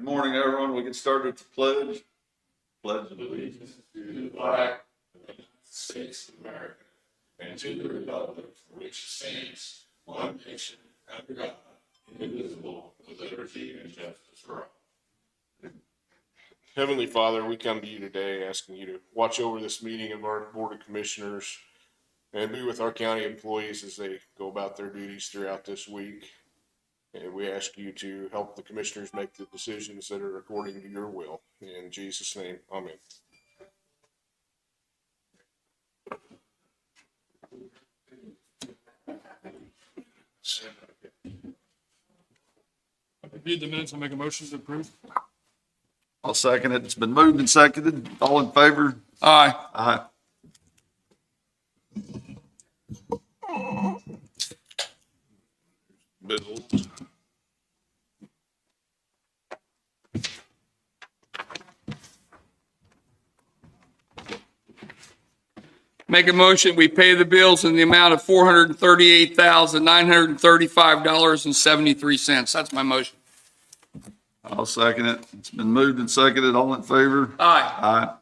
Good morning, everyone. We get started with the pledge. Pledge of allegiance to the flag of the United States of America and to the republic for which it stands, one nation, under God, indivisible, with liberty and justice for all. Heavenly Father, we come to you today asking you to watch over this meeting of our Board of Commissioners and be with our county employees as they go about their duties throughout this week. And we ask you to help the commissioners make the decisions that are according to your will. In Jesus' name, amen. Reviewed the minutes. I'll make a motion to approve. I'll second it. It's been moved and seconded. All in favor? Aye. Aye. Bills. Make a motion, we pay the bills in the amount of $438,935.73. That's my motion. I'll second it. It's been moved and seconded. All in favor? Aye.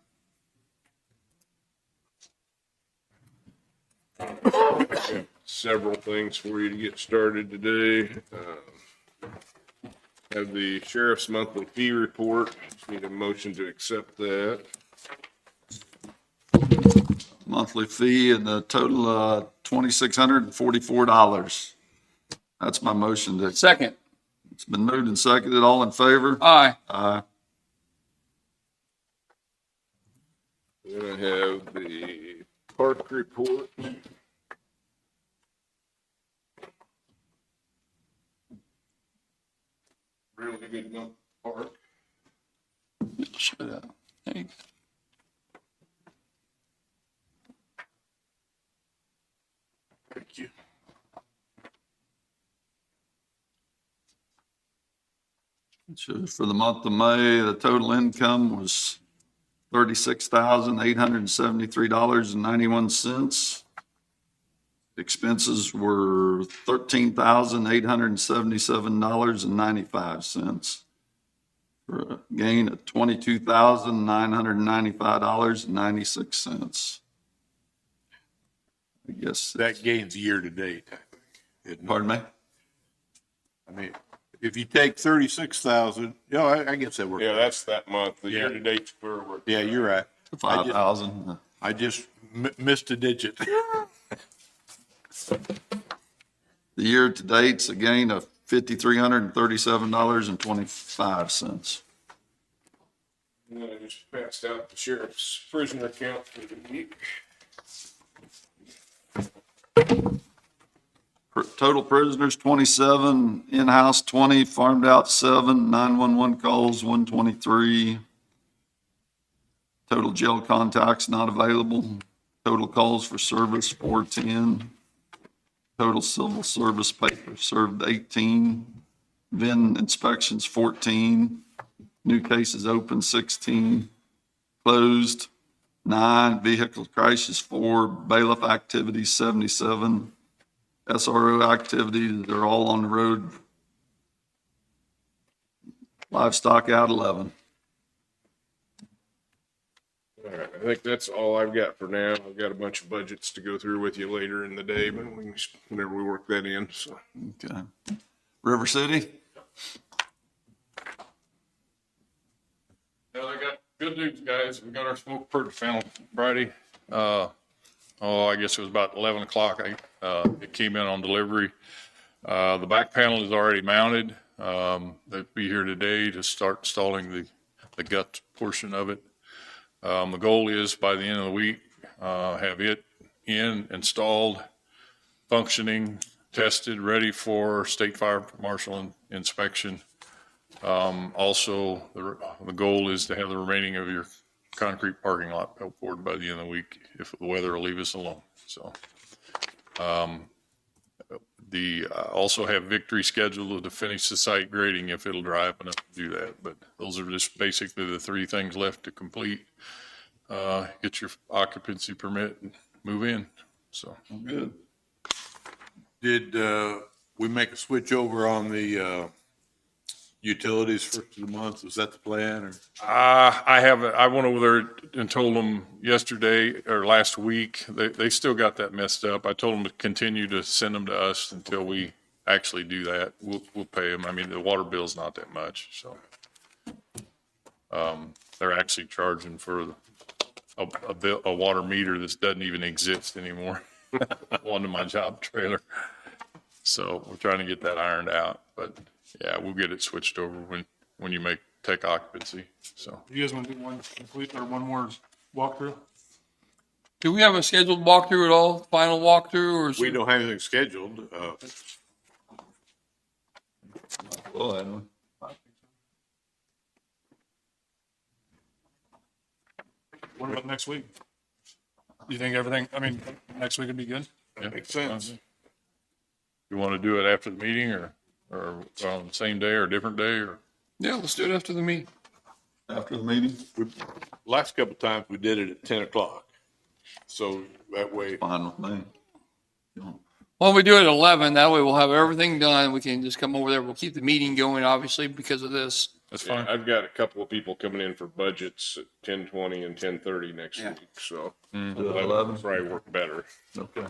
Aye. Several things for you to get started today. Have the sheriff's monthly fee report. Just need a motion to accept that. Monthly fee and the total, $2,644. That's my motion to, Second. it's been moved and seconded. All in favor? Aye. Aye. Then I have the park report. Really good month park. Shut up. Hey. Thank you. So for the month of May, the total income was $36,873.91. Expenses were $13,877.95 for a gain of $22,995.96. I guess, That gains year to date, I think. isn't it? pardon me? I mean, if you take 36,000, I guess that works. Yeah, that's that month. The Yeah. year-to-date's where we're. Yeah, you're right. 5,000. I just missed a digit. The year to date's a gain of $5,337.25. And then I just passed out the sheriff's prisoner count for the week. Total prisoners, 27, in-house 20, farmed out 7, 911 calls, 123. Total jail contacts not available. Total calls for service, 410. Total civil service papers served, 18. VIN inspections, 14. New cases open, 16. Closed, 9. Vehicle crashes, 4. Bailiff activities, 77. SRO activities, they're all on the road. Livestock out, 11. All right, I think that's all I've got for now. I've got a bunch of budgets to go through with you later in the day, but we can, whenever we work that in, so. Okay. River City? Yeah, I got good news, guys. We got our smoke purge found Friday. I guess it was about 11 o'clock. It came in on delivery. The back panel is already mounted. They'll be here today to start installing the gut portion of it. The goal is by the end of the week, have it installed, functioning, tested, ready for state fire marshal inspection. Also, the goal is to have the remaining of your concrete parking lot poured by the end of the week, if the weather will leave us alone. So, also have Victory scheduled to finish the site grading if it'll dry up enough to do that. But those are just basically the 3 things left to complete. Get your occupancy permit and move in. So Good. Did we make a switch over on the Utilities first of the month, is that the plan, or? I went over there and told them yesterday or last week, they still got that messed up. I told them to continue to send them to us until we actually do that. We'll pay them. I mean, the water bill's not that much, so. They're actually charging for a water meter that doesn't even exist anymore. Onto my job trailer. So we're trying to get that ironed out, but yeah, we'll get it switched over when you take occupancy, so. You guys want to do one complete or one more walkthrough? Do we have a scheduled walkthrough at all? Final walkthrough or? is We it- don't have anything scheduled. Well, Edwin. What about next week? You think everything, I mean, next week would be good? Yeah. Makes sense. You want to do it after the meeting or on the same day or a different day or? Yeah, let's do it after the meeting. After the meeting, Last couple of times we did it at 10 o'clock. So that way, fine with me. Well, we do it at 11. That way we'll have everything done. We can just come over there. We'll keep the meeting going, obviously, because of this. That's Yeah, fine. I've got a couple of people coming in for budgets at 10:20 and 10:30 next week, so Do that 11? would probably work better. Okay.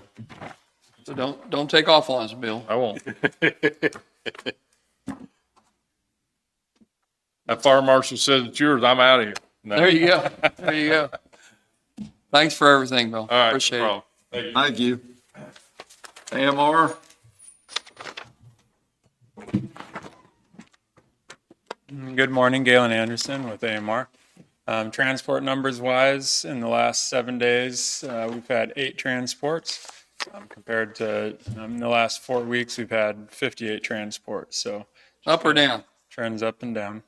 So don't take off on us, Bill. I won't. That fire marshal says it's yours. I'm out of here. No. There you go. There you go. Thanks for everything, Bill. All right. Appreciate no it. problem. Thank you. AMR, Good morning, Galen Anderson with AMR. Transport numbers wise, in the last 7 days, we've had 8 transports. Compared to the last 4 weeks, we've had 58 transports. So Up or down? trends up and down.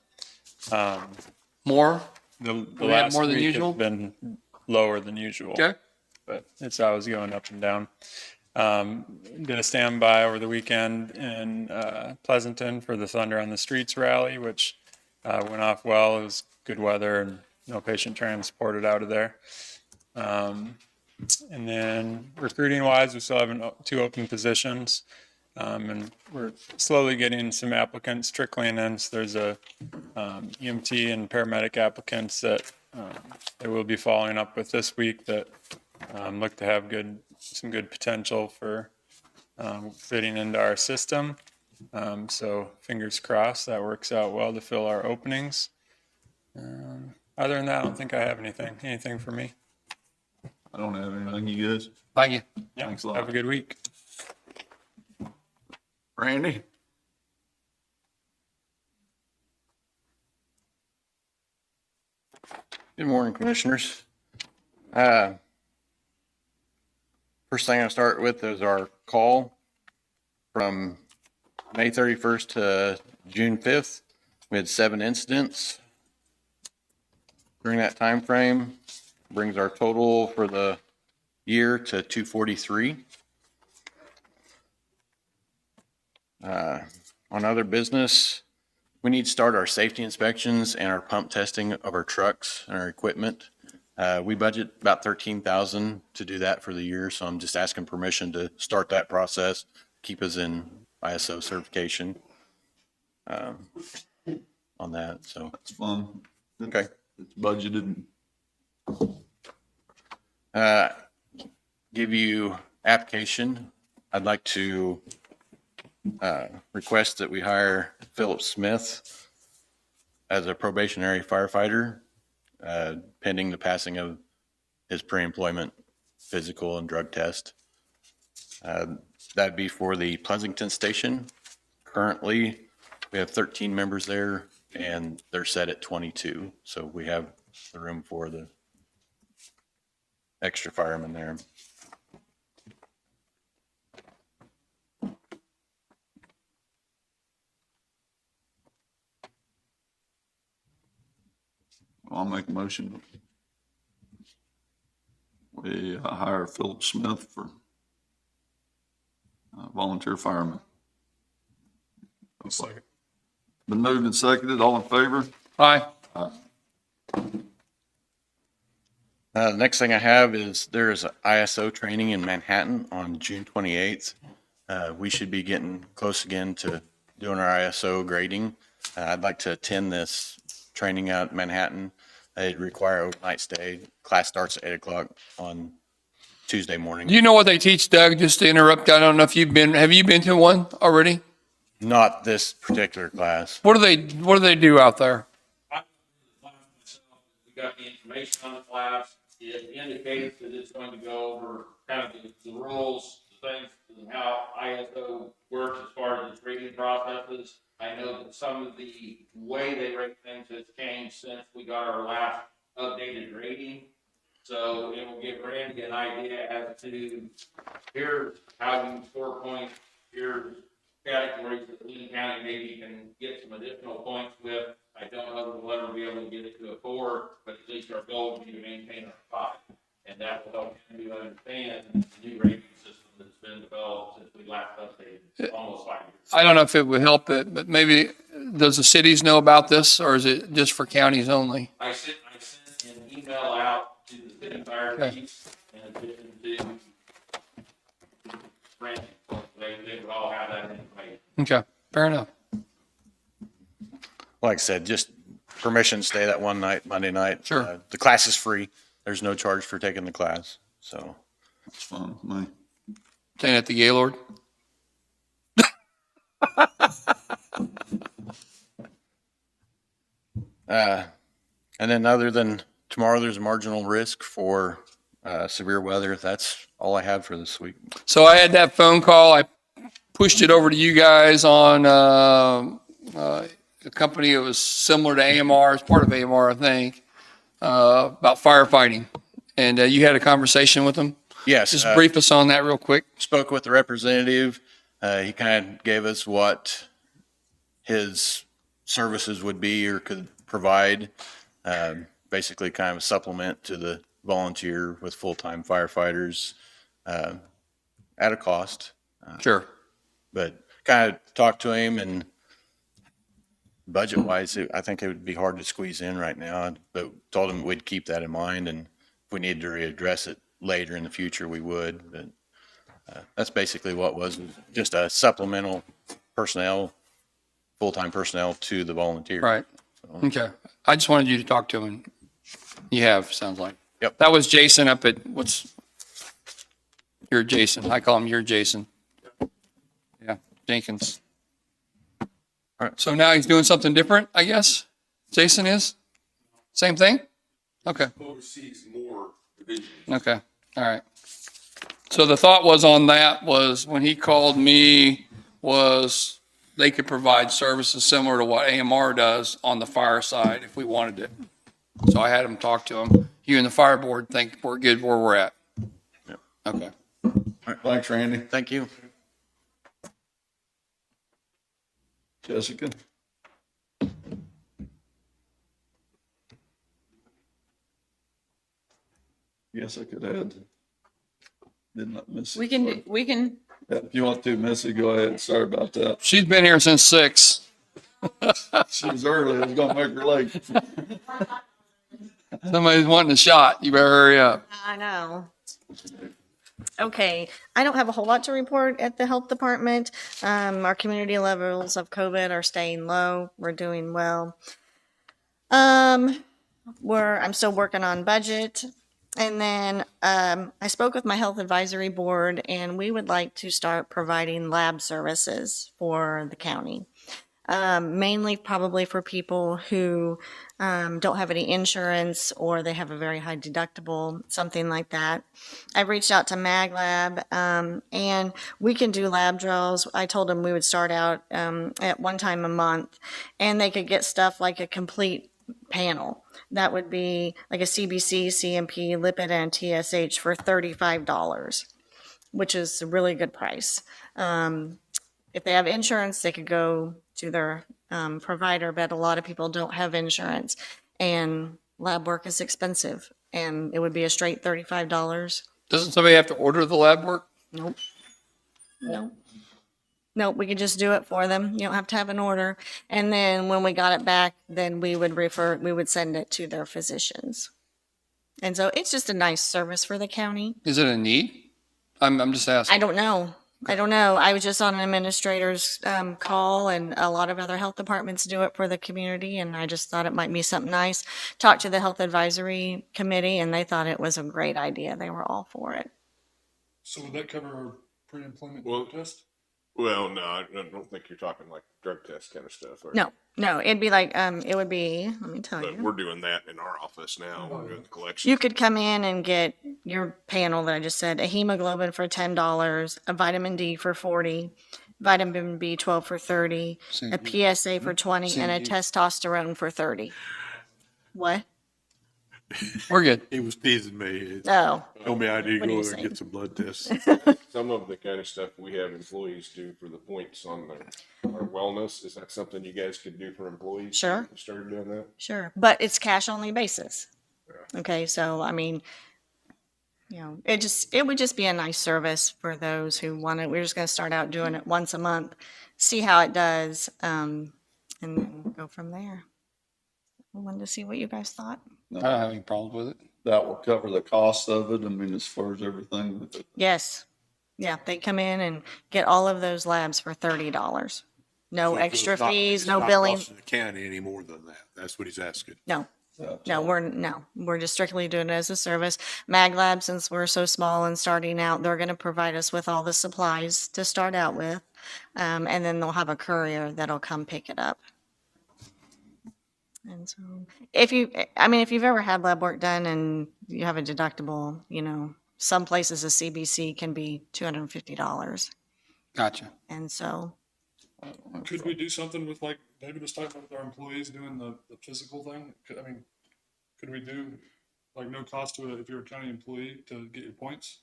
More? The We had last more than week usual? has been lower than usual. Okay. But it's always going up and down. Did a standby over the weekend in Pleasanton for the Thunder on the Streets rally, which went off well. It was good weather and no patient transported out of there. And then recruiting wise, we still have 2 open positions. And we're slowly getting some applicants trickling in. So there's a EMT and paramedic applicants that we'll be following up with this week that look to have some good potential for fitting into our system. So fingers crossed that works out well to fill our openings. Other than that, I don't think I have anything for me. I don't have anything, you guys. Thank you. Thanks a lot. Have a good week. Randy? Good morning, Commissioners. First thing I'll start with is our call from May 31st to June 5th. We had 7 incidents during that time frame. Brings our total for the year to 243. On other business, we need to start our safety inspections and our pump testing of our trucks and our equipment. We budget about $13,000 to do that for the year, so I'm just asking permission to start that process, keep us in ISO certification on that, so, It's fun. okay. It's budgeted. Give you application. I'd like to request that we hire Philip Smith as a probationary firefighter, pending the passing of his pre-employment physical and drug test. That'd be for the Pleasanton station. Currently, we have 13 members there, and they're set at 22, so we have the room for the extra firemen there. I'll make a motion. We hire Philip Smith for volunteer fireman. Second. Been moved and seconded. All in favor? Aye. The next thing I have is there is an ISO training in Manhattan on June 28th. We should be getting close again to doing our ISO grading. I'd like to attend this training out in Manhattan. It'd require overnight stay. Class starts at 8 o'clock on Tuesday morning. Do you know what they teach, Doug? Just to interrupt, I don't know if have you been to one already? Not this particular class. What do they do out there? We got the information on the class. It indicates that it's going to go over kind of the rules, the things, and how ISO works as far as its rating processes. I know that some of the way they rate things has changed since we got our last updated rating. So it will give Randy an idea as to here's how you score points, here's categories that Linn County maybe can get some additional points with. I don't know if we'll ever be able to get it to a 4, but at least our goal would be to maintain our 5. And that will help him to understand the new rating system that's been developed since we last updated, almost 5 years. I don't know if it would help it, but maybe, does the cities know about this or is it just for counties only? I sent an email out to the city fire chiefs in addition to Randy. They would all have that information. Okay, fair enough. Like I said, just permission to stay that one night, Monday night. Sure. The class is free. There's no charge for taking the class. So That's fine with me. Staying at the Gaylord? and then other than tomorrow, there's a marginal risk for severe weather. That's all I have for this week. So I had that phone call. I pushed it over to you guys on a company that was similar to AMR, it's part of AMR, I think, about firefighting. And you had a conversation with them? Yes. Just brief us on that real quick. Spoke with the representative. He kind of gave us what his services would be or could provide. Basically kind of a supplement to the volunteer with full-time firefighters at a cost. Sure. But kind of talked to him, and budget-wise, I think it would be hard to squeeze in right now, but told him we'd keep that in mind, and if we needed to readdress it later in the future, we would. But that's basically what was just a supplemental personnel, full-time personnel to the volunteer. Right. Okay. I just wanted you to talk to him, and you have, sounds like. Yep. That was Jason up at, you're Jason. I call him you're Jason. Yeah, Jenkins. All right. So now he's doing something different, I guess? Jason is? Same thing? Okay. Oversees more divisions. Okay, all right. So the thought was on that was when he called me was they could provide services similar to what AMR does on the fire side if we wanted it. So I had him talk to him. You and the fire board think we're good where we're at? Yep. Okay. Thanks, Randy. Thank you. Jessica? Yes, I could add. Didn't let Missy. We can, Yeah, if you want to, Missy, go ahead. Sorry about that. She's been here since 6. She was early. I was gonna make her late. Somebody's wanting a shot. You better hurry up. I know. Okay, I don't have a whole lot to report at the health department. Our community levels of COVID are staying low. We're doing well. I'm still working on budget. And then I spoke with my health advisory board, and we would like to start providing lab services for the county. Mainly probably for people who don't have any insurance or they have a very high deductible, something like that. I've reached out to MagLab, and we can do lab draws. I told them we would start out at one time a month, and they could get stuff like a complete panel. That would be like a CBC, CMP, lipid, and TSH for $35, which is a really good price. If they have insurance, they could go to their provider, but a lot of people don't have insurance, and lab work is expensive, and it would be a straight $35. Doesn't somebody have to order the lab work? Nope. Nope, we could just do it for them. You don't have to have an order. And then when we got it back, then we would send it to their physicians. And so it's just a nice service for the county. Is it a need? I'm just asking. I don't know. I don't know. I was just on an administrator's call, and a lot of other health departments do it for the community, and I just thought it might be something nice. Talked to the health advisory committee, and they thought it was a great idea. They were all for it. So would that cover our pre-employment Well- test? Well, no, I don't think you're talking like drug test kind of stuff. are you? No, no, it'd be like, it would be, let me tell But you. we're doing that in our office now. We're doing the collection. You could come in and get your panel that I just said, a hemoglobin for $10, a vitamin D for 40, vitamin B12 for 30, a PSA for 20, and a testosterone for 30. What? We're good. He was teasing me. Oh, Told me I need to What are go you there and saying? get some blood tests. Some of the kind of stuff we have employees do for the points on our wellness, is that something you guys could do for employees? Sure. You started doing that? sure. But it's cash only basis. Okay, so I mean, it would just be a nice service for those who want it. We're just gonna start out doing it once a month, see how it does, and then go from there. I wanted to see what you guys thought. I don't have any problems with it. That will cover the cost of it. I mean, as far as everything with it. Yes. Yeah, they come in and get all of those labs for $30. No So extra it's not- fees, it's no not billing. costing the county any more than that. That's what he's asking. No, Yeah, no, we're just strictly doing it as a service. Mag Lab, since we're so small and starting out, they're gonna provide us with all the supplies to start out with. And then they'll have a courier that'll come pick it up. And so, if you've ever had lab work done and you have a deductible, some places a CBC can be $250. Gotcha. And so, Could we do something with, like David was talking about with our employees doing the physical thing? Could we do like no cost to it if you're a county employee to get your points?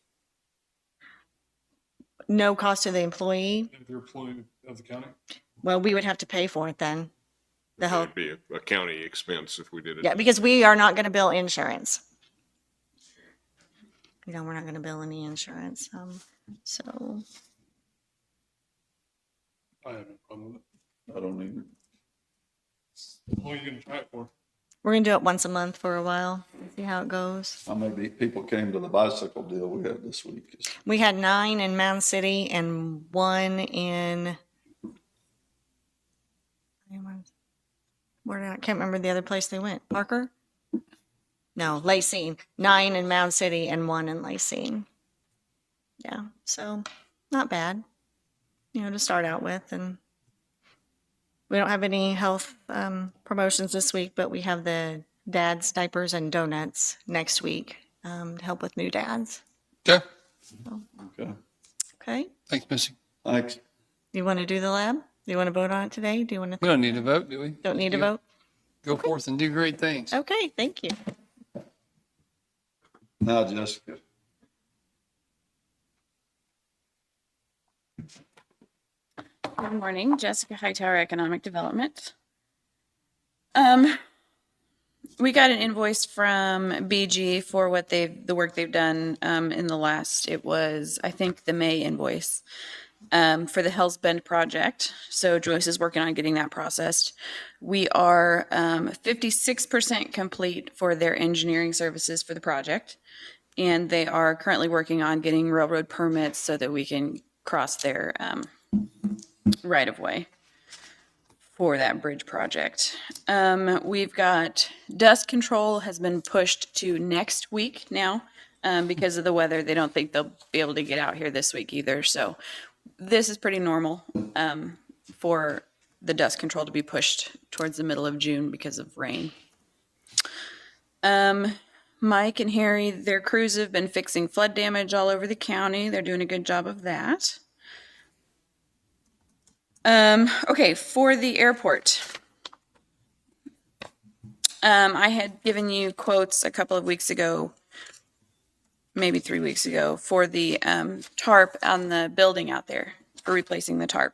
no cost to the employee. If you're employee of the county? Well, we would have to pay for it then. The health, It'd be a county expense if we did it. yeah, because we are not going to bill insurance. We're not going to bill any insurance. So I have no problem with it. I don't even, How long are you gonna try it for? we're going to do it once a month for a while, see how it goes. how many people came to the bicycle deal we had this week? We had 9 in Mound City and 1 in, I can't remember the other place they went. Parker? No, Lacine. 9 in Mound City and 1 in Lacine. Yeah, so not bad, to start out with. And we don't have any health promotions this week, but we have the dads, diapers, and donuts next week to help with new dads. Okay. Okay, Okay? Thanks, Missy. thanks. You want to do the lab? Do you want to vote on it today? Do you want to? We don't need to vote, do we? Don't need to vote? Go forth and do great things. Okay, thank you. Now, Jessica. Good morning, Jessica Hightower, Economic Development. We got an invoice from BG for the work they've done in the last, it was, I think, the May invoice for the Hells Bend project. So Joyce is working on getting that processed. We are 56% complete for their engineering services for the project. And they are currently working on getting railroad permits so that we can cross their right of way for that bridge project. We've got dust control has been pushed to next week now because of the weather. They don't think they'll be able to get out here this week either. So this is pretty normal for the dust control to be pushed towards the middle of June because of rain. Mike and Harry, their crews have been fixing flood damage all over the county. They're doing a good job of that. Okay, for the airport. I had given you quotes a couple of weeks ago, maybe 3 weeks ago, for the tarp on the building out there, for replacing the tarp.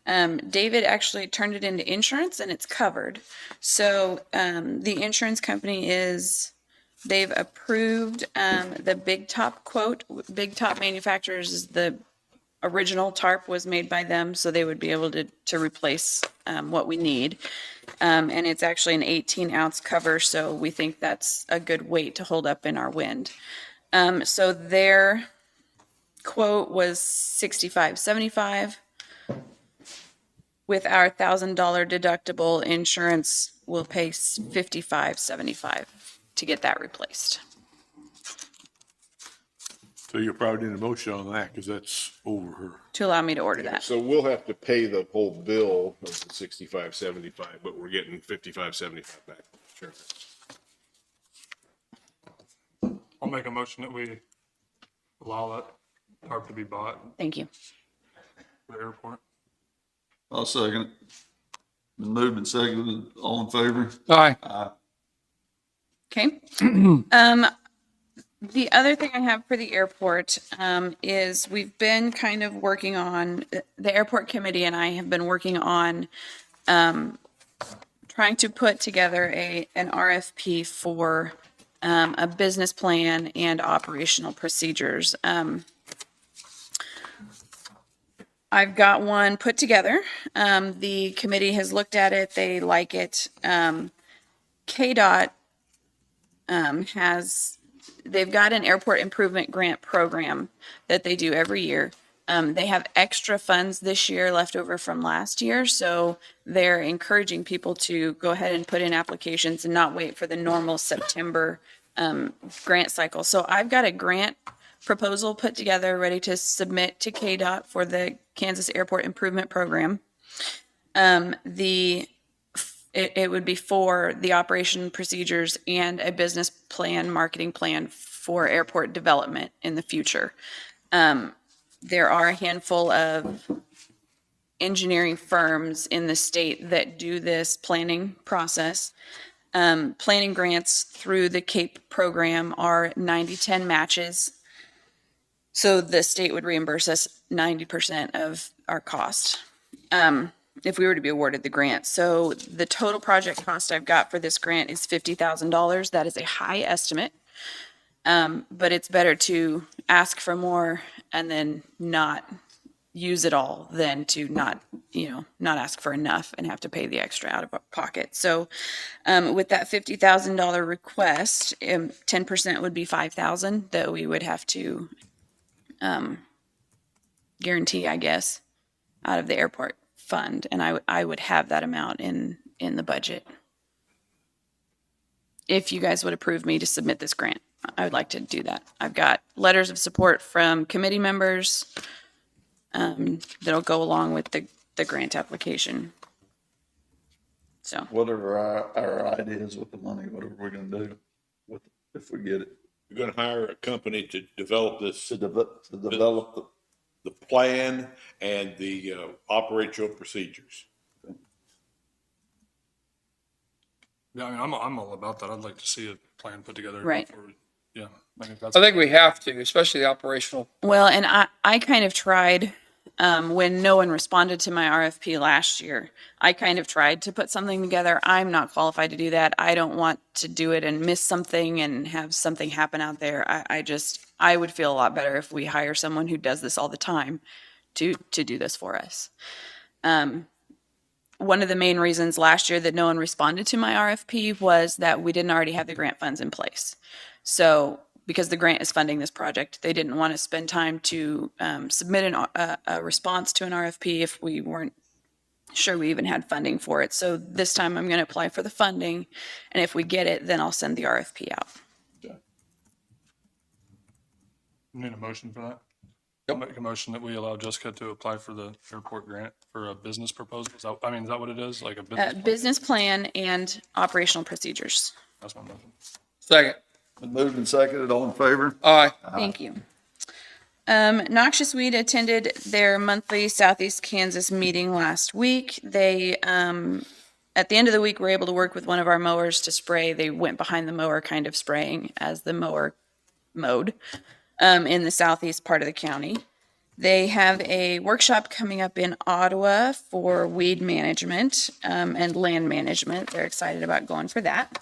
David actually turned it into insurance and it's covered. So the insurance company they've approved the Big Top quote. Big Top Manufacturers is the original tarp was made by them, so they would be able to replace what we need. And it's actually an 18-ounce cover, so we think that's a good weight to hold up in our wind. So their quote was $65.75. With our $1,000 deductible, insurance will pay $55.75 to get that replaced. So you'll probably need a motion on that because that's over her. To allow me to order that. So we'll have to pay the whole bill of the 65.75, but we're getting 55.75 back. Sure. I'll make a motion that we allow that tarp to be bought Thank you. for the airport. I'll second it. Been moved and seconded. All in favor? Aye. Okay. The other thing I have for the airport is we've been kind of working on, the airport committee and I have been working on trying to put together an RFP for a business plan and operational procedures. I've got one put together. The committee has looked at it. They like it. KDOT they've got an airport improvement grant program that they do every year. They have extra funds this year left over from last year, so they're encouraging people to go ahead and put in applications and not wait for the normal September grant cycle. So I've got a grant proposal put together, ready to submit to KDOT for the Kansas Airport Improvement Program. It would be for the operation procedures and a business plan, marketing plan for airport development in the future. There are a handful of engineering firms in the state that do this planning process. Planning grants through the CAPE program are 90-10 matches. So the state would reimburse us 90% of our cost if we were to be awarded the grant. So the total project cost I've got for this grant is $50,000. That is a high estimate, but it's better to ask for more and then not use it all than to not ask for enough and have to pay the extra out of pocket. So with that $50,000 request, 10% would be $5,000 that we would have to guarantee, I guess, out of the airport fund, and I would have that amount in the budget. If you guys would approve me to submit this grant, I would like to do that. I've got letters of support from committee members that'll go along with the grant application. So Whatever our ideas with the money, whatever we're gonna do with, if we get it. You're gonna hire a company to develop this, To develop the plan and the operational procedures. Yeah, I mean, I'm all about that. I'd like to see a plan put together. Right. before we- Yeah. I think that's. I think we have to, especially the operational. well, and I kind of tried when no one responded to my RFP last year. I kind of tried to put something together. I'm not qualified to do that. I don't want to do it and miss something and have something happen out there. I would feel a lot better if we hire someone who does this all the time to do this for us. One of the main reasons last year that no one responded to my RFP was that we didn't already have the grant funds in place. So because the grant is funding this project, they didn't want to spend time to submit a response to an RFP if we weren't sure we even had funding for it. So this time I'm going to apply for the funding, and if we get it, then I'll send the RFP out. Need a motion for that? I'll make a motion that we allow Jessica to apply for the airport grant for a business proposal. Is that what it is? Like a business? Plan? Business plan and operational procedures. That's my motion. Second. Been moved and seconded. All in favor? Aye. Thank you. Noxious Weed attended their monthly Southeast Kansas meeting last week. They, at the end of the week, were able to work with one of our mowers to spray. They went behind the mower kind of spraying as the mower mowed in the southeast part of the county. They have a workshop coming up in Ottawa for weed management and land management. They're excited about going for that.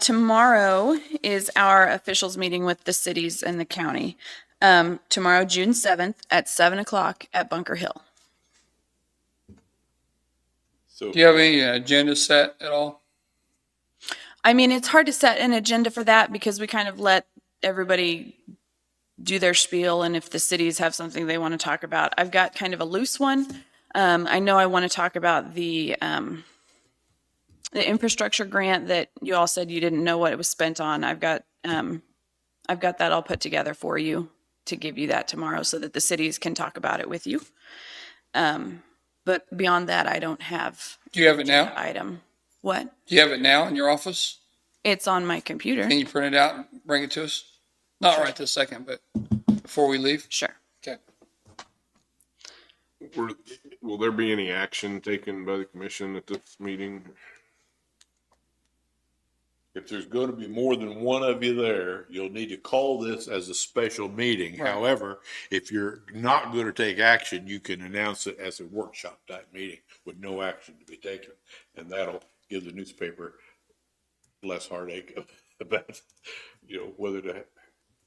Tomorrow is our officials meeting with the cities and the county. Tomorrow, June 7th at 7:00 at Bunker Hill. So Do you have any agenda set at all? I mean, it's hard to set an agenda for that because we kind of let everybody do their spiel, and if the cities have something they want to talk about. I've got kind of a loose one. I know I want to talk about the infrastructure grant that you all said you didn't know what it was spent on. I've got that all put together for you to give you that tomorrow so that the cities can talk about it with you. But beyond that, I don't have Do you have it now? item. What? Do you have it now in your office? It's on my computer. Can you print it out and bring it to us? Not right this second, but before we leave? Sure. Okay. Will there be any action taken by the commission at this meeting? If there's going to be more than one of you there, you'll need to call this as a special meeting. Right. However, if you're not going to take action, you can announce it as a workshop type meeting with no action to be taken. And that'll give the newspaper less heartache about, whether to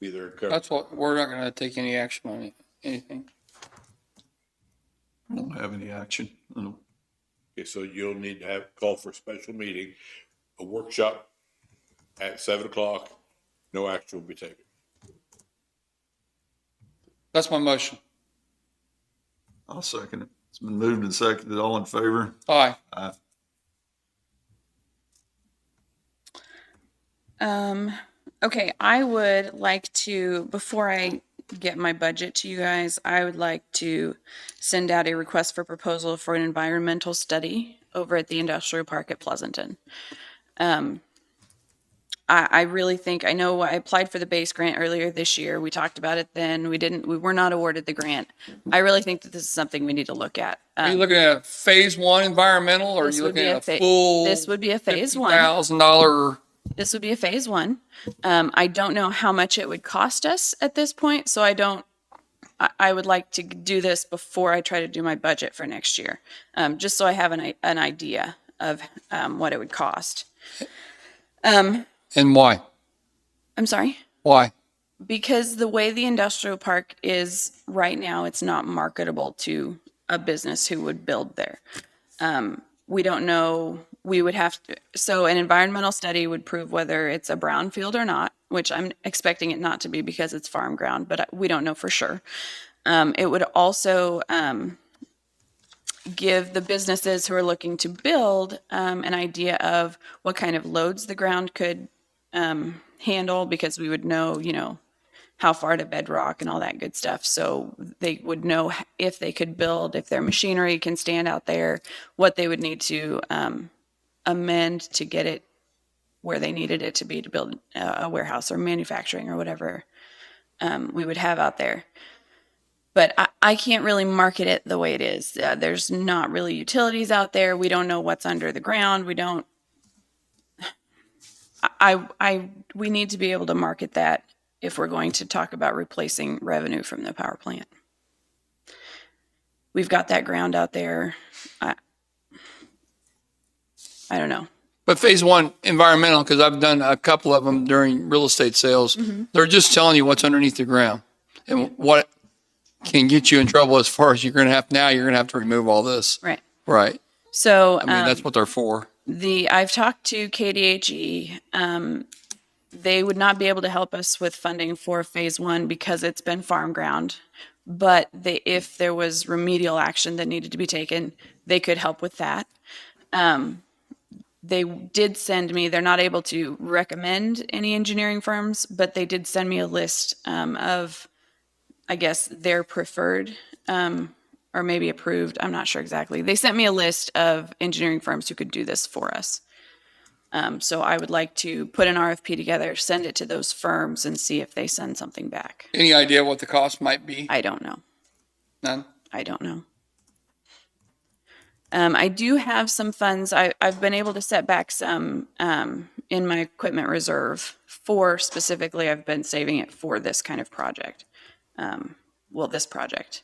be there. That's what, we're not going to take any action on anything. I don't have any action. I don't- Okay, so you'll need to call for a special meeting, a workshop at 7:00. No action will be taken. That's my motion. I'll second it. It's been moved and seconded. All in favor? Aye. Aye. Okay, I would like to, before I get my budget to you guys, I would like to send out a request for proposal for an environmental study over at the industrial park at Pleasanton. I really think, I know I applied for the base grant earlier this year. We talked about it then. We were not awarded the grant. I really think that this is something we need to look at. Are you looking at phase one environmental, or are This you would looking be at a a fa- full this would be a phase one. $50,000? This would be a phase one. I don't know how much it would cost us at this point, so I would like to do this before I try to do my budget for next year, just so I have an idea of what it would cost. And why? I'm sorry? Why? Because the way the industrial park is right now, it's not marketable to a business who would build there. We don't know, we would have to, so an environmental study would prove whether it's a brownfield or not, which I'm expecting it not to be because it's farm ground, but we don't know for sure. It would also give the businesses who are looking to build an idea of what kind of loads the ground could handle, because we would know, how far to bedrock and all that good stuff. So they would know if they could build, if their machinery can stand out there, what they would need to amend to get it where they needed it to be to build a warehouse or manufacturing or whatever we would have out there. But I can't really market it the way it is. There's not really utilities out there. We don't know what's under the ground. We don't. We need to be able to market that if we're going to talk about replacing revenue from the power plant. We've got that ground out there. I don't know. But phase one environmental, because I've done a couple of them during real estate sales, they're just telling you what's underneath the ground and what can get you in trouble as far as you're going to have to remove all this. Right. Right. So I mean, that's what they're for. I've talked to KDHE. They would not be able to help us with funding for phase one because it's been farm ground. But if there was remedial action that needed to be taken, they could help with that. They did send me, they're not able to recommend any engineering firms, but they did send me a list of, I guess, their preferred or maybe approved. I'm not sure exactly. They sent me a list of engineering firms who could do this for us. So I would like to put an RFP together, send it to those firms and see if they send something back. Any idea what the cost might be? I don't know. None? I don't know. I do have some funds. I've been able to set back some in my equipment reserve for specifically, I've been saving it for this kind of project. This project.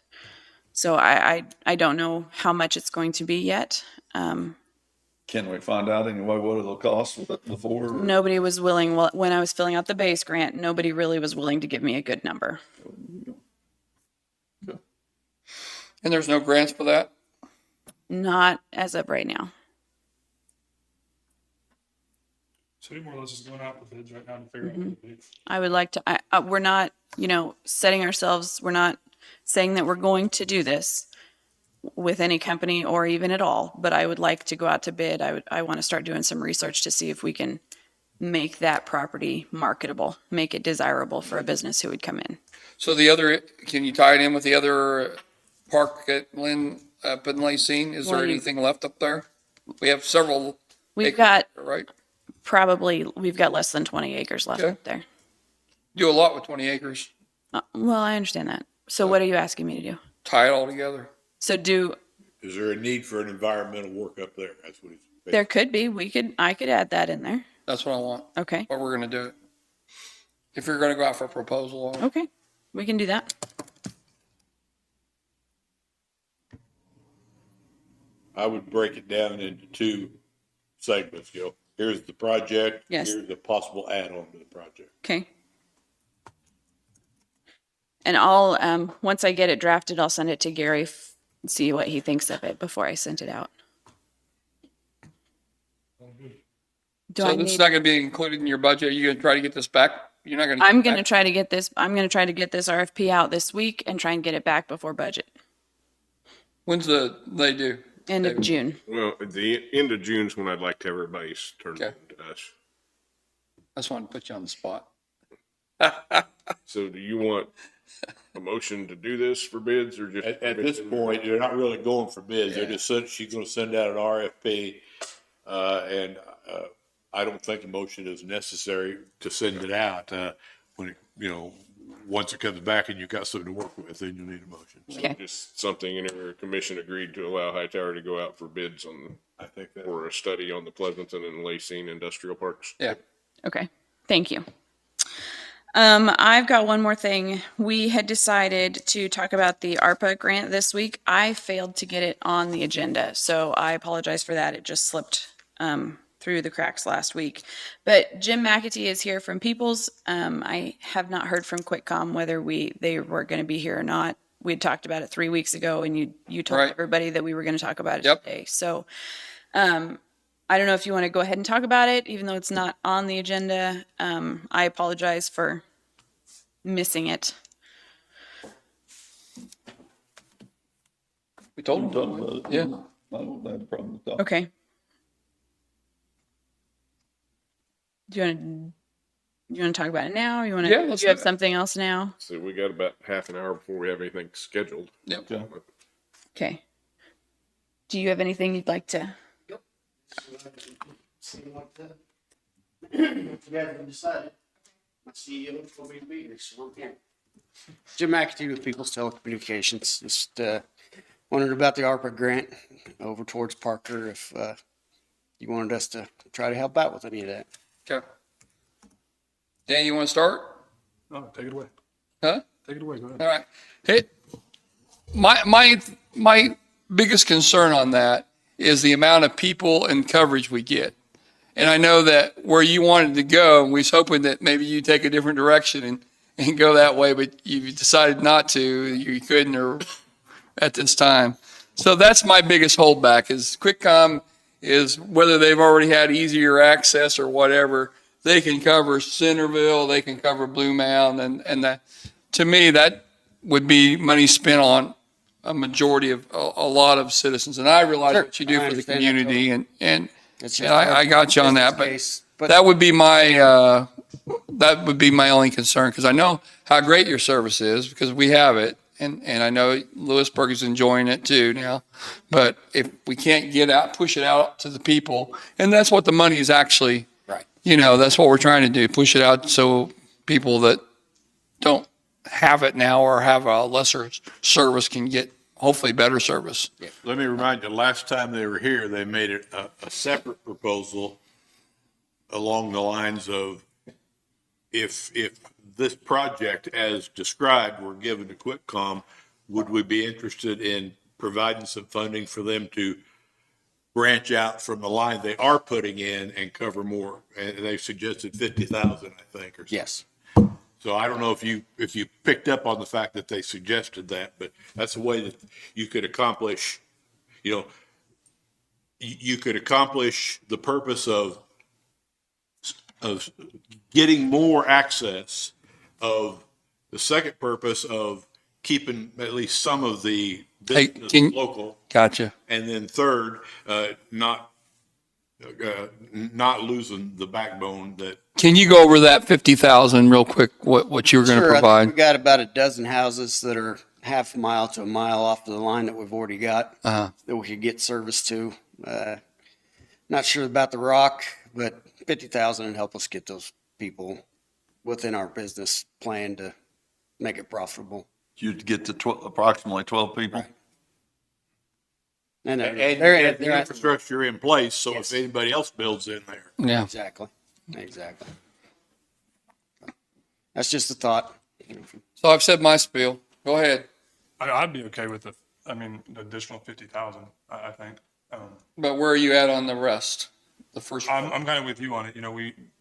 So I don't know how much it's going to be yet. Can we find out anyway what it'll cost before? Nobody was willing, when I was filling out the base grant, nobody really was willing to give me a good number. And there's no grants for that? Not as of right now. So more or less just going out for bids right now to figure out what the dates. I would like to, we're not, setting ourselves, we're not saying that we're going to do this with any company or even at all, but I would like to go out to bid. I want to start doing some research to see if we can make that property marketable, make it desirable for a business who would come in. So can you tie it in with the other park at Linn, up in Lacine? Is there Well, anything left up there? We have several. We've acres got there, right? we've got less than 20 acres left Okay. up there. Do a lot with 20 acres. Well, I understand that. So what are you asking me to do? Tie it all together. So Is there a need for an environmental work up there? That's what he's. there could be, I could add that in there. That's what I want. Okay. What we're going to do it. If you're going to go out for a proposal on it. Okay. We can do that. I would break it down into two segments, Here's the project. Yes. Here's the possible add-on to the project. Okay. And I'll, once I get it drafted, I'll send it to Gary, see what he thinks of it before I send it out. Do So I this is need, not going to be included in your budget. Are you going to try to get this back? You're not going to. I'm going to try to get this RFP out this week and try and get it back before budget, When's they do? end of June. Well, at the end of June's when I'd like to have everybody's turn Okay. to us. I just wanted to put you on the spot. So do you want a motion to do this for bids or just? At this point, they're not really going for bids. They're just she's gonna send out an RFP. And I don't think a motion is necessary to send it out. When, once it comes back and you've got something to work with, then you need a motion. Okay. Just something in our commission agreed to allow Hightower to go out for bids I think that. for a study on the Pleasanton and Lacine industrial parks. Yeah. Okay, thank you. I've got one more thing. We had decided to talk about the ARPA grant this week. I failed to get it on the agenda, so I apologize for that. It just slipped through the cracks last week. But Jim McAtee is here from Peoples. I have not heard from QuickCom whether they were going to be here or not. We had talked about it 3 weeks ago, and you told Right. everybody that we were going to talk about it Yep. today. So I don't know if you want to go ahead and talk about it, even though it's not on the agenda. I apologize for missing it. We told them. Yeah. I don't have a problem with that. Okay. Do you want to talk about it now? You want to? Yeah, let's Do you have do it. something else now? So we got about half an hour before we have anything scheduled. Yep. Okay. Do you have anything you'd like to? Something like that. You guys have decided. My CEO told me to be here, so I'm here. Jim McAtee with People's Telecommunications. Just wondered about the ARPA grant over towards Parker, if you wanted us to try to help out with any of that. Okay. Dan, you want to start? No, take it away. Huh? Take it away. Go ahead. All right. Hey, my biggest concern on that is the amount of people and coverage we get. And I know that where you wanted to go, we was hoping that maybe you take a different direction and go that way, but you decided not to. You couldn't or at this time. So that's my biggest holdback is QuickCom is whether they've already had easier access or whatever, they can cover Centerville, they can cover Blue Mound, and that, to me, that would be money spent on a majority of a lot of citizens. And I realize Sure. what you do I for the understand that community, and It's I got you on that, but case, but that would be my only concern, because I know how great your service is, because we have it, and I know Lewisburg is enjoying it too now. But if we can't push it out to the people, and that's what the money is actually, right. that's what we're trying to do, push it out so people that don't have it now or have a lesser service can get hopefully better service. Let me remind you, last time they were here, they made it a separate proposal along the lines of if this project as described were given to QuickCom, would we be interested in providing some funding for them to branch out from the line they are putting in and cover more? And they suggested 50,000, I think, or something. Yes. So I don't know if you picked up on the fact that they suggested that, but that's a way that you could accomplish, you could accomplish the purpose of of getting more access, of the second purpose of keeping at least some of the Hey, business local. Gotcha. And then third, not losing the backbone that. Can you go over that 50,000 real quick, what you were going to Sure, I think provide? we got about a dozen houses that are half a mile to a mile off the line that we've already got Uh-huh. that we could get service to. Not sure about the rock, but 50,000 would help us get those people within our business plan to make it profitable. You'd get to approximately 12 people. And And they're, you have the they're infrastructure in place, so Yes. if anybody else builds in there. Yeah. exactly. That's just a thought. So I've said my spiel. Go ahead. I'd be okay with the additional 50,000, I think. But where are you at on the rest? The first I'm kind of with you on it. You know,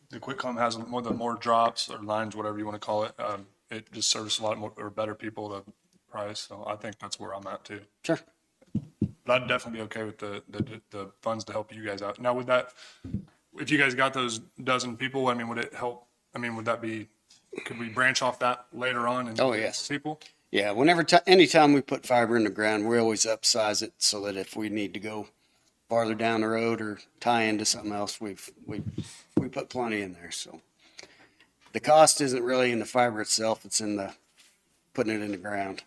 the QuickCom has more drops or lines, whatever you want to call it. It just serves a lot more or better people the price. So I think that's where I'm at too. Sure. But I'd definitely be okay with the funds to help you guys out. Now, would that, if you guys got those dozen people, I mean, would it help? I mean, would that be, could we branch off that later on and Oh, get yes. people? Yeah, anytime we put fiber in the ground, we always upsize it so that if we need to go farther down the road or tie into something else, we put plenty in there. So the cost isn't really in the fiber itself; it's in the putting it in the ground.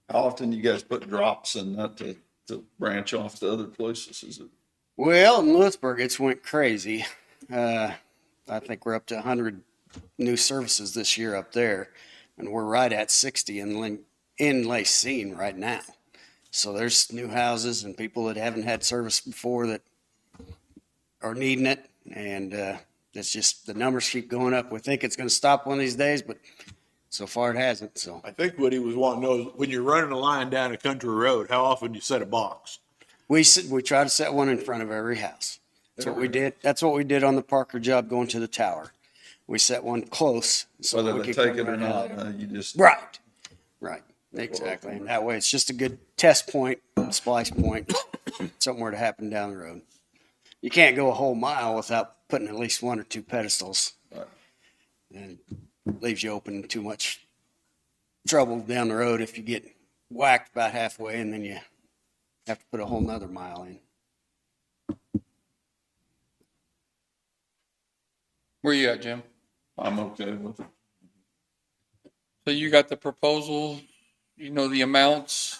How often you guys put drops in that to branch off to other places? Is it? Well, in Lewisburg, it's went crazy. I think we're up to 100 new services this year up there, and we're right at 60 in Lacine right now. So there's new houses and people that haven't had service before that are needing it, and it's just the numbers keep going up. We think it's going to stop one of these days, but so far it hasn't. So I think what he was wanting to know is when you're running a line down a country road, how often do you set a box? we try to set one in front of every house. That's what we did. That's what we did on the Parker job going to the tower. We set one close. So Whether we they could take come it or right not, out. you just. Right. Exactly. And that way it's just a good test point, splice point, somewhere to happen down the road. You can't go a whole mile without putting at least one or two pedestals. Right. And it leaves you open too much trouble down the road if you get whacked about halfway and then you have to put a whole nother mile in. Where you at, Jim? I'm okay with it. So you got the proposal, you know the amounts.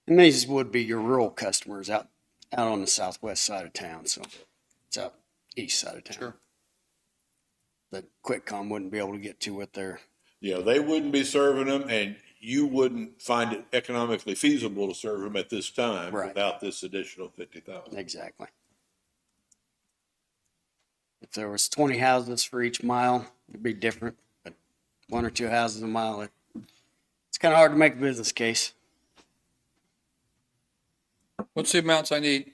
And these would be your rural customers out on the southwest side of town, so it's out east side of town. Sure. That QuickCom wouldn't be able to get to with their, Yeah, they wouldn't be serving them, and you wouldn't find it economically feasible to serve them at this time Right. without this additional 50,000. exactly. If there was 20 houses for each mile, it'd be different, but one or two houses a mile, it's kind of hard to make a business case. What's the amounts I need?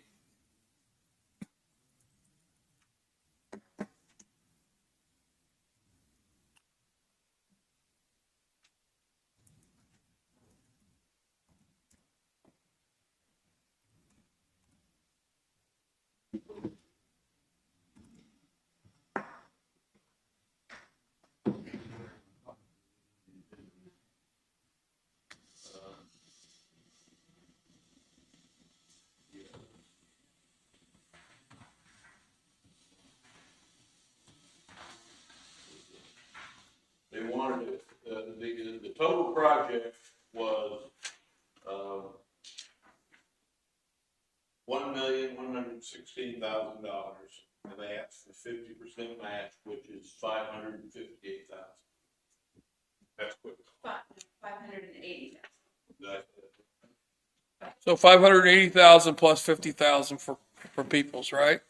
They wanted it, the total project was, $1,116,000, and they asked for 50% match, which is $558,000. That's quick. 580. So 580,000 plus 50,000 for peoples, right?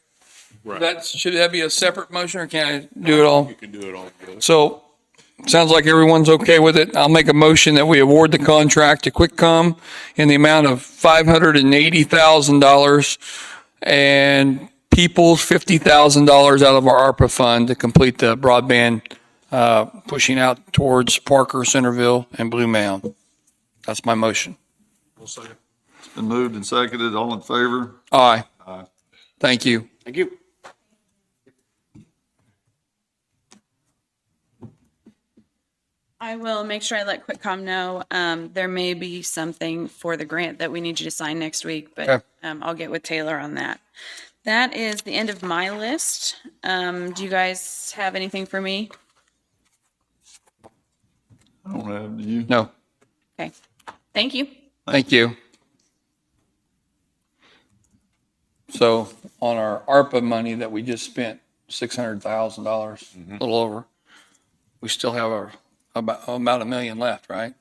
Right. Should that be a separate motion or can I do it all? You can do it all together. So, sounds like everyone's okay with it. I'll make a motion that we award the contract to QuickCom in the amount of $580,000 and People's $50,000 out of our ARPA fund to complete the broadband, pushing out towards Parker, Centerville, and Blue Mound. That's my motion. We'll second. It's been moved and seconded. All in favor? Aye. Aye. Thank you. Thank you. I will make sure I let QuickCom know. There may be something for the grant that we need you to sign next week, Okay. but I'll get with Taylor on that. That is the end of my list. Do you guys have anything for me? I don't have, do you? No, Okay. Thank you. thank you. So on our ARPA money that we just spent, $600,000, a little over, we still have about $1 million left, right?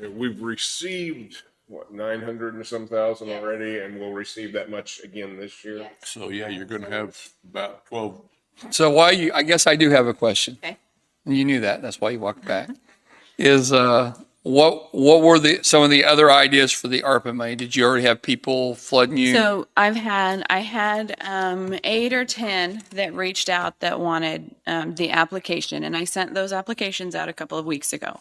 We've received, what, 900 and some thousand already, and we'll receive that much again this year. So, yeah, you're gonna have about 12. So I guess I do have a question. Okay. You knew that, that's why you walked back. Is, what were some of the other ideas for the ARPA money? Did you already have people flooding you? So I had 8 or 10 that reached out that wanted the application, and I sent those applications out a couple of weeks ago.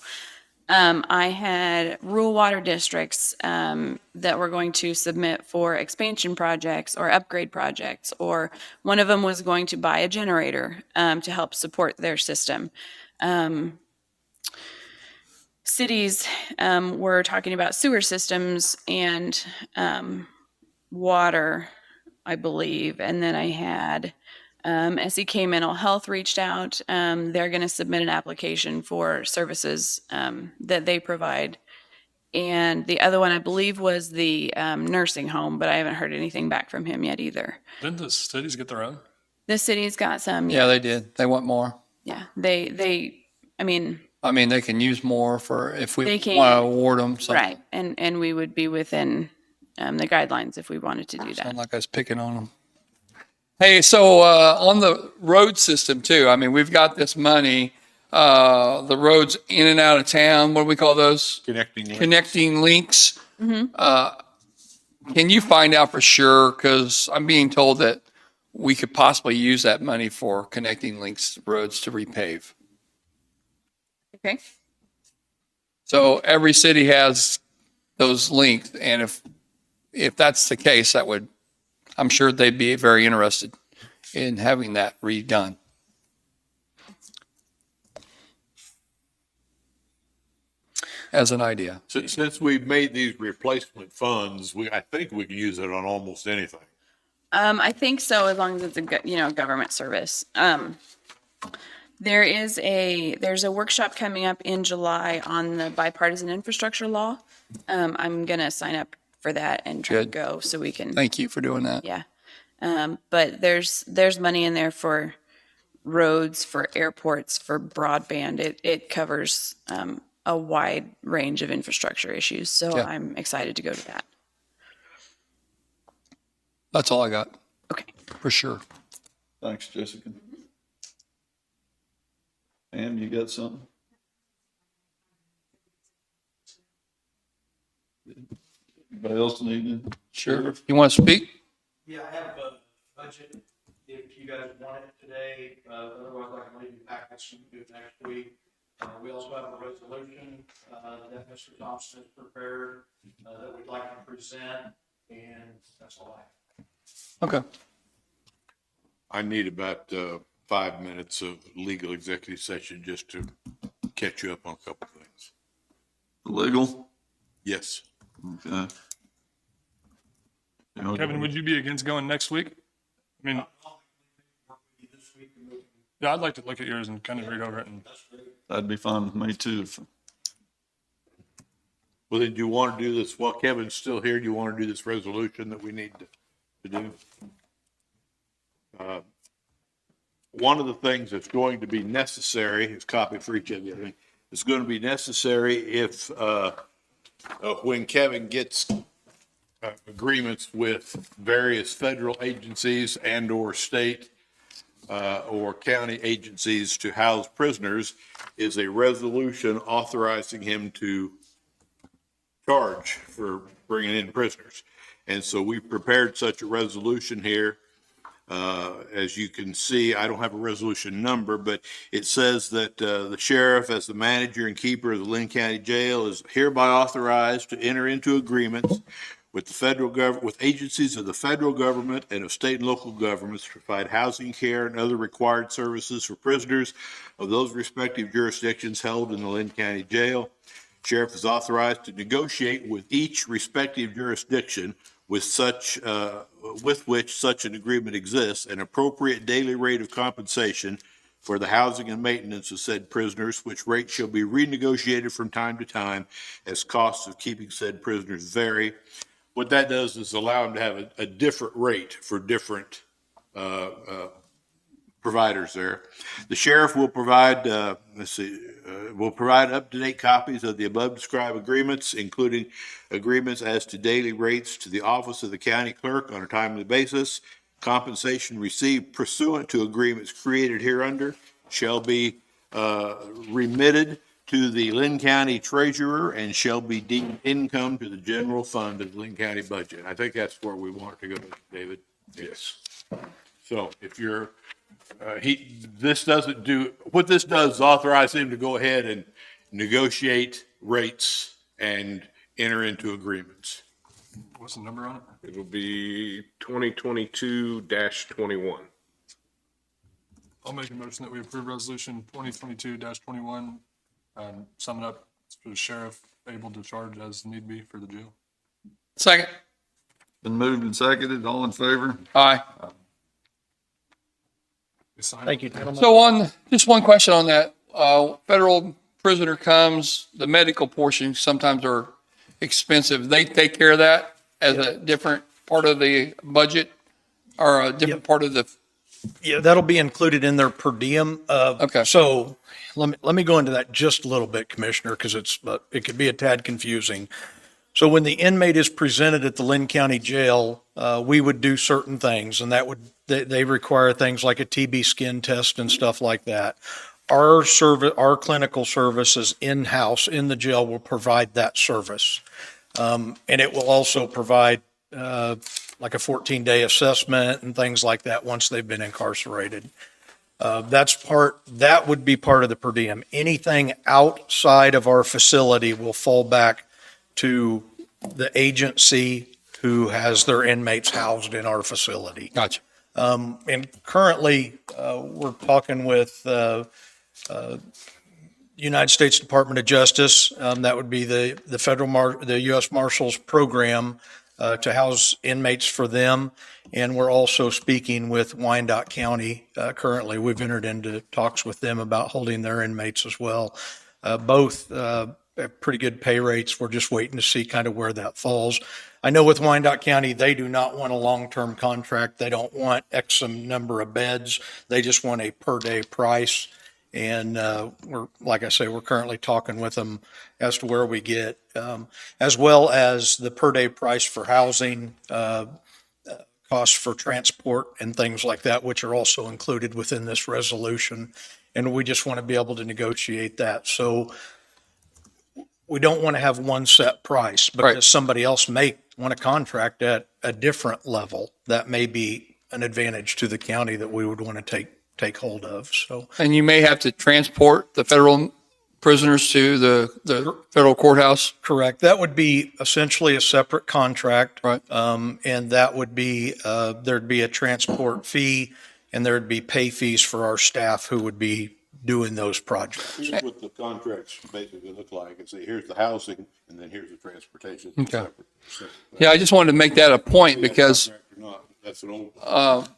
I had rural water districts that were going to submit for expansion projects or upgrade projects, or one of them was going to buy a generator to help support their system. Cities were talking about sewer systems and water, I believe. And then I had SEK Mental Health reached out. They're going to submit an application for services that they provide. And the other one, I believe, was the nursing home, but I haven't heard anything back from him yet either. Didn't the cities get their own? The city's got some. Yeah, they did. They want more. Yeah. I mean, they can use more for if we They want can. to award them something. right. And we would be within the guidelines if we wanted to do that. Sound like I was picking on them. Hey, so on the road system too, I mean, we've got this money, the roads in and out of town, what do we call those? Connecting links. Can you find out for sure? Because I'm being told that we could possibly use that money for connecting links roads to repave. Okay. So every city has those links, and if that's the case, I'm sure they'd be very interested in having that redone. As an idea. Since we've made these replacement funds, I think we can use it on almost anything. I think so, as long as it's a government service. There's a workshop coming up in July on the bipartisan infrastructure law. I'm gonna sign up for that and try to Good. go so we can. Thank you for doing that. Yeah. But there's money in there for roads, for airports, for broadband. It covers a wide range of infrastructure issues. So Yeah. I'm excited to go to that. That's all I got, Okay. For sure. Thanks, Jessica. Pam, you got something? Anybody else need it? Sure. You want to speak? Yeah, I have a budget, if you guys want it today, otherwise I can leave you packets and do it next week. We also have a resolution, that Mr. Thompson has prepared, that we'd like to present, and that's all I have. Okay. I need about 5 minutes of legal executive session just to catch you up on a couple of things. Legal? Yes. Okay. Kevin, would you be against going next week? I mean, yeah, I'd like to look at yours and kind of read over it. And That'd be fine with me too. Well, then do you want to do this while Kevin's still here? Do you want to do this resolution that we need to do? One of the things that's going to be necessary, is copy for each of you, I think, is going to be necessary if, when Kevin gets agreements with various federal agencies and or state or county agencies to house prisoners, is a resolution authorizing him to charge for bringing in prisoners. And so we've prepared such a resolution here. As you can see, I don't have a resolution number, but it says that the sheriff, as the manager and keeper of the Linn County Jail, is hereby authorized to enter into agreements with the federal government, with agencies of the federal government and of state and local governments to provide housing, care, and other required services for prisoners of those respective jurisdictions held in the Linn County Jail. Sheriff is authorized to negotiate with each respective jurisdiction with which such an agreement exists, an appropriate daily rate of compensation for the housing and maintenance of said prisoners, which rate shall be renegotiated from time to time as costs of keeping said prisoners vary. What that does is allow them to have a different rate for different providers there. The sheriff will provide, will provide up-to-date copies of the above described agreements, including agreements as to daily rates to the office of the county clerk on a timely basis. Compensation received pursuant to agreements created hereunder shall be remitted to the Linn County treasurer and shall be deemed income to the general fund of the Linn County budget. I think that's where we want it to go, David. Yes. So if you're, this doesn't do, what this does is authorize him to go ahead and negotiate rates and enter into agreements. What's the number on it? It'll be 2022-21. I'll make a motion that we approve resolution 2022-21. Sum it up for the sheriff able to charge as need be for the jail. Second. Been moved and seconded. All in favor? Aye. Thank you, gentlemen. So just one question on that. Federal prisoner comes, the medical portion sometimes are expensive. They take care of that as a different part of the budget or a different part of the. Yeah, that'll be included in their per diem. Okay. So let me go into that just a little bit, Commissioner, because it could be a tad confusing. So when the inmate is presented at the Linn County Jail, we would do certain things, and they require things like a TB skin test and stuff like that. Our clinical services in-house in the jail will provide that service. And it will also provide like a 14-day assessment and things like that once they've been incarcerated. That would be part of the per diem. Anything outside of our facility will fall back to the agency who has their inmates housed in our facility. Gotcha. And currently, we're talking with United States Department of Justice. That would be the U.S. Marshals program to house inmates for them. And we're also speaking with Wyandotte County currently. We've entered into talks with them about holding their inmates as well. Both have pretty good pay rates. We're just waiting to see kind of where that falls. I know with Wyandotte County, they do not want a long-term contract. They don't want X number of beds. They just want a per-day price. And like I say, we're currently talking with them as to where we get, as well as the per-day price for housing, costs for transport and things like that, which are also included within this resolution. And we just want to be able to negotiate that. So we don't want to have one set price because somebody else may want to contract at a different level. That may be an advantage to the county that we would want to take hold of. So, And you may have to transport the federal prisoners to the federal courthouse. correct. That would be essentially a separate contract. Right. And that would be, there'd be a transport fee and there'd be pay fees for our staff who would be doing those projects. Here's what the contracts basically look like. It's here's the housing and then here's the transportation. It's Okay. separate. Yeah, I just wanted to make that a point because Contract or not, that's an old.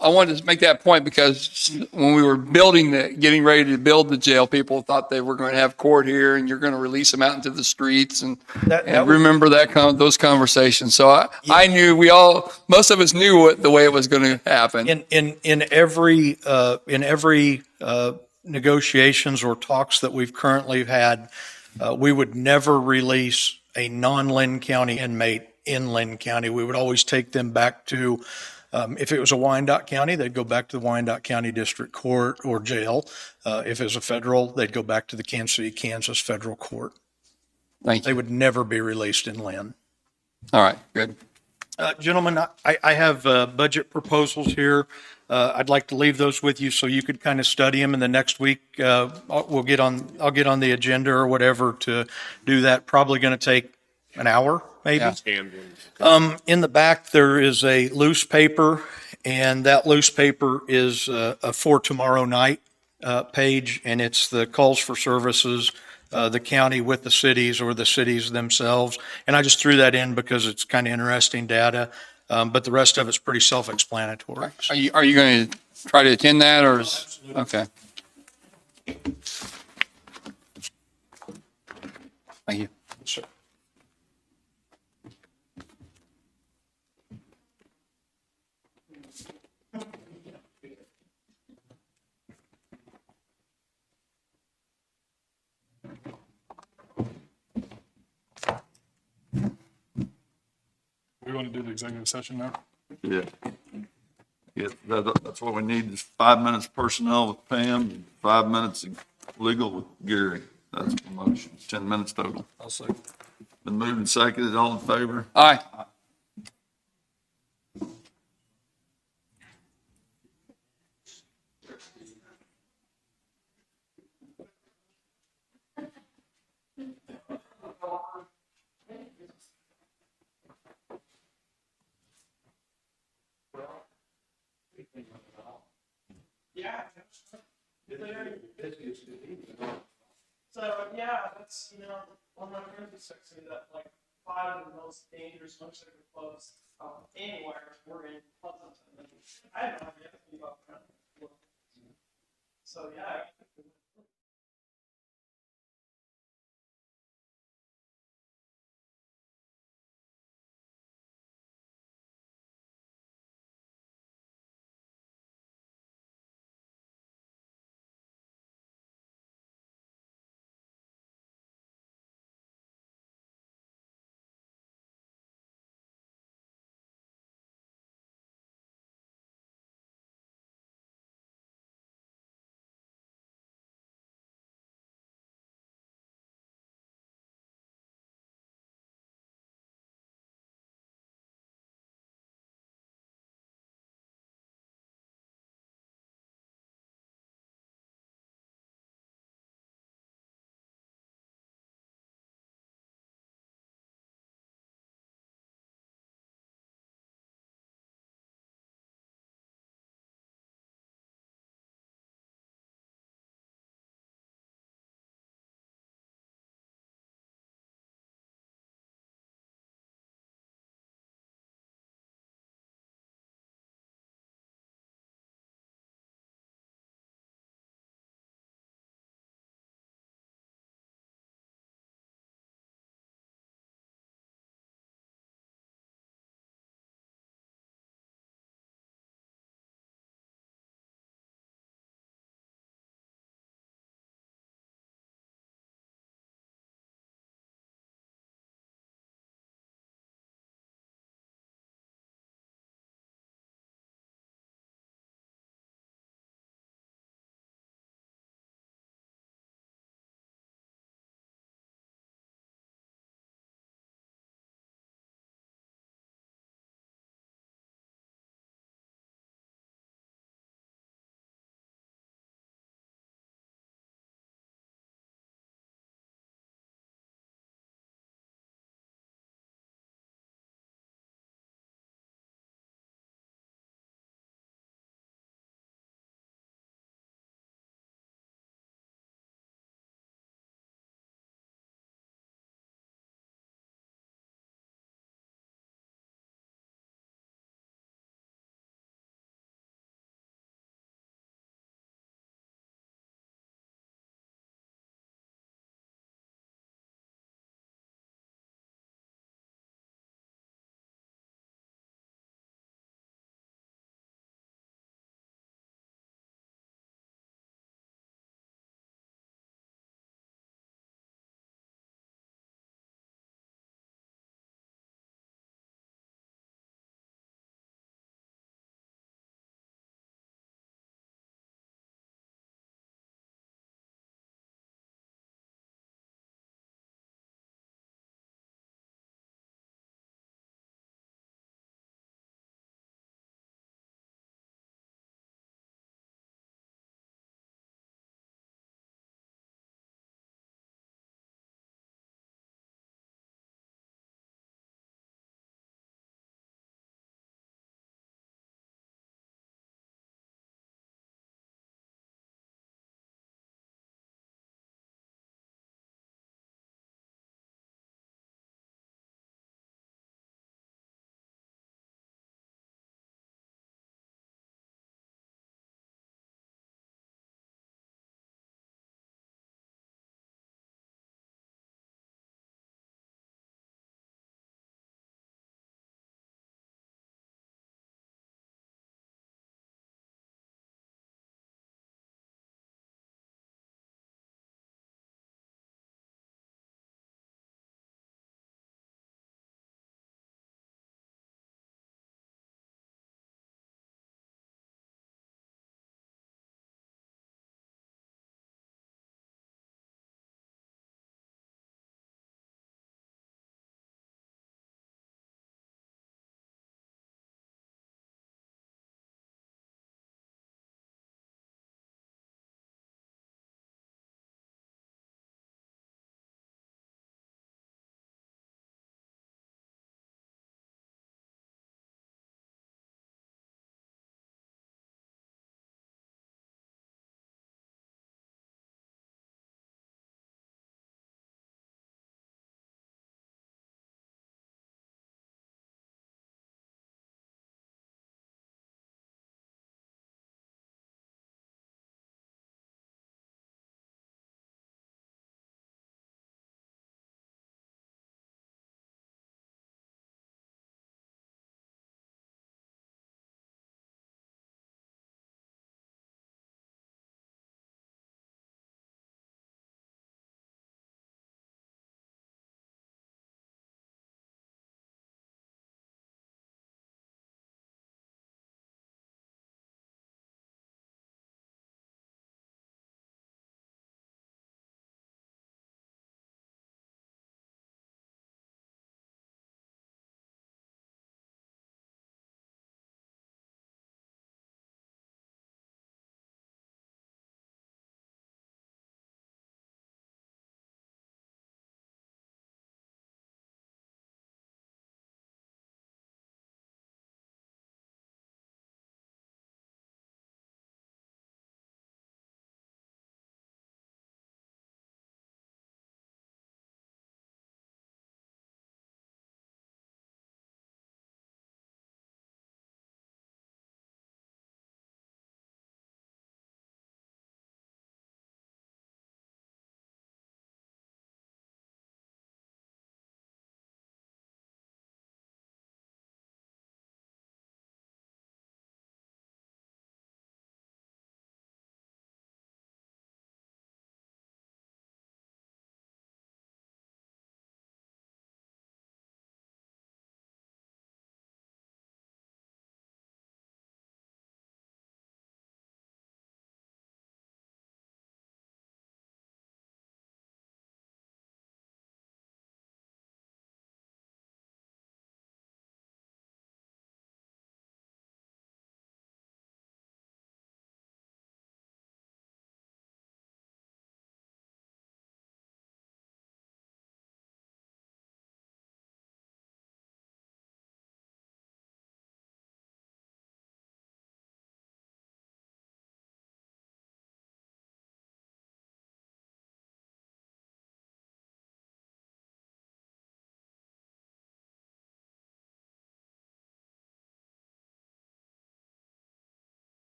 I wanted to make that point because when we were getting ready to build the jail, people thought they were going to have court here and you're going to release them out into the streets and remember those conversations. So I knew most of us knew the way it was going to happen. In every negotiations or talks that we've currently had, we would never release a non-Linn County inmate in Linn County. We would always take them back to, if it was a Wyandotte County, they'd go back to the Wyandotte County District Court or jail. If it was a federal, they'd go back to the Kansas City, Kansas Federal Court. Thank They you. would never be released in Linn. All right, good. Gentlemen, I have budget proposals here. I'd like to leave those with you so you could kind of study them, and the next week, I'll get on the agenda or whatever to do that. Probably going to take an hour, maybe. Yeah. Scanned ones. In the back, there is a loose paper, and that loose paper is a for tomorrow night page, and it's the calls for services, the county with the cities or the cities themselves. And I just threw that in because it's kind of interesting data, but the rest of it's pretty self-explanatory. Are you going to try to attend that or is, okay. Thank you. Sure. We want to do the executive session now? Yeah. Yeah, that's what we need, is 5 minutes personnel with Pam, and 5 minutes legal with Gary. That's the motion, 10 minutes total. I'll say. Been moved and seconded, all in favor? Aye. So, yeah, that's, one of my friends was texting me that like 5 of the most dangerous motorcycle clubs anywhere were in Pleasanton. I had no idea about that. So, yeah.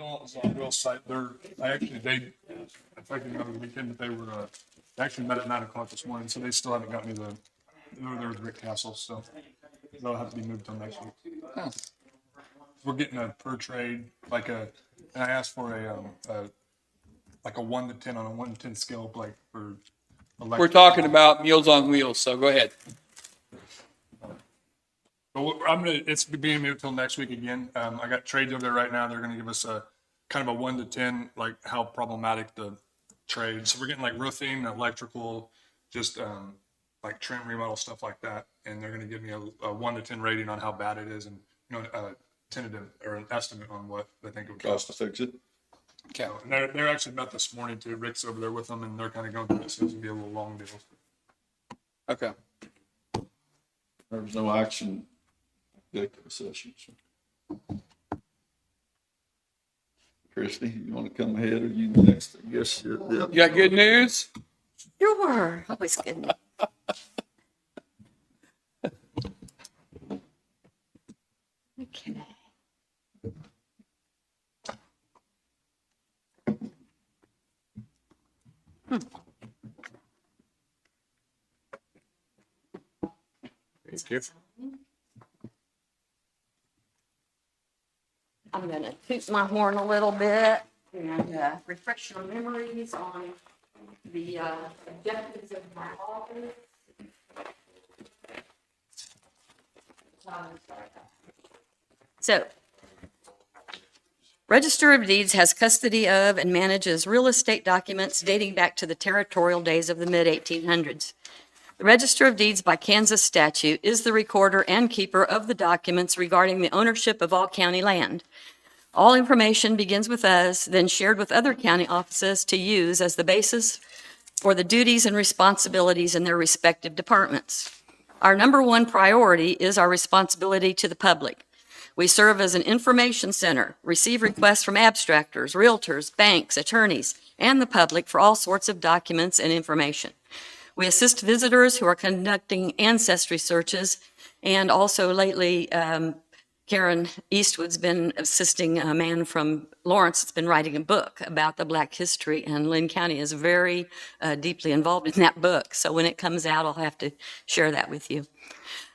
Mills on Will's site, they affected me over the weekend, but they were, they actually met at 9 o'clock this morning, so they still haven't got me they're there with Rick Castle, so they'll have to be moved till next week. We're getting a per trade, and I asked for like a 1 to 10 on a 1 to 10 scale, like for. We're talking about Meals on Wheels, so go ahead. But it's being moved till next week again. I got trades over there right now. They're gonna give us a kind of a 1 to 10, like how problematic the trade. So we're getting like roofing, electrical, just like trim, remodel, stuff like that. And they're gonna give me a 1 to 10 rating on how bad it is and, a tentative or an estimate on what they think it would cost. Cost to fix it. Okay. And they're actually met this morning too. Rick's over there with them and they're kind of going through it. So it's gonna be a little long deal. Okay. There was no action, executive session. Christie, you want to come ahead or you next? I guess. You got good news? Sure. Always good. Okay. Thank you. I'm going to toot my horn a little bit and refresh your memories on the objectives of my office. So, Register of Deeds has custody of and manages real estate documents dating back to the territorial days of the mid-1800s. The Register of Deeds by Kansas statute is the recorder and keeper of the documents regarding the ownership of all county land. All information begins with us, then shared with other county offices to use as the basis for the duties and responsibilities in their respective departments. Our number one priority is our responsibility to the public. We serve as an information center, receive requests from abstractors, realtors, banks, attorneys, and the public for all sorts of documents and information. We assist visitors who are conducting ancestry searches, and also lately, Karen Eastwood's been assisting a man from Lawrence that's been writing a book about the Black history, and Linn County is very deeply involved in that book. So when it comes out, I'll have to share that with you.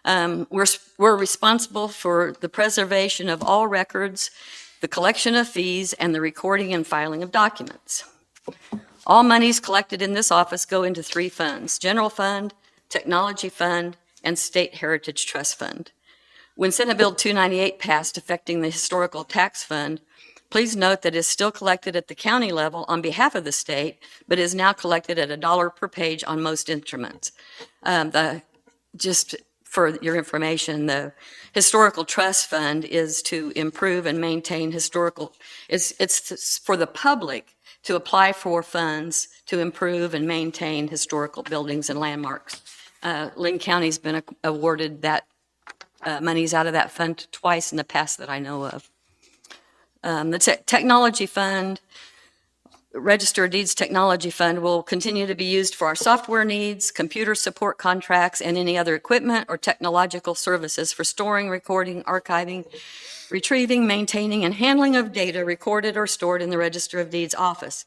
We're responsible for the preservation of all records, the collection of fees, and the recording and filing of documents. All monies collected in this office go into 3 funds: General Fund, Technology Fund, and State Heritage Trust Fund. When Senate Bill 298 passed affecting the Historical Tax Fund, please note that it is still collected at the county level on behalf of the state, but is now collected at $1 per page on most instruments. Just for your information, the Historical Trust Fund is to improve and maintain it's for the public to apply for funds to improve and maintain historical buildings and landmarks. Linn County's been awarded that monies out of that fund twice in the past that I know of. The Technology Fund, Register of Deeds Technology Fund, will continue to be used for our software needs, computer support contracts, and any other equipment or technological services for storing, recording, archiving, retrieving, maintaining, and handling of data recorded or stored in the Register of Deeds office.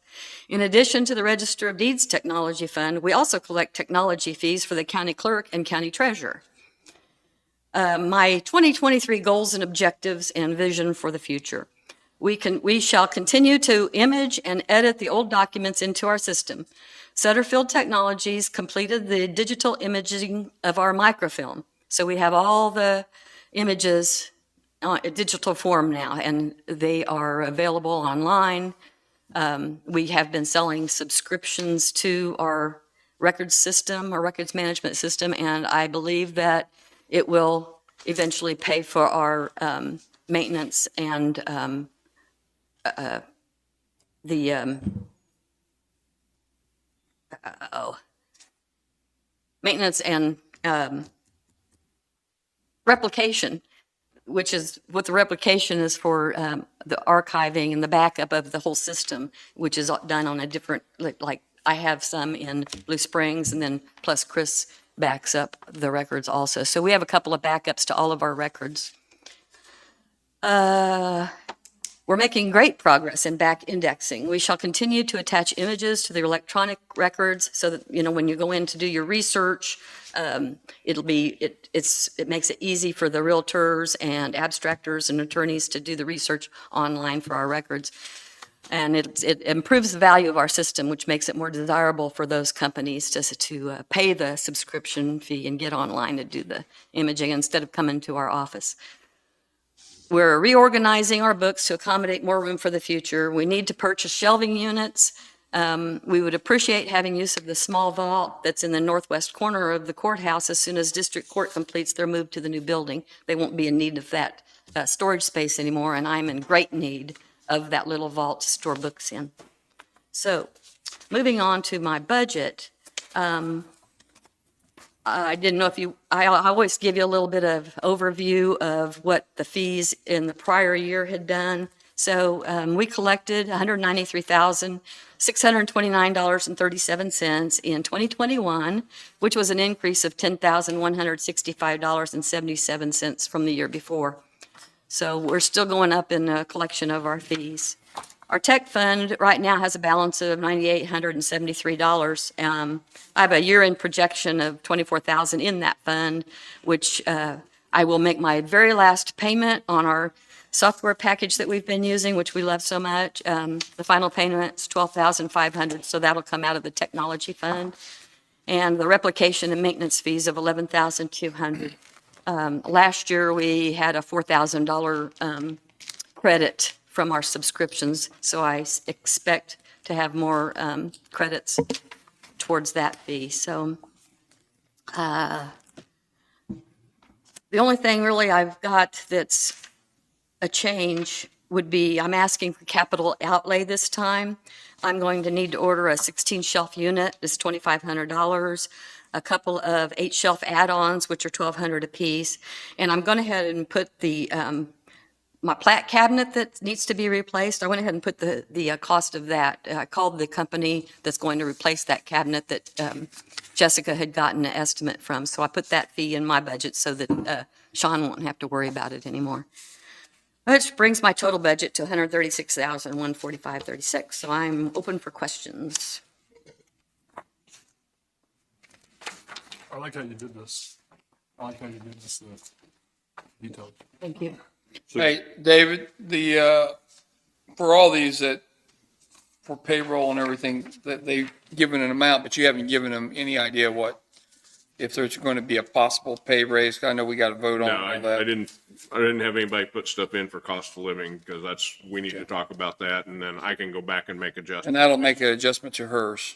In addition to the Register of Deeds Technology Fund, we also collect technology fees for the county clerk and county treasurer. My 2023 goals and objectives and vision for the future. We shall continue to image and edit the old documents into our system. Sutterfield Technologies completed the digital imaging of our microfilm. So we have all the images in digital form now, and they are available online. We have been selling subscriptions to our records system, our records management system, and I believe that it will eventually pay for our maintenance and maintenance and replication, which is what the replication is for, the archiving and the backup of the whole system, which is done on a different, like I have some in Blue Springs, and then plus Chris backs up the records also. So we have a couple of backups to all of our records. We're making great progress in back indexing. We shall continue to attach images to the electronic records so that, when you go in to do your research, it makes it easy for the realtors and abstractors and attorneys to do the research online for our records. And it improves the value of our system, which makes it more desirable for those companies to pay the subscription fee and get online to do the imaging instead of coming to our office. We're reorganizing our books to accommodate more room for the future. We need to purchase shelving units. We would appreciate having use of the small vault that's in the northwest corner of the courthouse as soon as district court completes their move to the new building. They won't be in need of that storage space anymore, and I'm in great need of that little vault to store books in. So, moving on to my budget. I didn't know if I always give you a little bit of overview of what the fees in the prior year had done. So we collected $193,629.37 in 2021, which was an increase of $10,165.77 from the year before. So we're still going up in the collection of our fees. Our tech fund right now has a balance of $9,873. I have a year-end projection of $24,000 in that fund, which I will make my very last payment on our software package that we've been using, which we love so much. The final payment is $12,500, so that'll come out of the technology fund. And the replication and maintenance fees of $11,200. Last year, we had a $4,000 credit from our subscriptions, so I expect to have more credits towards that fee. So the only thing really I've got that's a change would be I'm asking for capital outlay this time. I'm going to need to order a 16-shelf unit. It's $2,500. A couple of 8-shelf add-ons, which are $1,200 a piece. And I'm going ahead and put the my plat cabinet that needs to be replaced. I went ahead and put the cost of that. I called the company that's going to replace that cabinet that Jessica had gotten an estimate from. So I put that fee in my budget so that Sean won't have to worry about it anymore. Which brings my total budget to $136,145.36. So I'm open for questions. I like how you did this. Detailed. Thank you. Hey, David, for all these for payroll and everything, that they've given an amount, but you haven't given them any idea if there's going to be a possible pay raise. I know we got to vote on No, all I that. didn't have anybody put stuff in for cost of living because we need to talk about that and then I can go back and make And adjustments. that'll make an adjustment to hers.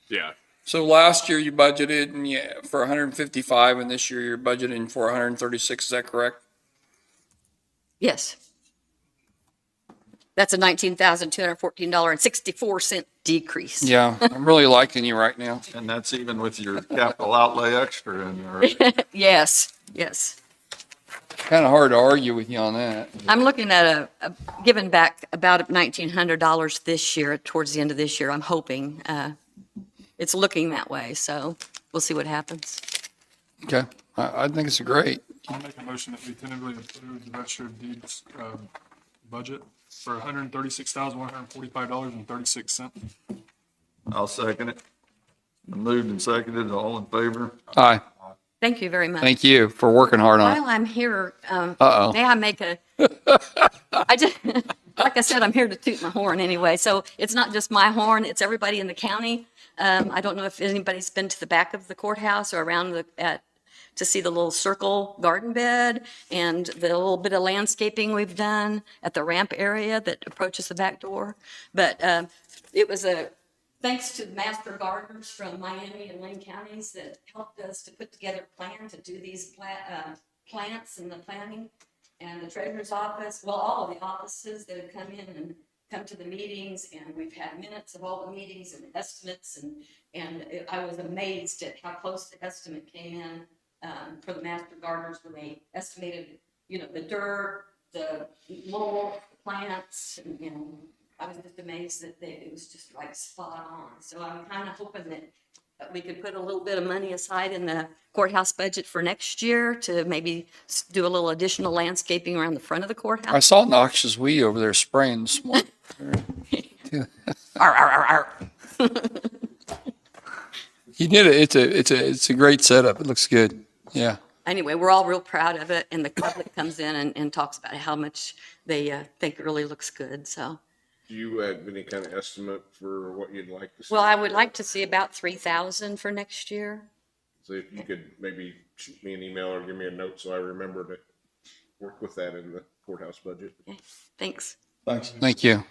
Yeah. So last year you budgeted for 155 and this year you're budgeting for 136. Is that correct? Yes. That's a $19,214.64 decrease. Yeah, I'm really liking you right now. And that's even with your capital outlay extra in there. Yes, yes. Kind of hard to argue with you on that. I'm looking at giving back about $1,900 this year, towards the end of this year. I'm hoping. It's looking that way, so we'll see what happens. Okay, I think it's great. I'll make a motion that we tentatively approve the Register of Deeds budget for $136,145.36. I'll second it. Moved and seconded, all in favor? Aye, Thank you very much. thank you for working hard on it. While I'm here, Uh-oh. may I make like I said, I'm here to toot my horn anyway. So it's not just my horn, it's everybody in the county. I don't know if anybody's been to the back of the courthouse or around to see the little circle garden bed and the little bit of landscaping we've done at the ramp area that approaches the back door. But it was thanks to the master gardeners from Miami and Linn counties that helped us to put together a plan to do these plants and the planting. And the treasurer's office, well, all of the offices that have come in and come to the meetings, and we've had minutes of all the meetings and estimates, and I was amazed at how close the estimate came in for the master gardeners when they estimated, the dirt, the mold, the plants, and I was just amazed that it was just like spot on. So I'm kind of hoping that that we could put a little bit of money aside in the courthouse budget for next year to maybe do a little additional landscaping around the front of the I courthouse. saw Noxious Wee over there spraying this morning. Arr, arr, arr, arr. He did it. It's a great setup. It looks good. Yeah. Anyway, we're all real proud of it, and the public comes in and talks about how much they think it really looks good, so. Do you have any kind of estimate for what you'd like to see? Well, I would like to see about 3,000 for next year. So if you could maybe shoot me an email or give me a note so I remember to work with that in the courthouse budget. Thanks. Thanks. Thank you.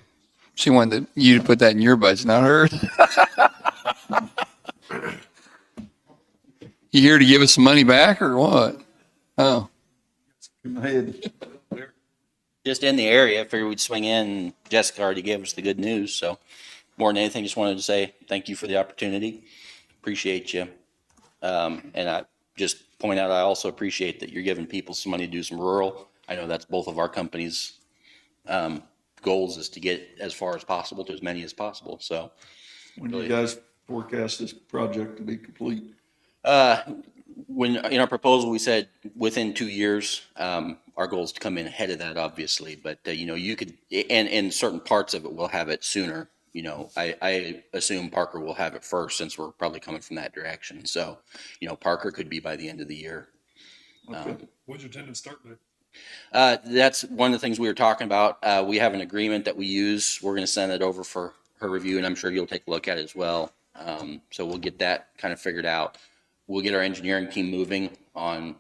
She wanted you to put that in your budget, not hers. You here to give us some money back or what? Oh, Go ahead. Just in the area, figured we'd swing in. Jessica already gave us the good news, so more than anything, just wanted to say thank you for the opportunity. Appreciate you. And I just point out, I also appreciate that you're giving people some money to do some rural. I know that's both of our companies' goals, is to get as far as possible to as many as possible, so. When you guys forecast this project to be complete? When, in our proposal, we said within 2 years, our goal is to come in ahead of that, obviously, but, you could, and in certain parts of it, we'll have it sooner. I assume Parker will have it first, since we're probably coming from that direction. So, Parker could be by the end of the year. When's your attendance start date? That's one of the things we were talking about. We have an agreement that we use. We're going to send it over for her review, and I'm sure you'll take a look at it as well. So we'll get that kind of figured out. We'll get our engineering team moving on,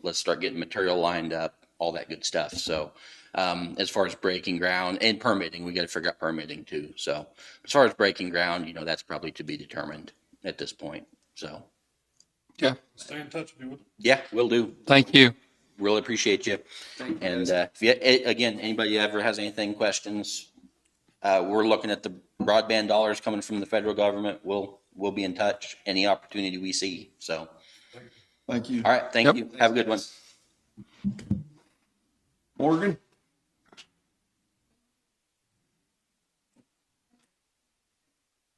let's start getting material lined up, all that good stuff. So as far as breaking ground and permitting, we got to figure out permitting too. So as far as breaking ground, that's probably to be determined at this point. So. yeah. Stay in touch if you would. Yeah, will do. Thank you. Really appreciate you. And if you, again, anybody ever has anything, questions, we're looking at the broadband dollars coming from the federal government. We'll be in touch any opportunity we see. So, Thank you. all right. Thank Yep. you. Have a good one. Morgan?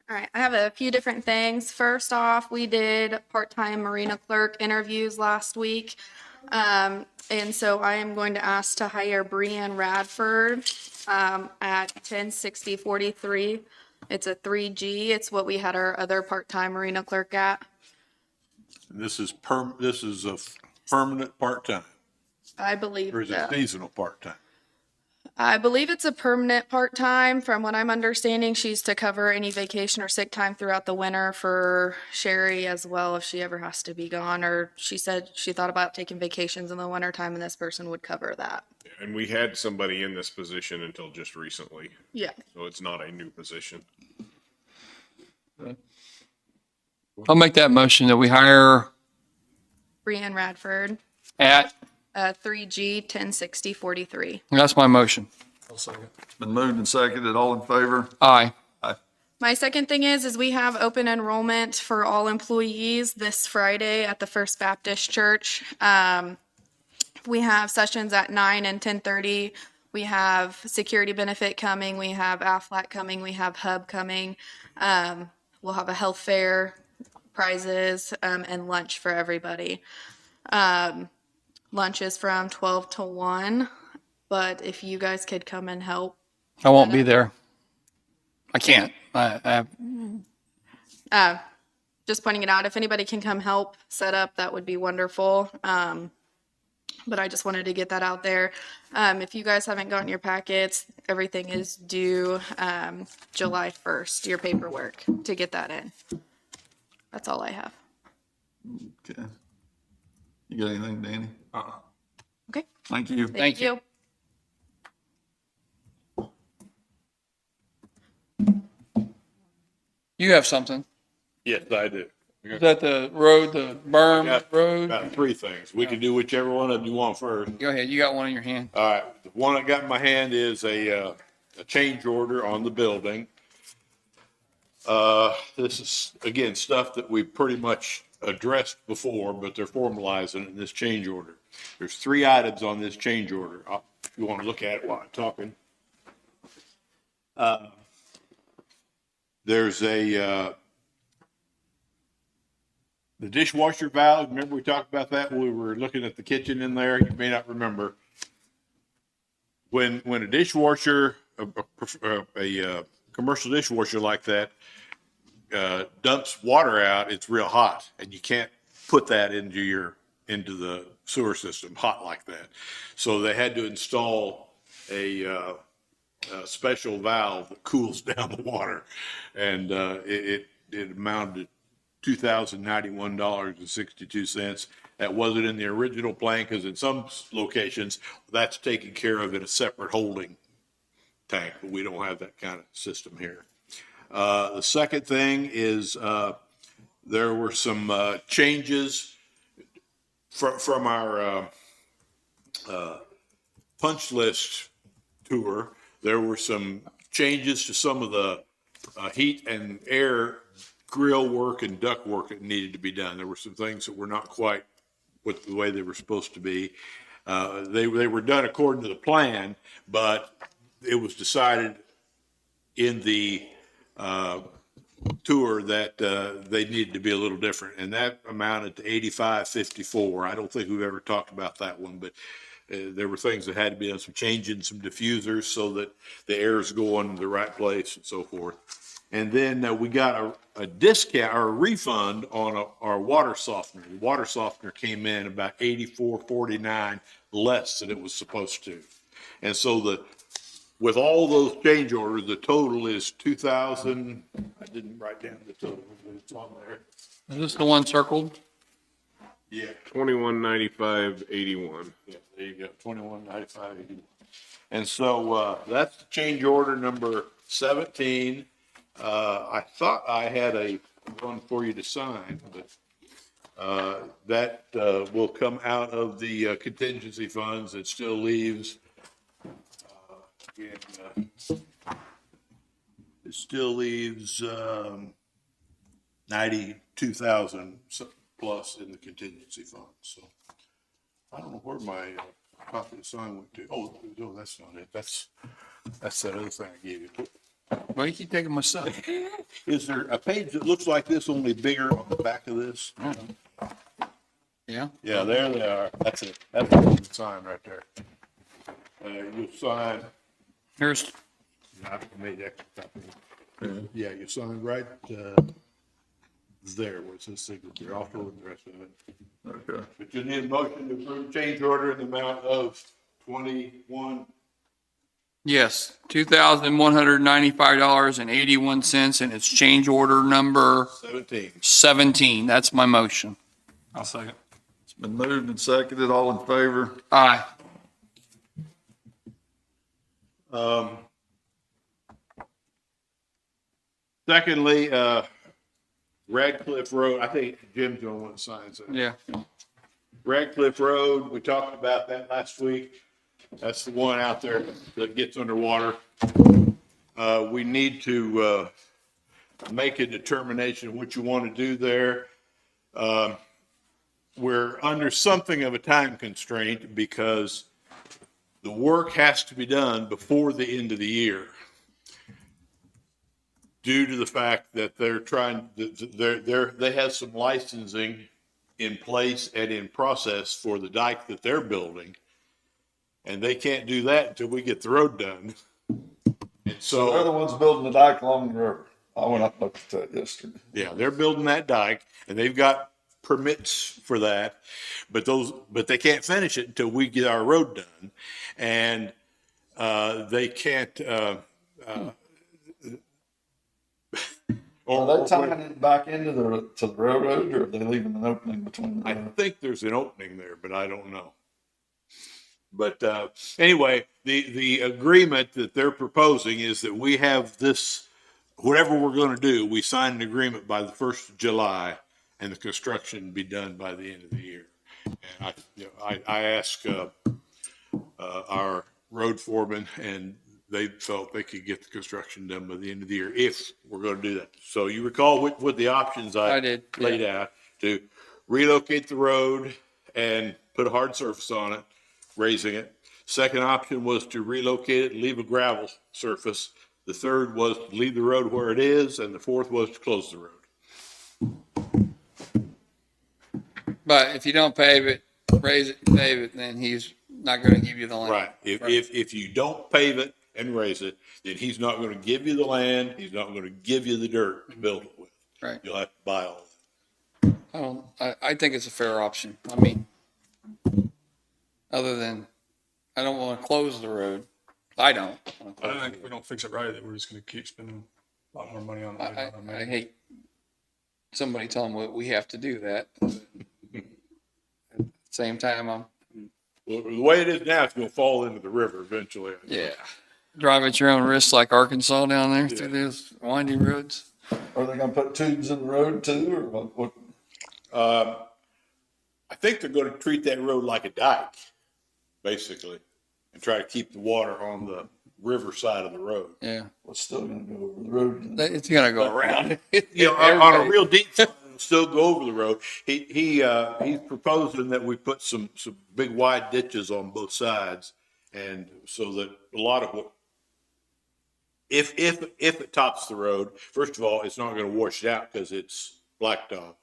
All right, I have a few different things. First off, we did part-time marina clerk interviews last week. And so I am going to ask to hire Brianne Radford at 106043. It's a 3G. It's what we had our other part-time marina clerk at. This is a permanent part-time, I believe or is it so. seasonal part-time? I believe it's a permanent part-time. From what I'm understanding, she's to cover any vacation or sick time throughout the winter for Sherry as well if she ever has to be gone. Or she said she thought about taking vacations in the wintertime and this person would cover that. And we had somebody in this position until just recently, Yeah. so it's not a new position. I'll make that motion that we hire Brianne Radford, at, 3G 106043. that's my motion. It's been moved and seconded. All in favor? Aye. My second thing is we have open enrollment for all employees this Friday at the First Baptist Church. We have sessions at 9 and 10:30. We have security benefit coming. We have AFLAC coming. We have Hub coming. We'll have a health fair, prizes, and lunch for everybody. Lunch is from 12 to 1, but if you guys could come and help. I won't be there. I can't. Just pointing it out, if anybody can come help set up, that would be wonderful. But I just wanted to get that out there. If you guys haven't gotten your packets, everything is due July 1st, your paperwork, to get that in. That's all I have. Okay. You got anything, Danny? Okay. Thank you. Thank you. You have something. Yes, I do. Is that the road, the berm Got road? about three things. We can do whichever one of you want first. Go ahead. You got one in your hand. All right, the one I got in my hand is a change order on the building. This is, again, stuff that we've pretty much addressed before, but they're formalizing it in this change order. There's 3 items on this change order. If you want to look at it while I'm talking. There's The dishwasher valve, remember we talked about that when we were looking at the kitchen in there? You may not remember. When a dishwasher, a commercial dishwasher like that, dumps water out, it's real hot, and you can't put that into the sewer system hot like that. So they had to install a special valve that cools down the water, and it amounted to $2,091.62. That wasn't in the original plan because in some locations that's taken care of in a separate holding tank, but we don't have that kind of system here. The second thing is there were some changes from our punch list tour. There were some changes to some of the heat and air grill work and duct work that needed to be done. There were some things that were not quite with the way they were supposed to be. They were done according to the plan, but it was decided in the tour that they needed to be a little different, and that amounted to $85.54. I don't think we've ever talked about that one, but there were things that had to be done, some changing some diffusers so that the air is going the right place and so forth. And then we got a discount or a refund on our water softener. The water softener came in about $84.49 less than it was supposed to. And so with all those change orders, the total is 2,000. I didn't write down the total, but it's on there. Is this the one circled? Yeah. 2195.81. Yeah, there you go, 2195.81. And so that's the change order number 17. I thought I had one for you to sign, but that will come out of the contingency funds. It still leaves it still leaves 92,000 plus in the contingency fund. So I don't know where my copy of sign went to. Oh, that's not it. That's that other thing I gave you. Well, you keep taking my stuff. Is there a page that looks like this, only bigger on the back of this? Yeah. Yeah, there they are. That's it. That's the sign right there. You sign. Here's, I made extra copy. Yeah, you sign right there where it says signature. I'll fill in the rest of it. Okay. But you need a motion to approve change order in the amount of 21. yes, $2,195.81, and it's change order number 17. That's my motion. I'll second. It's been moved and seconded. All in favor? Aye. Secondly, Radcliffe Road, I think Jim's the only one that signs it. Yeah. Radcliffe Road, we talked about that last week. That's the one out there that gets underwater. We need to make a determination of what you want to do there. We're under something of a time constraint because the work has to be done before the end of the year, due to the fact that they have some licensing in place and in process for the dike that they're building. And they can't do that until we get the road done. And So they're the ones building the dike along the river. I went up and looked at that yesterday. yeah, they're building that dike and they've got permits for that, but they can't finish it until we get our road done. And they can't, Are they tying it back into the railroad, or are they leaving an opening between the I road? think there's an opening there, but I don't know. But anyway, the agreement that they're proposing is that we have this, whatever we're going to do, we sign an agreement by the 1st of July, and the construction be done by the end of the year. And I asked our road foreman, and they felt they could get the construction done by the end of the year if we're going to do that. So you recall what the options I did, laid out: to relocate the road and put a hard surface on it, raising it. Second option was to relocate it and leave a gravel surface. The third was to leave the road where it is, and the fourth was to close the road. But if you don't pave it, raise it, pave it, then he's not gonna give you the land. Right. If you don't pave it and raise it, then he's not gonna give you the land, he's not gonna give you the dirt to build it with. Right. You'll have to buy all that. I think it's a fair option. I mean, other than, I don't wanna close the road. I don't. wanna I close don't think the if we don't fix it right, that we're just gonna keep spending a lot more money on it. road. later on. I hate somebody telling me we have to do that. At the same time, I'm, Well, the way it is now, it's gonna fall into the river eventually. yeah. Drive at your own risk like Arkansas down there through those winding roads. Are they gonna put tubes in the road too, or what? I think they're gonna treat that road like a dike, basically, and try to keep the water on the river side of the road. Yeah. What's still gonna go over the road? It's gonna go around. You know, on a real deep side, it'll still go over the road. He's proposing that we put some big wide ditches on both sides, and so that a lot of what, if it tops the road, first of all, it's not gonna wash it out because it's blacktop.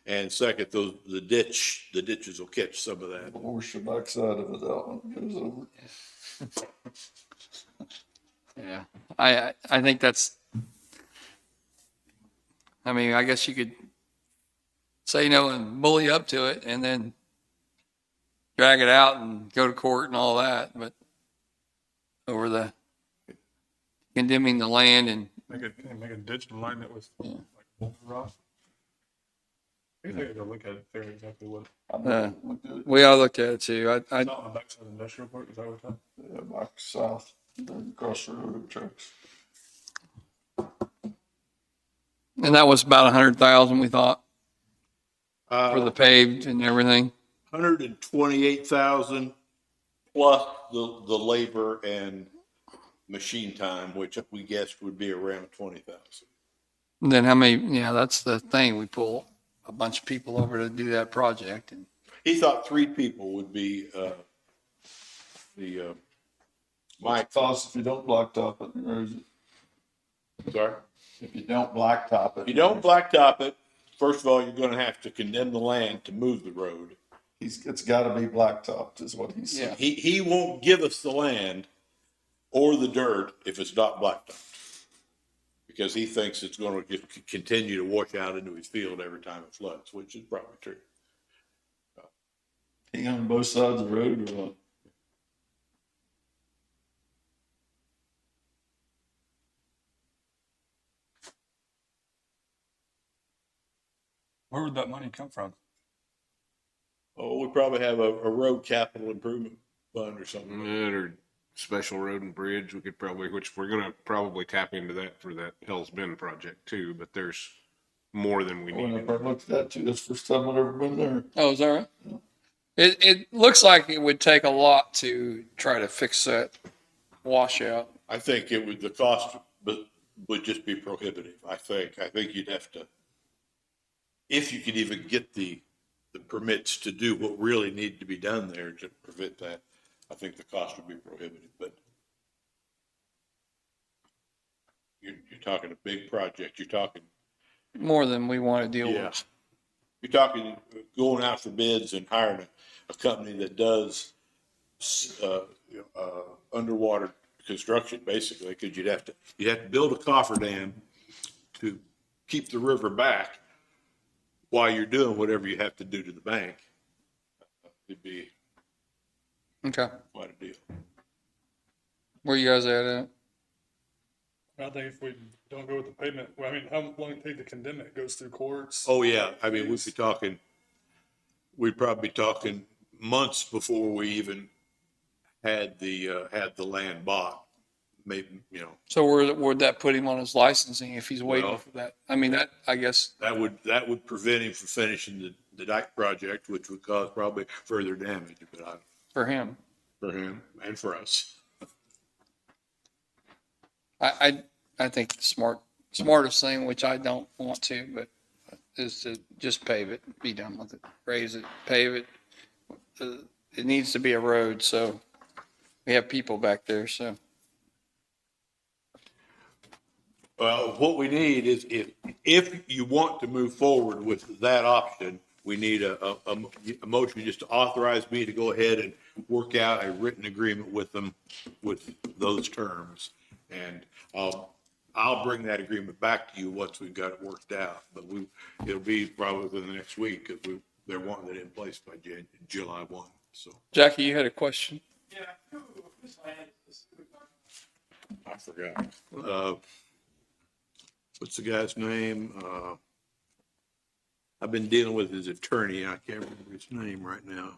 And second, the ditches will catch some of that. Wash the backside of it out when it goes over. Yeah, I think that's, I mean, I guess you could say no and bully up to it and then drag it out and go to court and all that, but over the condemning the land and, Make a ditch and line it with like boulder rock. I think I gotta look at it, figure exactly what. we all looked at it too. It's not on the backside of the industrial park, is that what that? Yeah, back south, across the railroad tracks. And that was about 100,000, we thought, for the paved and everything. 128,000 plus the labor and machine time, which we guessed would be around 20,000. And then how many, yeah, that's the thing. We pull a bunch of people over to do that project and He thought 3 people would be Mike, cost if you don't blacktop it, or is it? Sorry? If you don't blacktop it. If you don't blacktop it, first of all, you're gonna have to condemn the land to move the road. It's gotta be blacktopped is what he said. He won't give us the land or the dirt if it's not blacktopped. Because he thinks it's gonna just continue to wash out into his field every time it floods, which is probably true. He on both sides of the road or what? Where would that money come from? Oh, we probably have a road capital improvement fund or something. Or special road and bridge, we could probably, which we're gonna probably tap into that for that Hell's Bend project too, but there's more than we I went need. up there and looked at that too. That's the first time I've ever been there. oh, is that right? It looks like it would take a lot to try to fix that washout. I think the cost would just be prohibitive. I think you'd have to, if you could even get the permits to do what really needed to be done there to prevent that, I think the cost would be prohibitive, but you're talking a big project. You're talking, More than we want to deal yeah, with. you're talking going out for bids and hiring a company that does underwater construction, basically, because you'd have to build a cofferdam to keep the river back while you're doing whatever you have to do to the bank. It'd be Okay. quite a deal. Where you guys at? I think if we don't go with the pavement, well, I mean, how long it take to condemn it? It goes through courts. Oh, yeah, I mean, we'd probably be talking months before we even had the land bought. Maybe, So where would that put him on his licensing if he's waiting Well, for that? I mean, that, I guess, that would prevent him from finishing the dike project, which would cause probably further damage, but for him. for him and for us. I think the smartest thing, which I don't want to, but is to just pave it, be done with it, raise it, pave it. It needs to be a road, so we have people back there, so. Well, what we need is if you want to move forward with that option, we need a motion just to authorize me to go ahead and work out a written agreement with them with those terms. And I'll bring that agreement back to you once we've got it worked out, but it'll be probably within the next week, because they're wanting it in place by July 1, so. Jackie, you had a question? I forgot. What's the guy's name? I've been dealing with his attorney. I can't remember his name right now.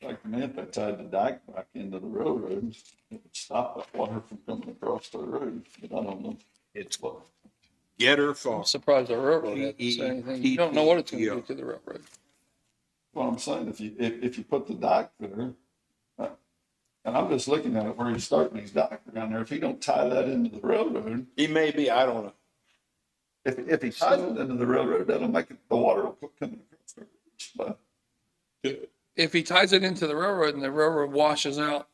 Like to me, if they tied the dike back into the railroad, it would stop that water from coming across the road, but I don't know. It's Getter Farm. I'm surprised the railroad hasn't said anything. You don't know what it's gonna do to the railroad. Well, I'm saying, if you put the dike there, and I'm just looking at it where he's starting his dike around there, if he don't tie that into the railroad, He may be, I don't know. if he ties it into the railroad, that'll make it, the water will come across the road. But If he ties it into the railroad and the railroad washes out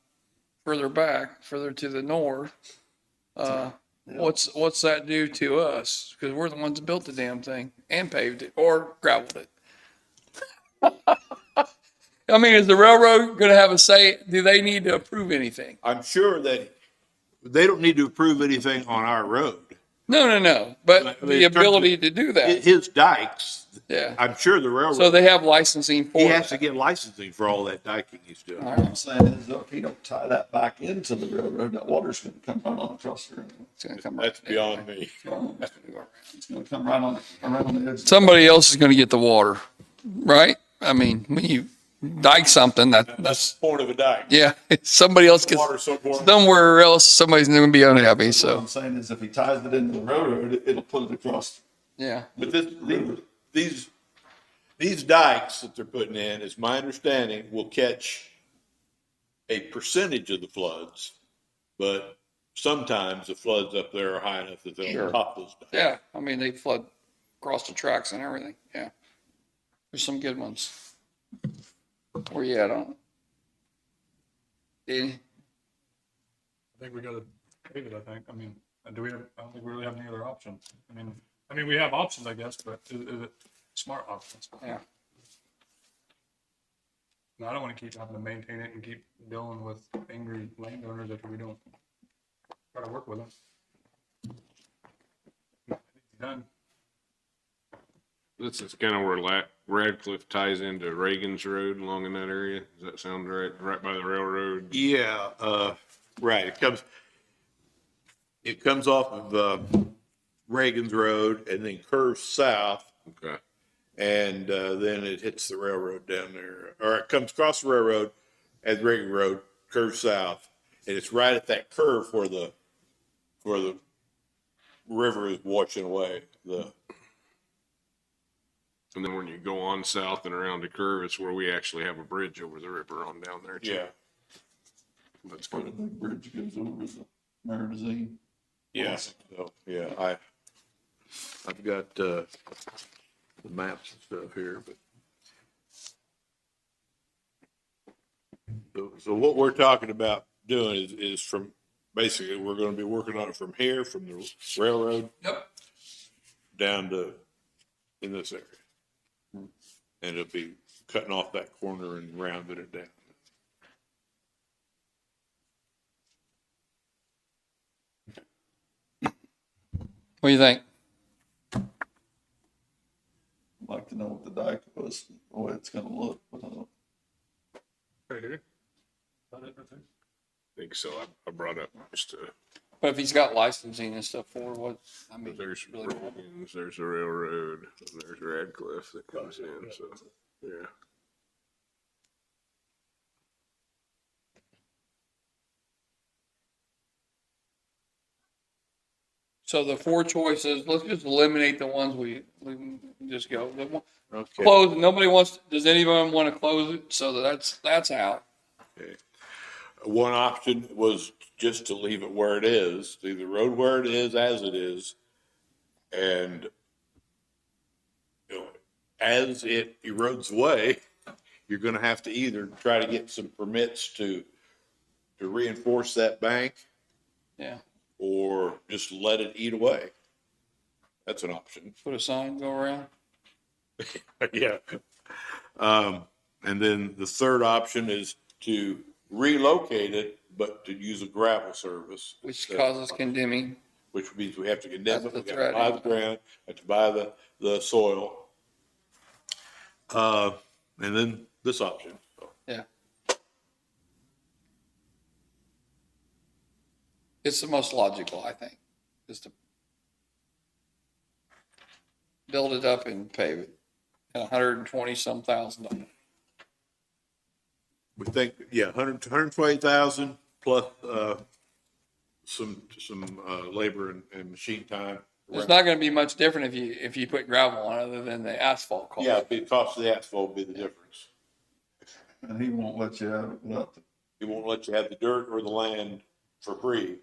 further back, further to the north, what's that do to us? Because we're the ones that built the damn thing and paved it or gravelled it. I mean, is the railroad going to have a say? Do they need to approve anything? I'm sure that they don't need to approve anything on our road. No. But the ability to do that. His dikes, Yeah. I'm sure the railroad. So they have licensing for He it. has to get licensing for all that diking he's doing. what I'm saying is, though, if he don't tie that back into the railroad, that water's gonna come right on across the road. It's going to come right. That's beyond me. It's gonna come right on, around the edge. Somebody else is going to get the water, right? I mean, when you dike something, That's that's, the point of a dike. yeah, somebody else gets, Water's so important. somewhere else, somebody's going to be unhappy, What so, I'm saying is, if he ties it into the railroad, it'll put it across. yeah. But these dikes that they're putting in, is my understanding, will catch a percentage of the floods, but sometimes the floods up there are high enough that they'll Sure. top those dikes. Yeah, I mean, they flood across the tracks and everything, yeah. There's some good ones. Where you at on it? Danny? I think we gotta pave it, I think. I mean, I don't think we really have any other options. I mean, we have options, I guess, but is it smart options? Yeah. No, I don't wanna keep having to maintain it and keep dealing with angry landowners if we don't try to work with them. Done. This is kind of where Radcliffe ties into Reagan's Road along in that area. Does that sound right? Right by the railroad? Yeah, right. It comes off of Reagan's Road and then curves south, Okay. and then it hits the railroad down there. Or it comes across the railroad at Reagan Road, curves south, and it's right at that curve where the river is washing away. And then when you go on south and around the curve, it's where we actually have a bridge over the river on down there too. Yeah. That's Where the good. big bridge goes over the Marizine. Yeah. So, yeah, I've got the maps and stuff here, but so what we're talking about doing is from, basically, we're gonna be working on it from here, from the railroad Yep. down to in this area. And it'll be cutting off that corner and rounding it down. What do you think? I'd like to know what the dike was, the way it's gonna look, but Hey, dude. That it right there? I think so. I brought up just But if he's got licensing and stuff for what, I mean, there's really, Reagan's, there's the railroad, and there's Radcliffe that comes in. So, yeah. so the four choices, let's just eliminate the ones we just go. The one- Okay. Close, nobody wants, does anyone want to close it? So that's out. Okay. One option was just to leave it where it is, leave the road where it is, as it is. And, as it erodes away, you're gonna have to either try to get some permits to reinforce that bank, Yeah. or just let it eat away. That's an option. Put a sign, go around. Yeah. And then the third option is to relocate it, but to use a gravel service. Which causes condemning. Which means we have to condemn it, That's we the got to buy the threat. ground, have to buy the soil. And then this option. Yeah. It's the most logical, I think, is to build it up and pave it at $120-some thousand. We think, yeah, 120,000 plus, some labor and machine time. It's not gonna be much different if you put gravel on other than the asphalt cost. Yeah, the cost of the asphalt will be the difference. And he won't let you have it without the. He won't let you have the dirt or the land for free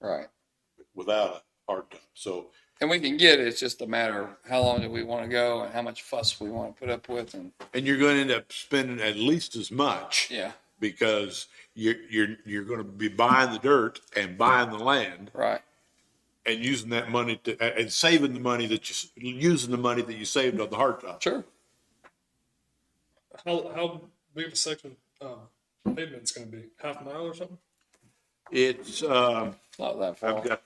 Right. without a hard time. So, And we can get it, it's just a matter of how long do we wanna go and how much fuss we wanna put up with and, and you're going to end up spending at least as much. yeah, Because you're going to be buying the dirt and buying the land right. and using that money and saving the money using the money that you saved on the hard top. Sure. How big of a section, pavement's gonna be? Half a mile or something? It's, Not that far. I've got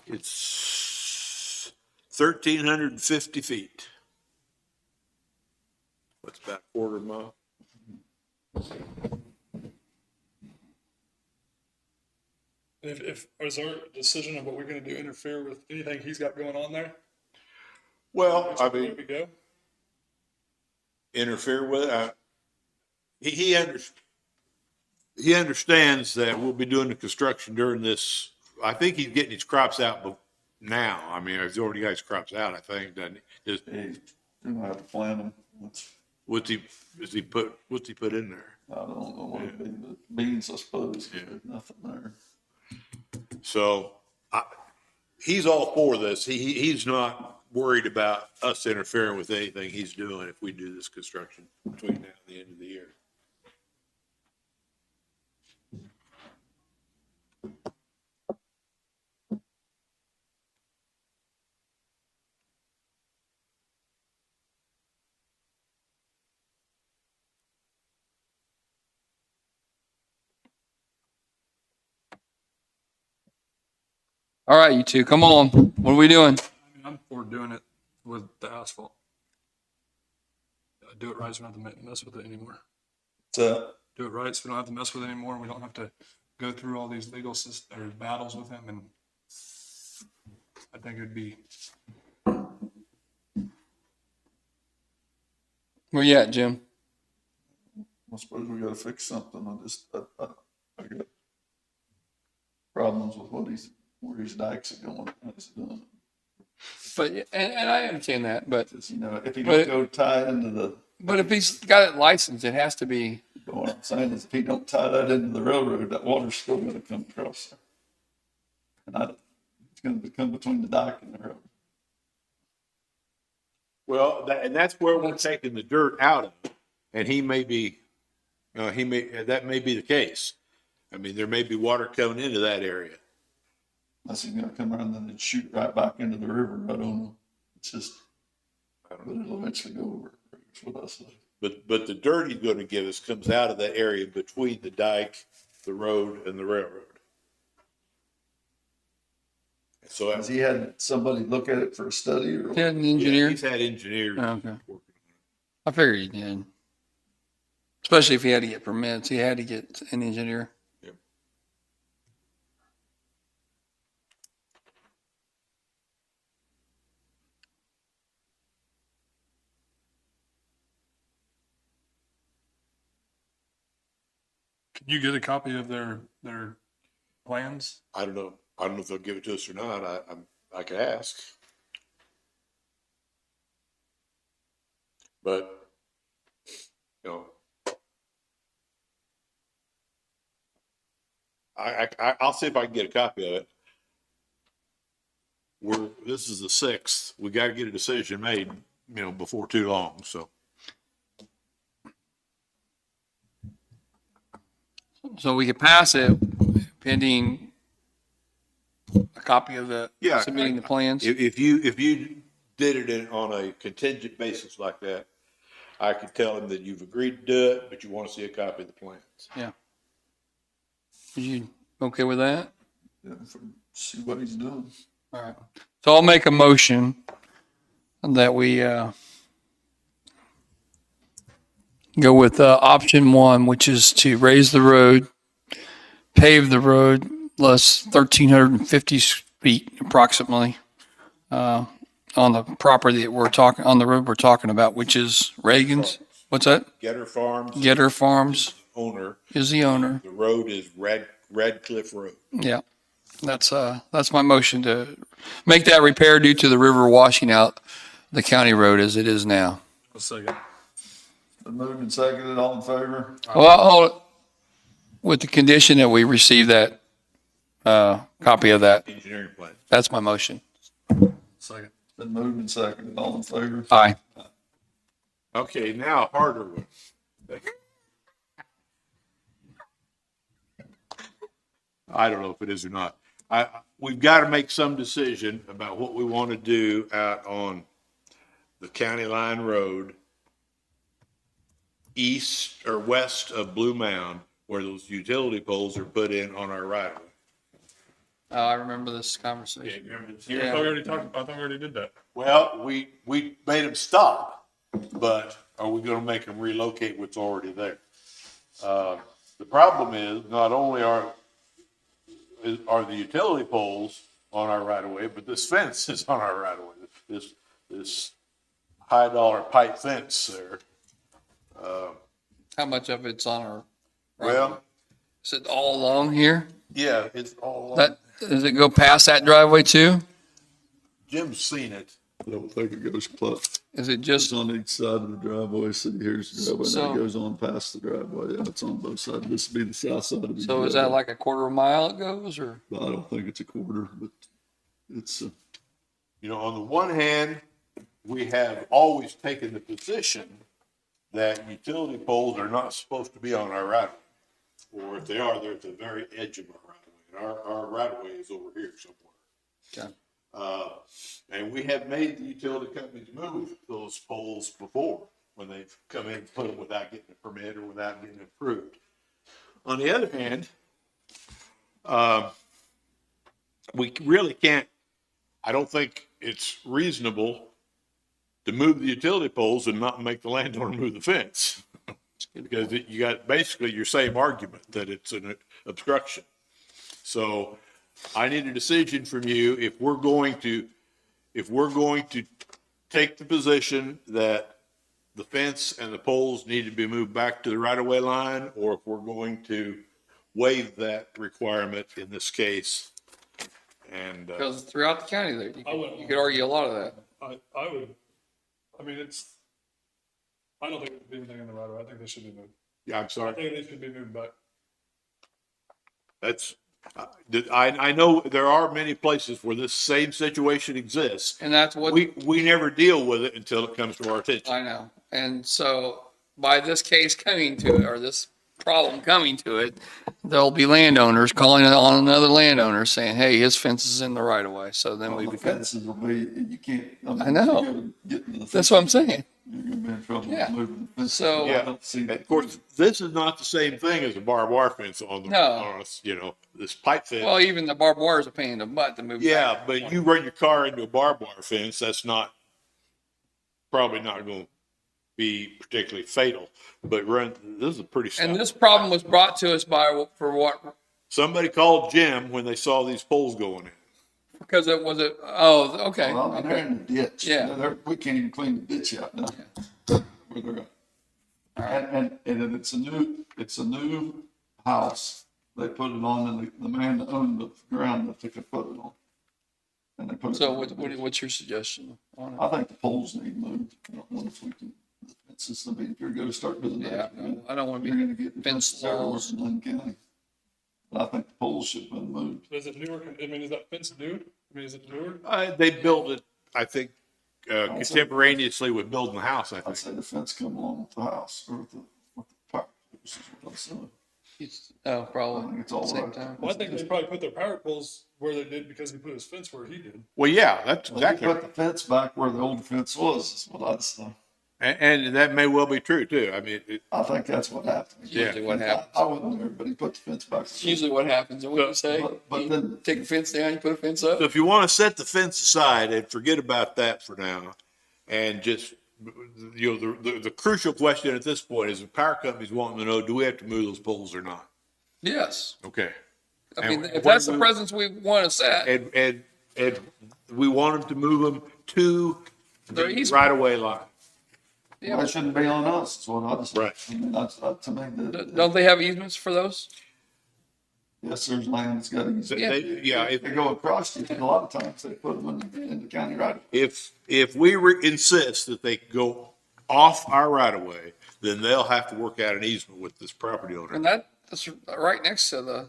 it's 1,350 feet. What's about a quarter mile? If is our decision of what we're gonna do interfere with anything he's got going on there? Well, I Where mean, we go? interfere with it. He understands that we'll be doing the construction during this. I think he's getting his crops out now. I mean, he's already got his crops out, I think, doesn't he? He's gonna have to plant them. What's he put in there? I don't know what it'd be, but beans, I suppose. There's nothing there. So he's all for this. He's not worried about us interfering with anything he's doing if we do this construction between now and the end of the year. All right, you two, come on. What are we doing? I mean, I'm for doing it with the asphalt. Do it right so we don't have to mess with it anymore. So, Do it right so we don't have to mess with it anymore. We don't have to go through all these legal or battles with him, and I think it'd be. Where you at, Jim? I suppose we gotta fix something. I got problems with where his dikes are going. He's doing. But, and I understand that, but, Just, if he But- don't go tie into the, but if he's got it licensed, it has to be, what I'm saying is if he don't tie that into the railroad, that water's still gonna come across there. And it's gonna come between the dike and the railroad. Well, and that's where we're taking the dirt out of, and that may be the case. I mean, there may be water coming into that area. Unless he's gonna come around and then shoot right back into the river. I don't know. It's just, but it'll eventually go over. That's what I say. But the dirt he's going to give us comes out of that area between the dike, the road, and the railroad. So Has he had somebody look at it for a study or? yeah, an engineer. he's had engineers. Oh, okay. working. I figured he did. Especially if he had to get permits, he had to get an engineer. Yep. Can you get a copy of their plans? I don't know. I don't know if they'll give it to us or not. I could ask. But, I'll see if I can get a copy of it. This is the 6th. We got to get a decision made, before too long. So So we could pass it pending a copy of the, Yeah. submitting the plans? If you did it on a contingent basis like that, I could tell him that you've agreed to do it, but you want to see a copy of the plans. Yeah. Are you okay with that? Yeah, see what he's doing. All right. So I'll make a motion that we go with option one, which is to raise the road, pave the road, less 1,350 feet approximately on the property that we're talking, on the road we're talking about, which is Reagan's. What's that? Getter Farms. Getter Farms Owner. is the owner. The road is Radcliffe Road. Yeah. That's my motion to make that repair due to the river washing out the county road as it is now. A second. Been moved and seconded, all in favor? Well, with the condition that we receive that copy of that. Engineering plan. That's my motion. Second. Been moved and seconded, all in favor? Aye. Okay, now a harder one. I don't know if it is or not. We've got to make some decision about what we want to do out on the County Line Road, east or west of Blue Mound, where those utility poles are put in on our right of way. Oh, I remember this conversation. I thought we already did that. Well, we made them stop, but are we going to make them relocate what's already there? The problem is not only are the utility poles on our right of way, but this fence is on our right of way. This high dollar pipe fence there. How much of it's on our? Well, Is it all along here? yeah, it's all. Does it go past that driveway too? Jim's seen it. I don't think it goes close. Is it Just just, on each side of the driveway, see, here's the driveway, So- then it goes on past the driveway, yeah, it's on both sides, this would be the south side of the. so is that driveway. like a quarter of a mile it goes or? I don't think it's a quarter, but it's, You know, on the one hand, we have always taken the position that utility poles are not supposed to be on our right of way. Or if they are, they're at the very edge of our right of way. And our right of way is over here somewhere. Okay. And we have made the utility companies move those poles before when they've come in and put them without getting a permit or without getting approved. On the other hand, we really can't, I don't think it's reasonable to move the utility poles and not make the landowner move the fence. Because you got basically your same argument that it's an obstruction. So I need a decision from you if we're going to take the position that the fence and the poles need to be moved back to the right of way line, or if we're going to waive that requirement in this case. And, Because throughout the county there, you could argue a lot of that. I would, I mean, I don't think there's anything in the right of way. I think they should be moved. yeah, I'm I sorry. think they should be moved back. That's, I know there are many places where this same situation exists. And that's what. We never deal with it until it comes to our attention. I know. And so by this case coming to it, or this problem coming to it, there'll be landowners calling on another landowner saying, hey, his fence is in the right of way. So then we the become, fences will be, you can't. mean, I know. you gotta get in the that's fence. what I'm saying. You're gonna be in trouble Yeah. moving the fence. So- I Yeah. don't see And that. of course, this is not the same thing as a barbed wire fence on the, No. on us, you know, this pipe fence. Well, even the barbed wire is a pain in the butt to move. Yeah, back. but you run your car into a barbed wire fence, that's probably not going to be particularly fatal. But this is a pretty. And this problem was brought to us for what? Somebody called Jim when they saw these poles going in. Because it was okay. Well, they're Okay. in the ditch. Yeah. We can't even clean the ditch out now. Where they're at. And it's a new house. They put it on, and the man that owned the ground that they could put it on. And they put it. So on. what's your suggestion on it? I think the poles need moved. I don't know if we can, it's just, I mean, if you're gonna start doing that. Yeah, I don't want to You're be gonna get fence everywhere laws. in Linn County. But I think the poles should have been moved. Is it newer? I mean, is that fence new? I mean, is it newer? They built it, I think, contemporaneously with building the house, I I'd think. say the fence come along with the house or with the park. This is what I'm saying. Oh, probably It's at all the same right. time. Well, I think they probably put their power poles where they did because he put his fence where he did. Well, yeah, that's Well, you exactly. put the fence back where the old fence was, is what I'd say. And that may well be true too. I mean, I think that's what happened. Usually what happens. I wasn't there, but he put the fence back. It's usually what happens. And what you say? But You then, take a fence down, you put a fence up. so if you want to set the fence aside and forget about that for now, and just, you know, the crucial question at this point is the power company's wanting to know, do we have to move those poles or not? Yes. Okay. I mean, And if that's the presence we want to set, And we want them to move them to They're the easy. right of way line. yeah. that shouldn't be on us, is what I just. Right. I mean, that's, to me, Don't they have easements for those? yes, there's land that's got easy. Yeah. If they go across you, and a lot of times they put them in the county right. If we insist that they go off our right of way, then they'll have to work out an easement with this property owner. And that's right next to the,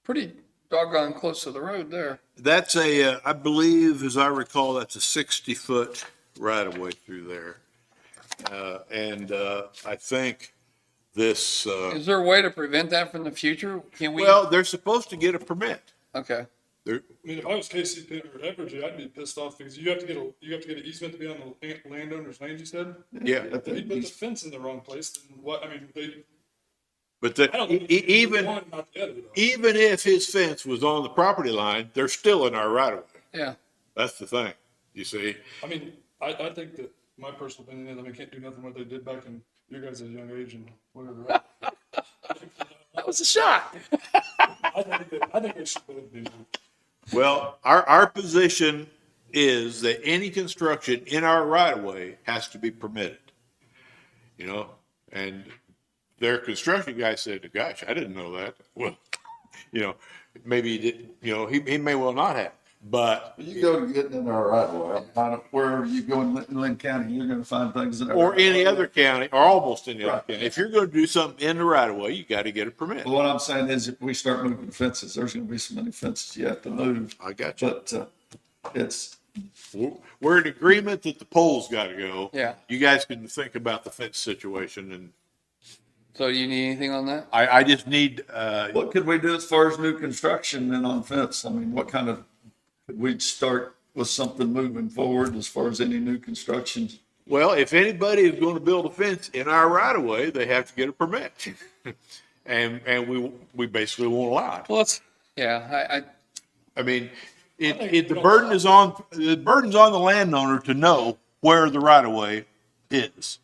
pretty doggone close to the road there. That's I believe, as I recall, that's a 60-foot right of way through there. I think this, Is there a way to prevent that from the future? Can we? well, they're supposed to get a permit. Okay. They're, I mean, if I was KCP or Evergy, I'd be pissed off because you have to get an easement to be on the landowner's land, you said? yeah, If he put the fence in the wrong place, then what, I mean, but I don't think even, one, not the other, though. even if his fence was on the property line, they're still in our right of way. Yeah. That's the thing, you see? I mean, I think that my personal opinion is, I mean, can't do nothing what they did back in your guys' young age and whatever. Right? That was a shot. I think they should both be moved. Well, our position is that any construction in our right of way has to be permitted. You know, and their construction guy said, gosh, I didn't know that. Well, you know, maybe he did, you know, he may well not have, but. You go to getting in our right of way, wherever you go in Linn County, you're gonna find things in. Or any other county, or almost any other Right. county. If you're gonna do something in the right of way, you gotta get a permit. But what I'm saying is if we start moving fences, there's gonna be so many fences you have to move. I got you. But, it's, We're in agreement that the poles gotta go. Yeah. You guys can think about the fence situation, and So you need anything on that? I just need, what could we do as far as new construction and on fence? I mean, what kind of, could we start with something moving forward as far as any new constructions? well, if anybody is gonna build a fence in our right of way, they have to get a permit. And we basically won't allow it. Well, it's, yeah, I mean, the burden's on the landowner to know where the right of way is.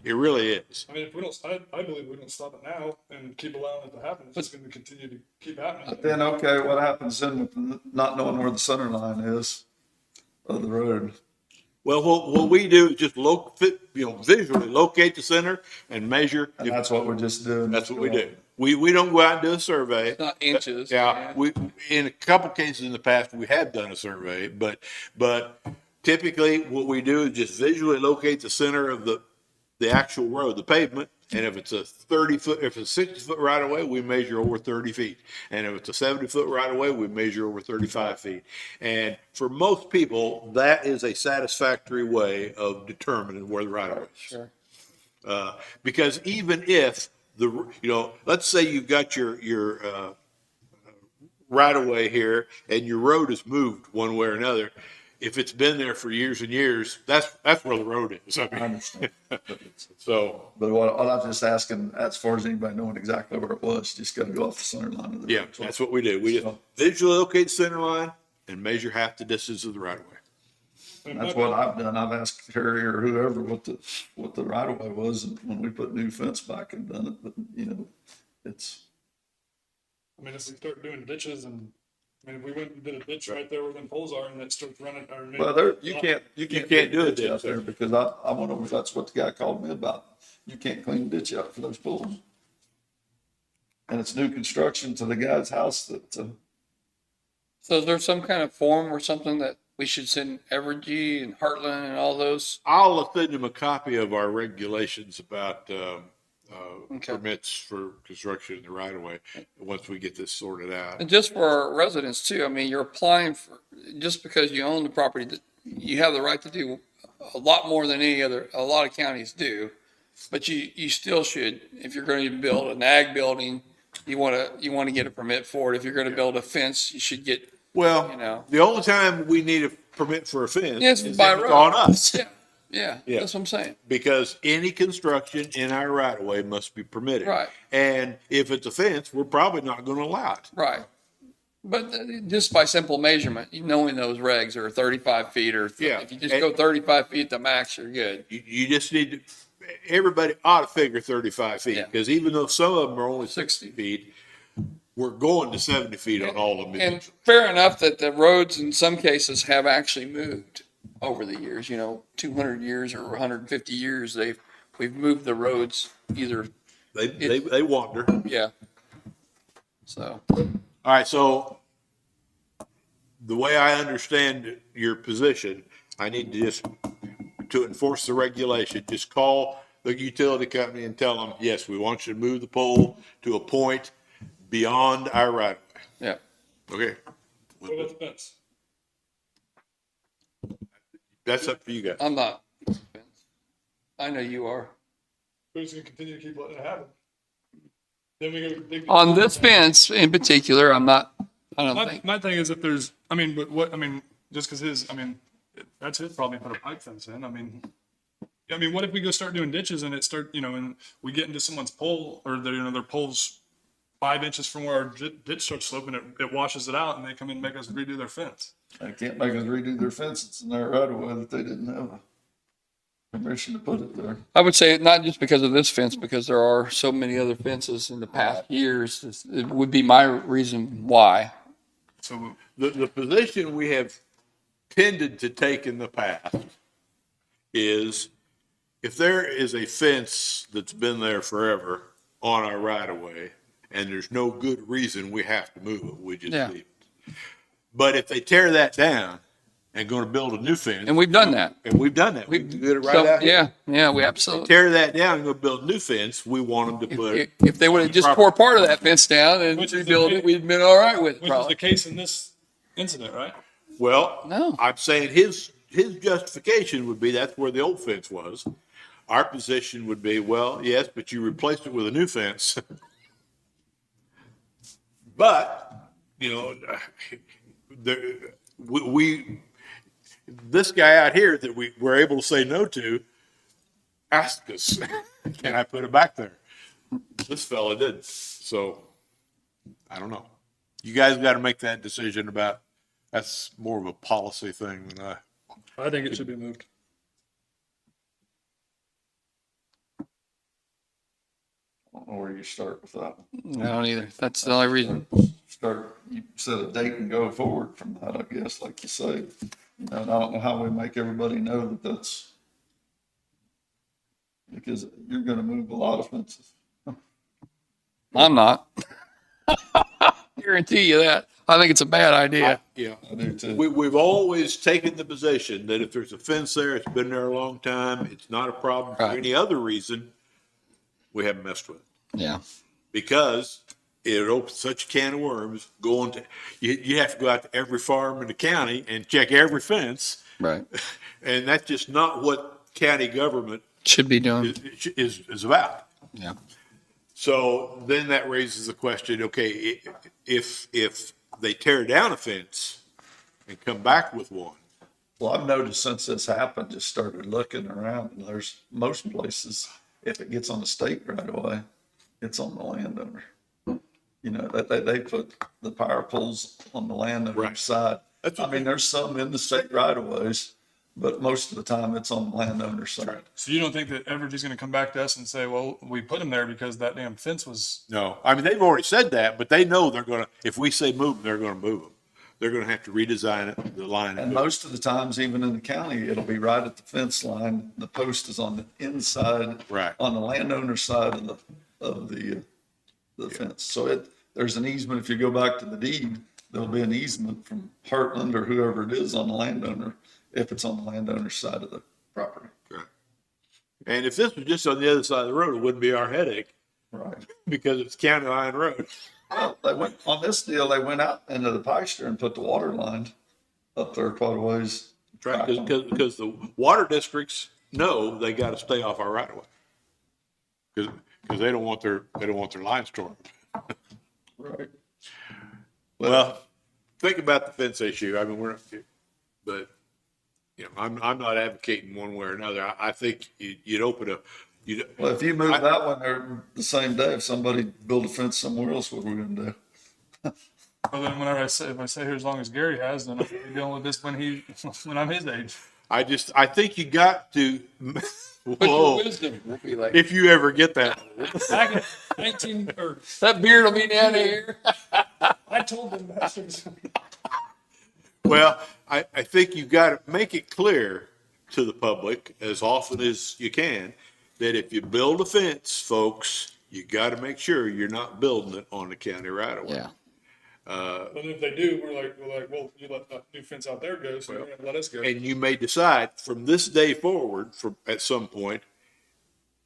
It really is. I mean, if we don't, I believe we don't stop it now and keep allowing it to happen, it's just gonna continue to keep happening. Then, okay, what happens then with not knowing where the center line is of the road? Well, what we do is just visually locate the center and measure. And that's what we're just doing. That's what we do. We don't go out and do a survey. it's not inches. Yeah, in a couple cases in the past, we have done a survey, but typically what we do is just visually locate the center of the actual road, the pavement. And if it's a 60-foot right of way, we measure over 30 feet. And if it's a 70-foot right of way, we measure over 35 feet. And for most people, that is a satisfactory way of determining where the right of way is. Sure. Because even if let's say you've got your right of way here and your road is moved one way or another, if it's been there for years and years, that's where the road is. I I mean, understand. so, But what I was just asking, as far as anybody knowing exactly where it was, just gotta go off the center line of the road. yeah, that's what we do. We just visually locate the center line and measure half the distance of the right of way. That's what I've done. I've asked Terry or whoever what the right of way was when we put new fence back and done it, but it's. I mean, if we start doing ditches and, I mean, if we went and did a ditch right there where them poles are and that starts running, or maybe. Well, you can't do a ditch out there because I went over, that's what the guy called me about. You can't clean the ditch out for those pools. And it's new construction to the guy's house that, So is there some kind of form or something that we should send Evergy and Heartland and all those? I'll send them a copy of our regulations about permits for construction in the right of way once we get this sorted out. And just for our residents too, I mean, you're applying for, just because you own the property, that you have the right to do a lot more than a lot of counties do. But you still should, if you're going to build an ag building, you want to get a permit for it. If you're going to build a fence, you should get, Well, you know. the only time we need a permit for a fence It's is by if it's road. on us. Yeah, Yeah. that's what I'm saying. Because any construction in our right of way must be permitted. Right. And if it's a fence, we're probably not going to allow it. Right. But just by simple measurement, knowing those regs are 35 feet or Yeah. if you just go 35 feet the max, you're good. You just need to, everybody ought to figure 35 feet. Yeah. Because even though some of them are only 60 feet, we're going to 70 feet on all of them. And fair enough that the roads in some cases have actually moved over the years, 200 years or 150 years, we've moved the roads either. They wander. Yeah. So. All right, so the way I understand your position, I need to enforce the regulation, just call the utility company and tell them, yes, we want you to move the pole to a point beyond our right of way. Yeah. Okay. What about the fence? That's up to you guys. I'm not. I know you are. We're just gonna continue to keep letting it happen. Then we go. On this fence in particular, I'm not, I don't think. My thing is if there's, just because that's his problem, put a pipe fence in. What if we go start doing ditches and and we get into someone's pole or their pole's 5 inches from where our ditch starts sloping, it washes it out and they come in and make us redo their fence. They can't make us redo their fence. It's in their right of way that they didn't have permission to put it there. I would say not just because of this fence, because there are so many other fences in the past years. It would be my reason why. So The position we have tended to take in the past is if there is a fence that's been there forever on our right of way and there's no good reason we have to move it, we just leave it. But if they tear that down and going to build a new fence. And we've done that. And we've done that. We did it right out here. Yeah, we absolutely. Tear that down and go build a new fence, we want them to put. If they would have just tore part of that fence down and rebuilt it, we'd been all right with it which is the probably. case in this incident, right? Well, No. I'm saying his justification would be that's where the old fence was. Our position would be, well, yes, but you replaced it with a new fence. But, this guy out here that we were able to say no to asked us, can I put it back there? This fella didn't. So I don't know. You guys got to make that decision about, that's more of a policy thing than I think it should be moved. I don't know where you start with that. I don't either. That's the only reason. You set a date and go forward from that, I guess, like you say. And I don't know how we make everybody know that that's, because you're gonna move a lot of fences. I'm not. Guarantee you that. I think it's a bad idea. Yeah. I do too. We've always taken the position that if there's a fence there, it's been there a long time, it's not a problem for Right. any other reason, we haven't messed with it. Yeah. Because it opens such a can of worms going to, you have to go out to every farm in the county and check every fence. Right. And that's just not what county government Should be doing. is about. Yeah. So then that raises the question, okay, if they tear down a fence and come back with one. Well, I've noticed since this happened, just started looking around, and there's most places, if it gets on the state right away, it's on the landowner. They put the power poles on the landowner's side. There's some in the state right of ways, but most of the time it's on the landowner's side. So you don't think that Evergy's going to come back to us and say, well, we put them there because that damn fence was. No, they've already said that, but they know they're going to, if we say move them, they're going to move them. They're going to have to redesign it, the line. And most of the times, even in the county, it'll be right at the fence line. The post is on the inside, Right. on the landowner's side of the fence. So there's an easement. If you go back to the deed, there'll be an easement from Heartland or whoever it is on the landowner, if it's on the landowner's side of the property. Right. And if this was just on the other side of the road, it wouldn't be our headache Right. because it's county line road. Well, on this deal, they went out into the pasture and put the water line up there quite a ways. Right, because the water districts know they got to stay off our right of way. Cause they don't want their lines torn. Right. Well, think about the fence issue. I mean, but, you know, I'm not advocating one way or another. I think you'd open Well, if you move that one there the same day, if somebody built a fence somewhere else, what are we gonna do? Well, then whenever if I stay here as long as Gary has, then I'll be dealing with this when I'm his age. I think you got to, Put your whoa, wisdom. We'll be like, if you ever get that. Back in 19, or that beard will be down here. I told them bastards. Well, I think you got to make it clear to the public as often as you can that if you build a fence, folks, you got to make sure you're not building it on the county right away. Yeah. But if they do, we're like, well, you let the new fence out there go, so you're gonna let us go. And you may decide from this day forward, at some point,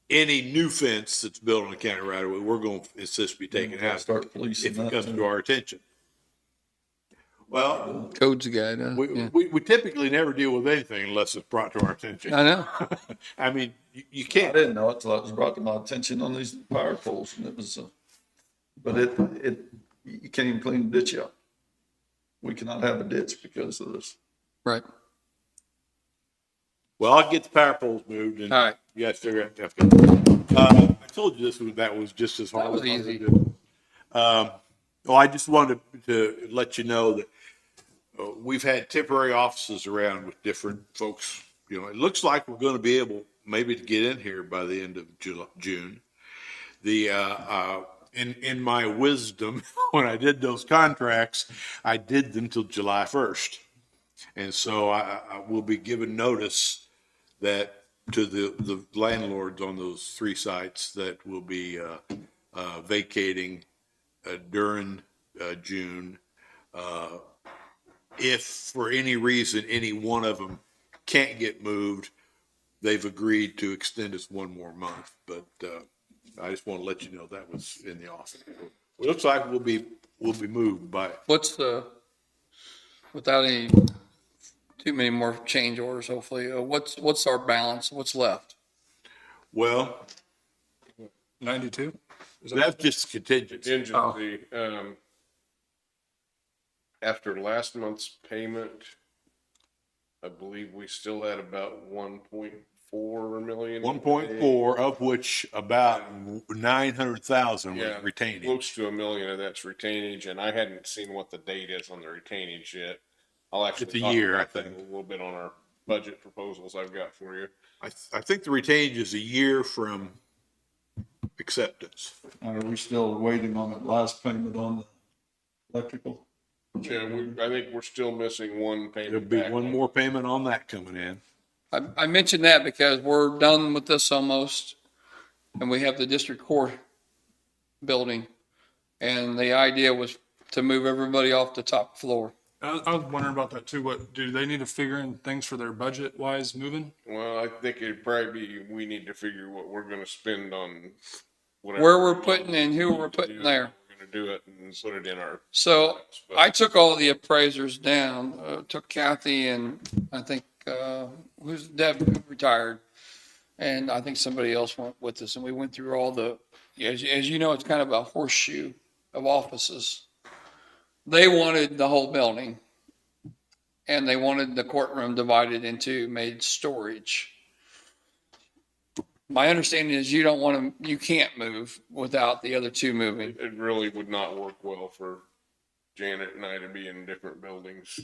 any new fence that's built on the county right away, we're going to insist be taken out Start policing if it that. comes to our attention. Well, Code's the guy, does. Yeah. we typically never deal with anything unless it's brought to our attention. I know. I mean, you I can't. didn't know it till it was brought to my attention on these power poles, and it was, but you can't even clean the ditch out. We cannot have a ditch because of this. Right. Well, I'll get the power poles moved and All right. you guys figure out. I told you that was just as hard. That was as easy. Well, I just wanted to let you know that we've had temporary offices around with different folks. You know, it looks like we're going to be able maybe to get in here by the end of June. In my wisdom, when I did those contracts, I did them till July 1st. And so I will be giving notice that to the landlords on those 3 sites that will be vacating during June. If for any reason any one of them can't get moved, they've agreed to extend us 1 more month. But I just want to let you know that was in the office. It looks like we'll be moved by. What's without any too many more change orders, hopefully, what's our balance? What's left? Well, 92? that's just contingency. Contingency, after last month's payment, I believe we still had about 1.4 million. 1.4, of which about 900,000 was Yeah, retained. close to $1 million of that's retainage, and I hadn't seen what the date is on the retainage yet. I'll actually It's a talk year, about I that think. a little bit on our budget proposals I've got for you. I think the retainage is a year from acceptance. Are we still waiting on that last payment on the electrical? Yeah, I think we're still missing one There'll payment be back. one more payment on that coming in. I mentioned that because we're done with this almost, and we have the district court building. And the idea was to move everybody off the top floor. I was wondering about that too. What do they need to figure in things for their budget wise moving? Well, I think it'd probably be, we need to figure what we're gonna spend on whatever. Where we're putting and who we're putting there. We're gonna do it and put it in our. So I took all the appraisers down, took Kathy and I think, who's Deb who retired. And I think somebody else went with us and we went through all as you know, it's kind of a horseshoe of offices. They wanted the whole building and they wanted the courtroom divided into made storage. My understanding is you don't want to, you can't move without the other 2 moving. It really would not work well for Janet and I to be in different buildings.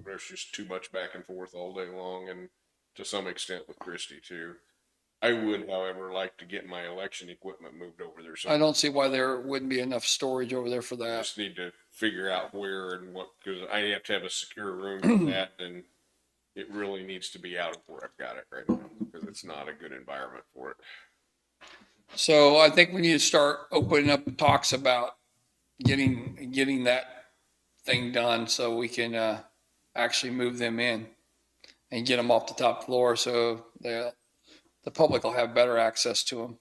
There's just too much back and forth all day long, and to some extent with Christie too. I would, however, like to get my election equipment moved over there. I don't see why there wouldn't be enough storage over there for I that. just need to figure out where and what, because I have to have a secure room for that, and it really needs to be out of where I've got it right now, because it's not a good environment for it. So I think we need to start opening up talks about getting that thing done so we can actually move them in and get them off the top floor so the public will have better access to them.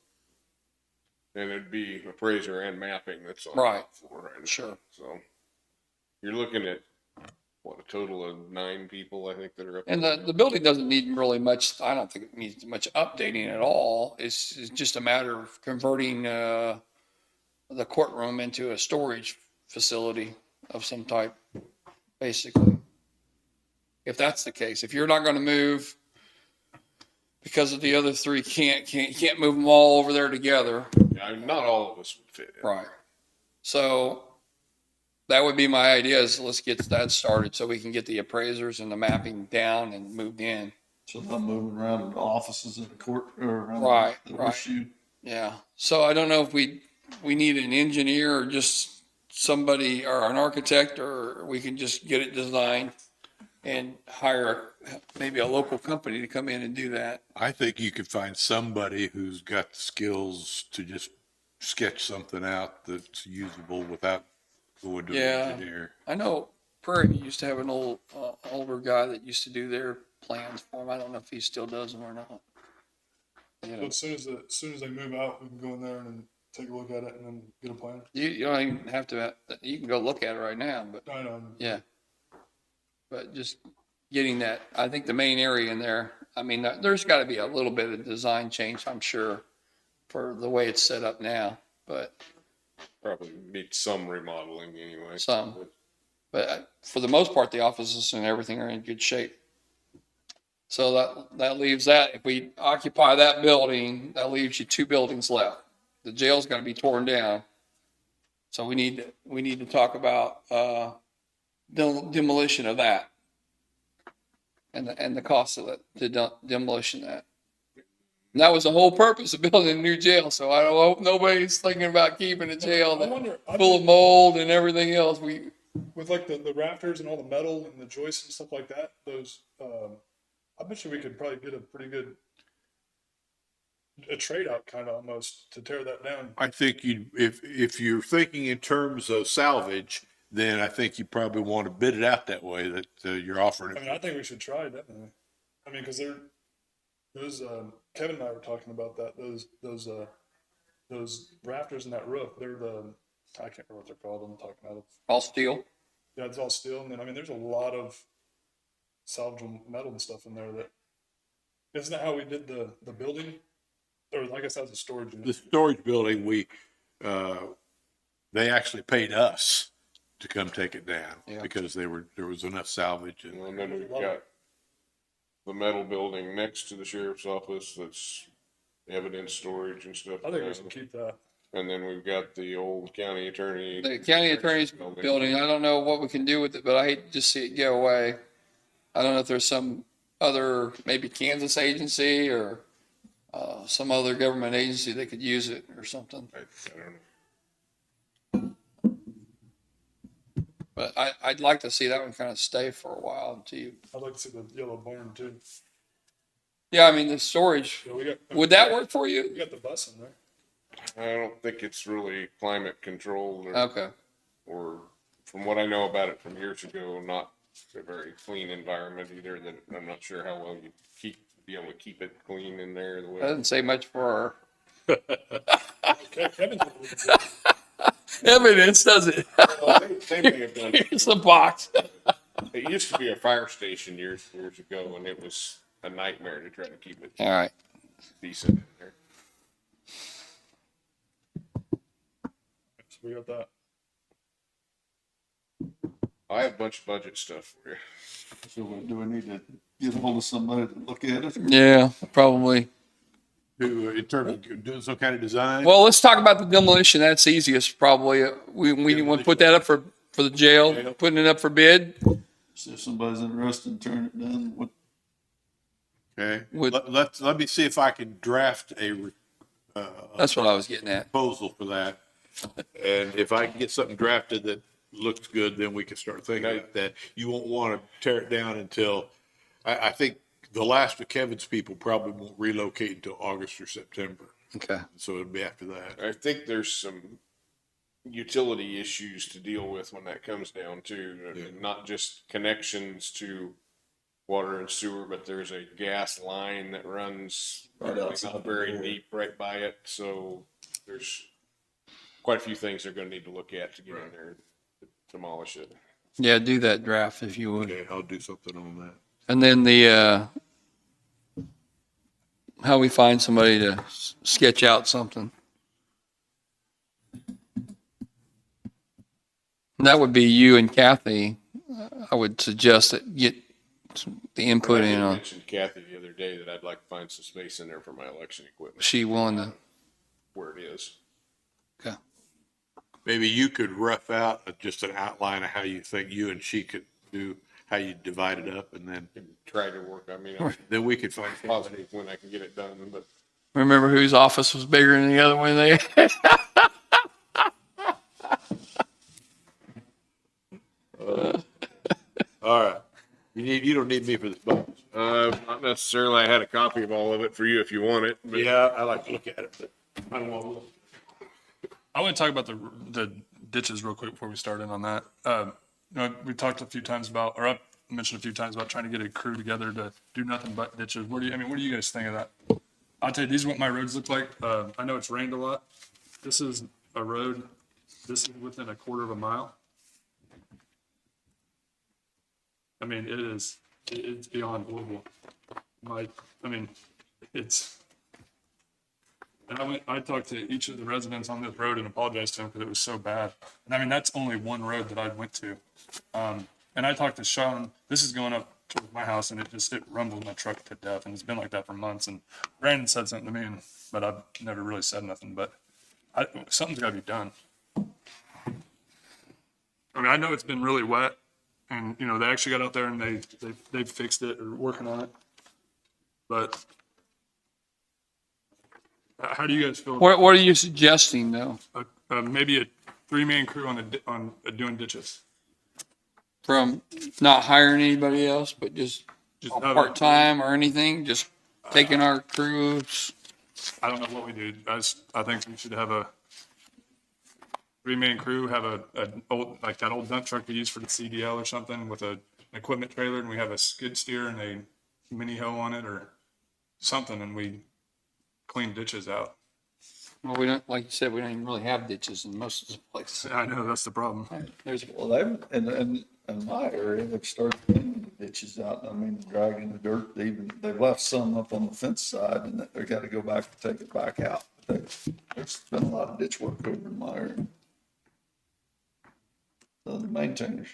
And it'd be appraiser and mapping that's on Right. the floor. Right now. Sure. So you're looking at what, a total of 9 people, I think, that are up. And there the building doesn't need really much, I don't think it needs much updating at all. It's just a matter of converting, the courtroom into a storage facility of some type, basically. If that's the case, if you're not gonna move because of the other three can't move them all over there together. Yeah, I mean, not all of us would fit in. Right. So that would be my idea is let's get that started so we can get the appraisers and the mapping down and moved in. So not moving around in the offices in the court or around Right, the right. issue. Yeah. So I don't know if we need an engineer or just somebody or an architect, or we can just get it designed and hire maybe a local company to come in and do that. I think you could find somebody who's got the skills to just sketch something out that's usable without going to Yeah. an engineer. I know Prairie used to have an older guy that used to do their plans for him. I don't know if he still does them or not. You know, As soon as they move out, we can go in there and take a look at it and then get a plan. you don't even have to, you can go look at it right now, but I know. yeah. But just getting that, I think the main area in there, I mean, there's got to be a little bit of design change, I'm sure, for the way it's set up now, but Probably need some remodeling anyway. some. But for the most part, the offices and everything are in good shape. So that leaves that, if we occupy that building, that leaves you 2 buildings left. The jail's gonna be torn down. So we need to talk about, demolition of that. And the cost of it, the demolition of that. And that was the whole purpose of building a new jail, so I don't hope nobody's thinking about keeping a jail I wonder, full of mold and everything else. with like the rafters and all the metal and the joists and stuff like that, those, I bet you we could probably get a pretty good, a trade out kind of almost to tear that down. I think if you're thinking in terms of salvage, then I think you probably want to bid it out that way, that you're offering I mean, it. I think we should try definitely. I mean, cause those, Kevin and I were talking about that, those rafters in that roof, they're I can't remember what they're called, I'm talking out of. All steel. Yeah, it's all steel, and then, I mean, there's a lot of salvageable metal and stuff in there that, isn't that how we did the building? Or I guess that was a storage The unit. storage building, they actually paid us to come take it down Yeah. because there was enough salvage and And then we've got the metal building next to the sheriff's office that's evidence storage and stuff. I think we should keep that. And then we've got the old county attorney. The county attorney's building, I don't know what we can do with it, but I hate to just see it go away. I don't know if there's some other, maybe Kansas agency or some other government agency that could use it or something. I don't know. But I'd like to see that one kind of stay for a while until you, I'd like to see the yellow barn too. yeah, I mean, the storage, Yeah, we got, would that work for you? we got the bus in there. I don't think it's really climate controlled Okay, or from what I know about it from years ago, not a very clean environment either. That I'm not sure how well you be able to keep it clean in there the that way. doesn't say much for our Kevin's. evidence, does it? They may have done. Here's the box. It used to be a fire station years ago, and it was a nightmare to try to keep it All right. decent in there. So we got that. I have a bunch of budget stuff for you. So do we need to get hold of somebody to look at it? Yeah, probably. in terms of doing some kind of design. Well, let's talk about the demolition. That's easiest probably. We want to put that up for the jail, putting it up for bid. See if somebody's interested in turning it down. What, Okay, Would- let me see if I can draft That's what I was getting at. proposal for that. And if I can get something drafted that looks good, then we can start thinking about that. You won't want to tear it down until, I think the last of Kevin's people probably won't relocate until August or September. Okay. So it'll be after that. I think there's some utility issues to deal with when that comes down to, not just connections to water and sewer, but there's a gas line that runs not very deep right by it. So there's quite a few things they're going to need to look at to get in there to demolish it. Yeah, do that draft if you would. Okay, I'll do something on that. And then how we find somebody to sketch out something. And that would be you and Kathy. I would suggest that get the input I in did on, mention Kathy the other day that I'd like to find some space in there for my election equipment. she willing to, Where it is. okay. Maybe you could rough out just an outline of how you think you and she could do, how you divide it up, and then Try to work, I mean, then we could find I'm positive when I can get it done, but Remember whose office was bigger than the other one? They, all right. You don't need me for this bonus. not necessarily. I had a copy of all of it for you if you want it. But Yeah, I like to look at it, but I don't want to look. I want to talk about the ditches real quick before we start in on that. We talked a few times about, or I mentioned a few times about trying to get a crew together to do nothing but ditches. What do you guys think of that? I'll tell you, these are what my roads look like. I know it's rained a lot. This is a road. This is within a quarter of a mile. I mean, it's beyond horrible. And I talked to each of the residents on this road and apologized to them because it was so bad. And I mean, that's only one road that I went to. And I talked to Sean, this is going up to my house and it rumbled my truck to death. And it's been like that for months. And Brandon said something to me, but I've never really said nothing, but something's gotta be done. I mean, I know it's been really wet and, they actually got out there and they fixed it or working on it. But how do you guys feel? what are you suggesting though? Maybe a 3-man crew on doing ditches. From not hiring anybody else, but just Just have part-time or anything, just taking our crews? I don't know what we do. I think we should have a 3-man crew, have a old, like that old dump truck we use for the CDL or something with an equipment trailer, and we have a skid steer and a mini hoe on it or something, and we clean ditches out. Well, we don't, like you said, we don't even really have ditches in most of the places. I know, that's the problem. Well, in my area, they've started cleaning the ditches out. I mean, dragging the dirt, they've left some up on the fence side and they gotta go back and take it back out. There's been a lot of ditch work over in my area. The maintainers.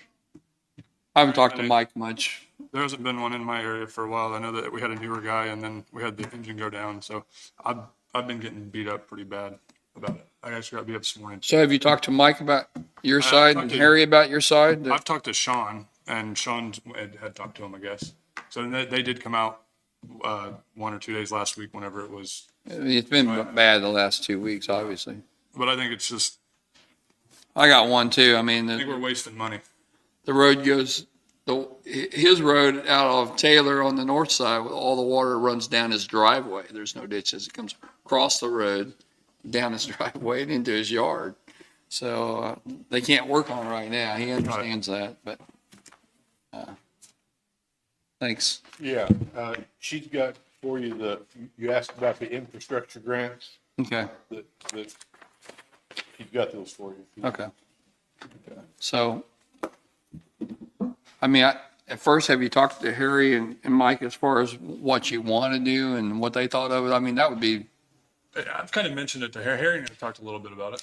I haven't talked to Mike much. There hasn't been one in my area for a while. I know that we had a newer guy and then we had the engine go down, so I've been getting beat up pretty bad about it. I actually got beat up this morning. So have you talked to Mike about your side and Harry about your side? I've talked to Sean, and Sean had talked to him, I guess. So they did come out 1 or 2 days last week, whenever it was. I mean, it's been bad the last 2 weeks, obviously. But I think it's just, I got one too. I mean, I think we're wasting money. the road goes, his road out of Taylor on the north side, all the water runs down his driveway. There's no ditches. It comes across the road, down his driveway and into his yard. So they can't work on it right now. He understands that, but thanks. Yeah, she's got for you you asked about the infrastructure grants, Okay, that she's got those for you. okay. So, I mean, at first, have you talked to Harry and Mike as far as what you want to do and what they thought of it? I mean, that would be, I've kind of mentioned it to Harry. Harry and I talked a little bit about it.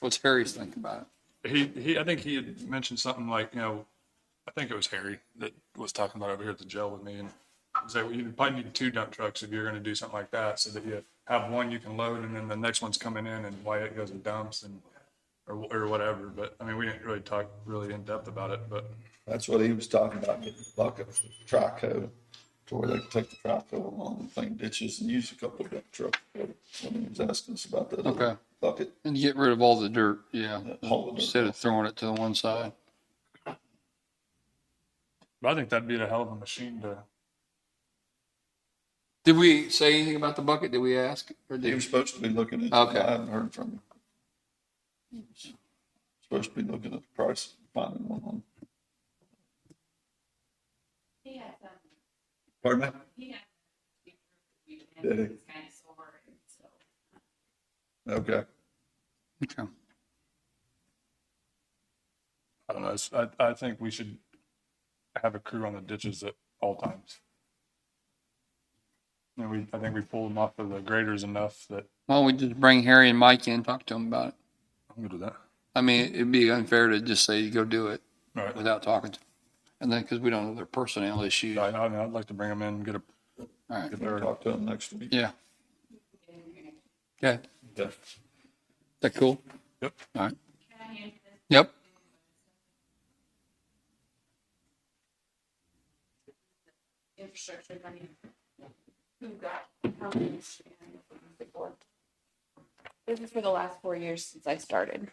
what's Harry's think about it? I think he had mentioned something like, I think it was Harry that was talking about it over here at the jail with me, and he said, well, you probably need 2 dump trucks if you're going to do something like that, so that you have one you can load, and then the next one's coming in, and while it goes and dumps, or whatever. But I mean, we didn't really talk really in depth about it, but That's what he was talking about, getting a bucket for the traco, to where they could take the traco along and clean ditches and use a couple of dump trucks. When he was asking us about that Okay. other bucket. And get rid of all the dirt, yeah, All the dirt. instead of throwing it to the one side. I think that'd be a hell of a machine to. Did we say anything about the bucket? Did we ask? Or He did was supposed to be looking at it. Okay. I haven't heard from him. He was supposed to be looking at the price, finding one on. Pardon me? Did he? Okay. Okay. I don't know, I think we should have a crew on the ditches at all times. And I think we pulled them off of the graders enough that Why don't we just bring Harry and Mike in, talk to them about it? I'm gonna do that. I mean, it'd be unfair to just say, go do it All right. without talking to them. And then, because we don't know their personnel issues. I mean, I'd like to bring them in, All right. get their, Talk to them next week. Yeah. Okay. yeah. Is that cool? Yep. All right. Yep. Infrastructure money. Who got how much and before. This is for the last 4 years since I started.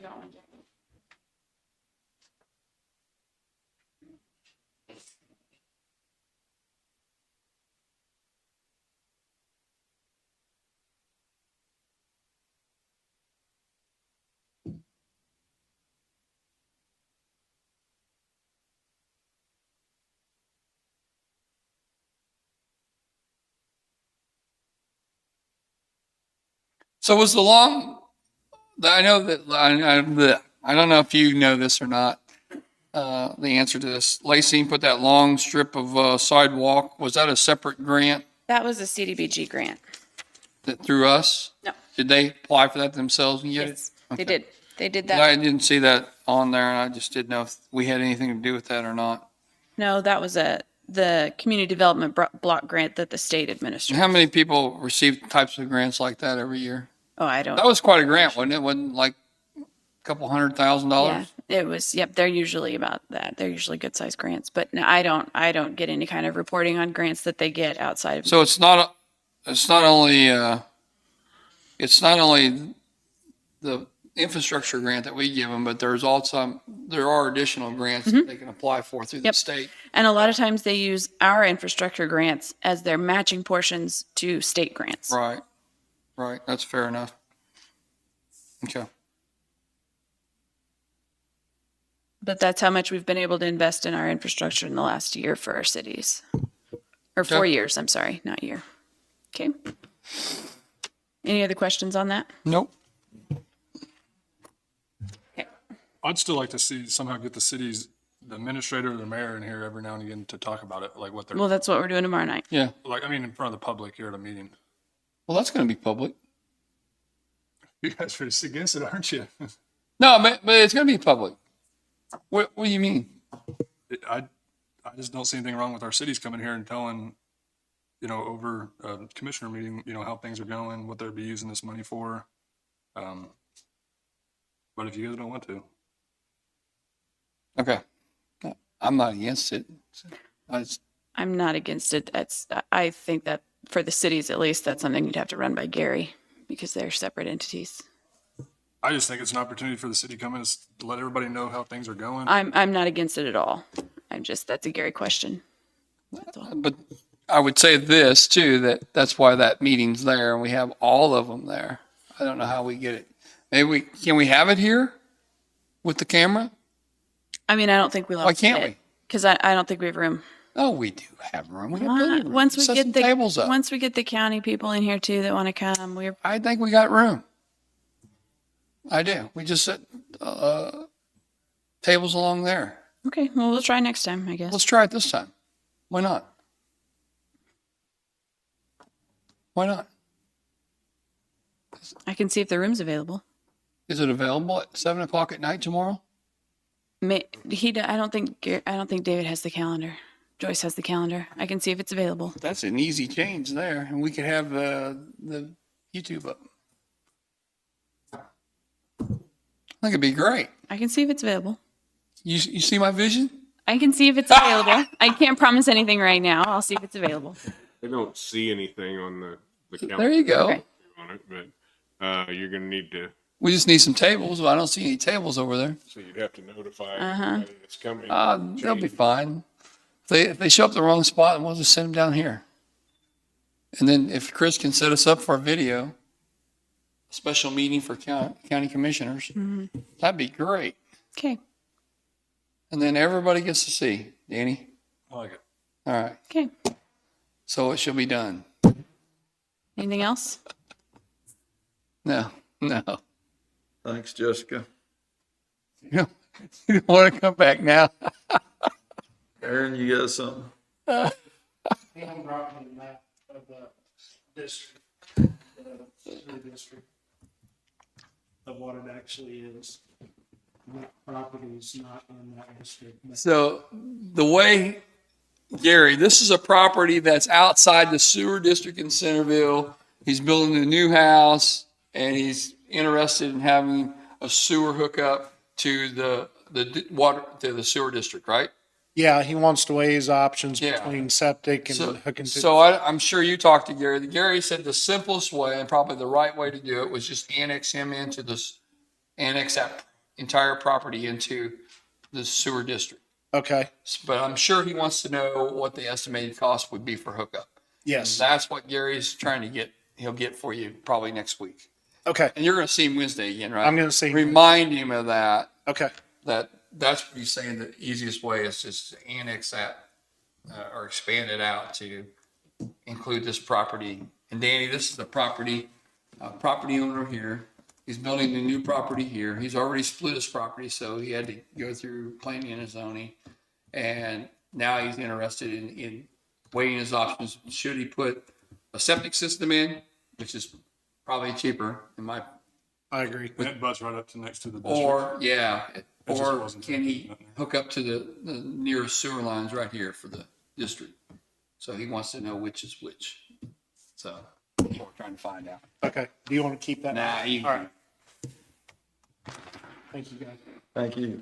No, So was I know that, I don't know if you know this or not, the answer to this. Lacey put that long strip of sidewalk, was that a separate grant that was a CDBG grant. through us? No. Did they apply for that themselves and get it? Yes, they did. They did I that. didn't see that on there, and I just didn't know if we had anything to do with that or not. No, that was the community development block grant that the state And administered. how many people receive types of grants like that every year? Oh, I don't. That was quite a grant, wasn't it? Wasn't like a couple $100,000? Yeah, it was. Yep, they're usually about that. They're usually good sized grants, but no, I don't get any kind of reporting on grants that they get outside of. So it's not only the infrastructure grant that we give them, but there are additional grants that they can apply for through the Yep. state. And a lot of times they use our infrastructure grants as their matching portions to state grants. Right. That's fair enough. Okay. But that's how much we've been able to invest in our infrastructure in the last year for our cities. Or 4 Okay. years, I'm sorry, not year. Okay. Any other questions on that? Nope. Okay. I'd still like to see somehow get the administrator or the mayor in here every now and again to talk about it, like what they're, Well, that's what we're doing tomorrow night. Yeah. like, I mean, in front of the public here at a meeting. Well, that's going to be public. You guys are just against it, aren't you? No, but it's going to be public. What do you mean? I just don't see anything wrong with our cities coming here and telling, over a commissioner meeting, how things are going, what they'll be using this money for. But if you guys don't want to, Okay. I'm not against it. I'm not against it. I think that for the cities, at least, that's something you'd have to run by Gary because they're separate entities. I just think it's an opportunity for the city to come in to let everybody know how things are going. I'm not against it at all. That's a Gary question. That's all. But I would say this too, that's why that meeting's there and we have all of them there. I don't know how we get it. Can we have it here with the camera? I mean, I don't think we'll have Why can't we? Because I don't think we have room. Oh, we do have room. We have plenty of room. Once we Set get some the tables up. once we get the county people in here too that want to come, I think we got room. I do. We just set tables along there. okay. Well, we'll try next time, I guess. Let's try it this time. Why not? Why not? I can see if the room's available. Is it available at 7:00 at night tomorrow? I don't think David has the calendar. Joyce has the calendar. I can see if it's available. That's an easy change there, and we could have the YouTube up. I think it'd be great. I can see if it's available. You see my vision? I can see if it's available. I can't promise anything right now. I'll see if it's available. I don't see anything on the calendar. There you go. Okay. On it, but you're gonna need to, We just need some tables. Well, I don't see any tables over there. so you'd have to notify Uh-huh. everybody that's coming. They'll be fine. If they show up the wrong spot, we'll just send them down here. And then if Chris can set us up for a video, a special meeting for county commissioners, that'd be great. Okay. And then everybody gets to see. Danny? I like it. All right. Okay. So it shall be done. Anything else? No. Thanks, Jessica. You don't want to come back now? Aaron, you got something? Pam brought me a map of the district, the district of what it actually is. What property is not in that district. So the way, Gary, this is a property that's outside the sewer district in Centerville. He's building a new house and he's interested in having a sewer hookup to the water, to the sewer district, right? Yeah, he wants to weigh his options Yeah. between septic and So, hooking to. so I'm sure you talked to Gary. Gary said the simplest way and probably the right way to do it was just annex him into this, annex that entire property into the sewer district. Okay, But I'm sure he wants to know what the estimated cost would be for hookup. yes, That's what Gary's trying to get. He'll get for you probably next week. okay, And you're going to see him Wednesday again, right? I'm gonna see him. Remind him of that. Okay, That's what he's saying. The easiest way is just to annex that or expand it out to include this property. And Danny, this is the property owner here. He's building a new property here. He's already split his property, so he had to go through planning and zoning. And now he's interested in weighing his options. Should he put a septic system in, which is probably cheaper in my, I agree. And it butts right up to next to the district. or, yeah, just or wasn't can he hook up to the nearest sewer lines right here for the district? So he wants to know which is which. So that's what we're trying to find out. Okay, do you want to keep that? Nah, you. All right. Thank you, guys. Thank you.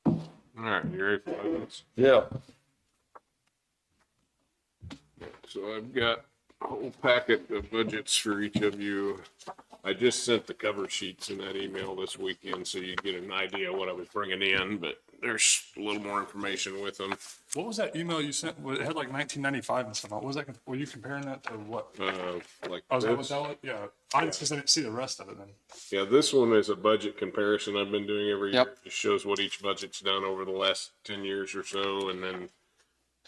All right, you ready for budgets? Yeah. So I've got a whole packet of budgets for each of you. I just sent the cover sheets in that email this weekend, so you get an idea of what I was bringing in, but there's a little more information with them. What was that email you sent? It had like 1995 and stuff. What was that? Were you comparing that to what? Like Oh, is that what this. that was? Yeah. I just didn't see the rest of it then. Yeah, this one is a budget comparison I've been doing every Yep. year. It shows what each budget's done over the last 10 years or so, and then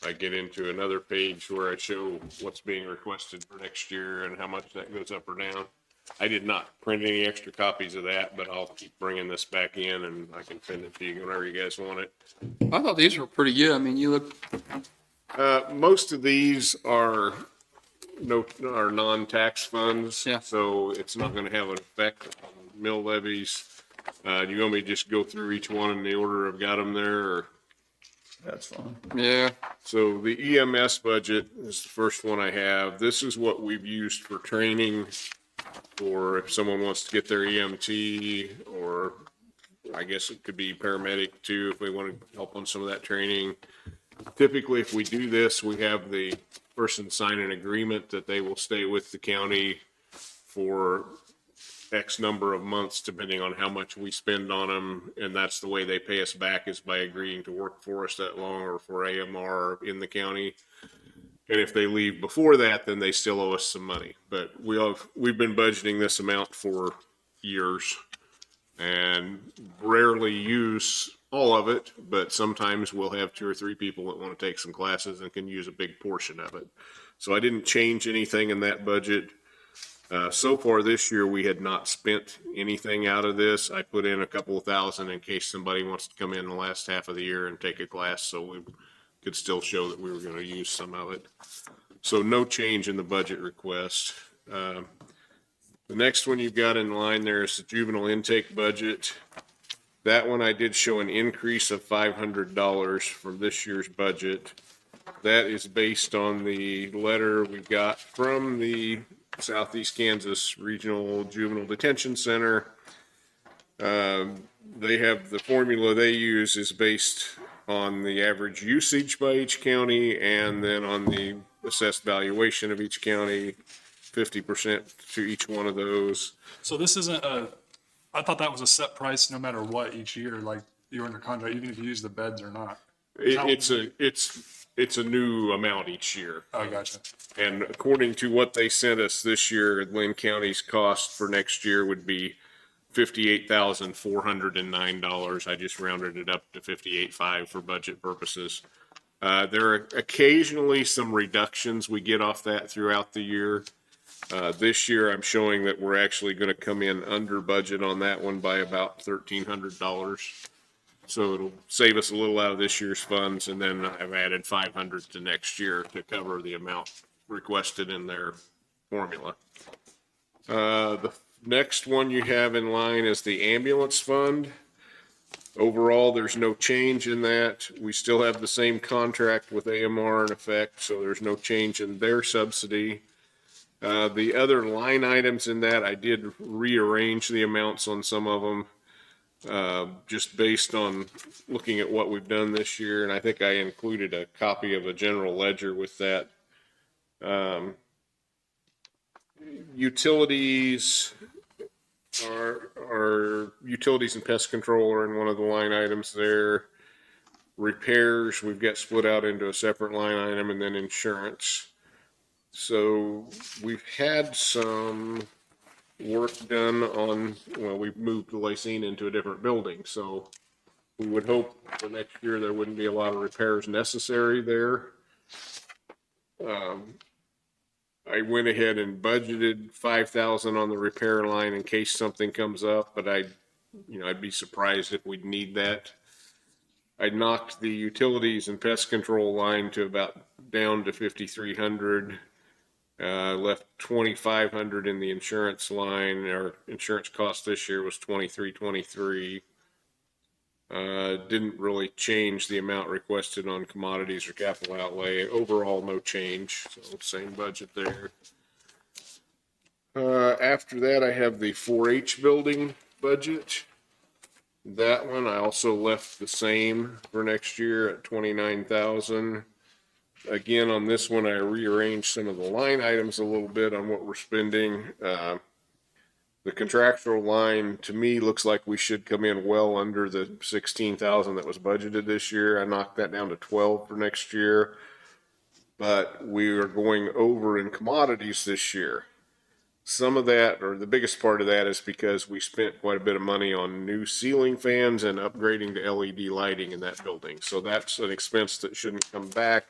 I get into another page where I show what's being requested for next year and how much that goes up or down. I did not print any extra copies of that, but I'll keep bringing this back in and I can send it to you whenever you guys want it. I thought these were pretty good. I mean, you look, Most of these are non-tax funds. Yeah. So it's not gonna have an effect on mill levies. Do you want me to just go through each one in the order I've got them there, or? That's fine. yeah. So the EMS budget is the first one I have. This is what we've used for training, or if someone wants to get their EMT, or I guess it could be paramedic too, if we want to help on some of that training. Typically, if we do this, we have the person sign an agreement that they will stay with the county for X number of months, depending on how much we spend on them. And that's the way they pay us back, is by agreeing to work for us that long or for AMR in the county. And if they leave before that, then they still owe us some money. But we've been budgeting this amount for years and rarely use all of it, but sometimes we'll have 2 or 3 people that want to take some classes and can use a big portion of it. So I didn't change anything in that budget. So far this year, we had not spent anything out of this. I put in a couple of thousand in case somebody wants to come in the last half of the year and take a class, so we could still show that we were going to use some of it. So no change in the budget request. The next one you've got in line there is the juvenile intake budget. That one I did show an increase of $500 from this year's budget. That is based on the letter we got from the Southeast Kansas Regional Juvenile Detention Center. They have the formula they use is based on the average usage by each county and then on the assessed valuation of each county, 50% to each one of those. So this isn't I thought that was a set price no matter what each year, like you're under contract, even if you use the beds or not. It's a new amount each year. Oh, gotcha. And according to what they sent us this year, Linn County's cost for next year would be $58,409. I just rounded it up to $58,500 for budget purposes. There are occasionally some reductions we get off that throughout the year. This year, I'm showing that we're actually going to come in under budget on that one by about $1,300. So it'll save us a little out of this year's funds, and then I've added 500 to next year to cover the amount requested in their formula. The next one you have in line is the ambulance fund. Overall, there's no change in that. We still have the same contract with AMR in effect, so there's no change in their subsidy. The other line items in that, I did rearrange the amounts on some of them, just based on looking at what we've done this year, and I think I included a copy of a general ledger with that. Utilities our utilities and pest control are in one of the line items there. Repairs, we've got split out into a separate line item, and then insurance. So we've had some work done on, well, we've moved the Lacine into a different building, so we would hope for next year there wouldn't be a lot of repairs necessary there. I went ahead and budgeted 5,000 on the repair line in case something comes up, but I'd be surprised if we'd need that. I knocked the utilities and pest control line to about down to 5,300. Left 2,500 in the insurance line. Our insurance cost this year was 2323. Didn't really change the amount requested on commodities or capital outlay. Overall, no change. So same budget there. After that, I have the 4-H building budget. That one I also left the same for next year at 29,000. Again, on this one, I rearranged some of the line items a little bit on what we're spending. The contractual line, to me, looks like we should come in well under the 16,000 that was budgeted this year. I knocked that down to 12 for next year, but we are going over in commodities this year. Some of that, or the biggest part of that, is because we spent quite a bit of money on new ceiling fans and upgrading to LED lighting in that building. So that's an expense that shouldn't come back.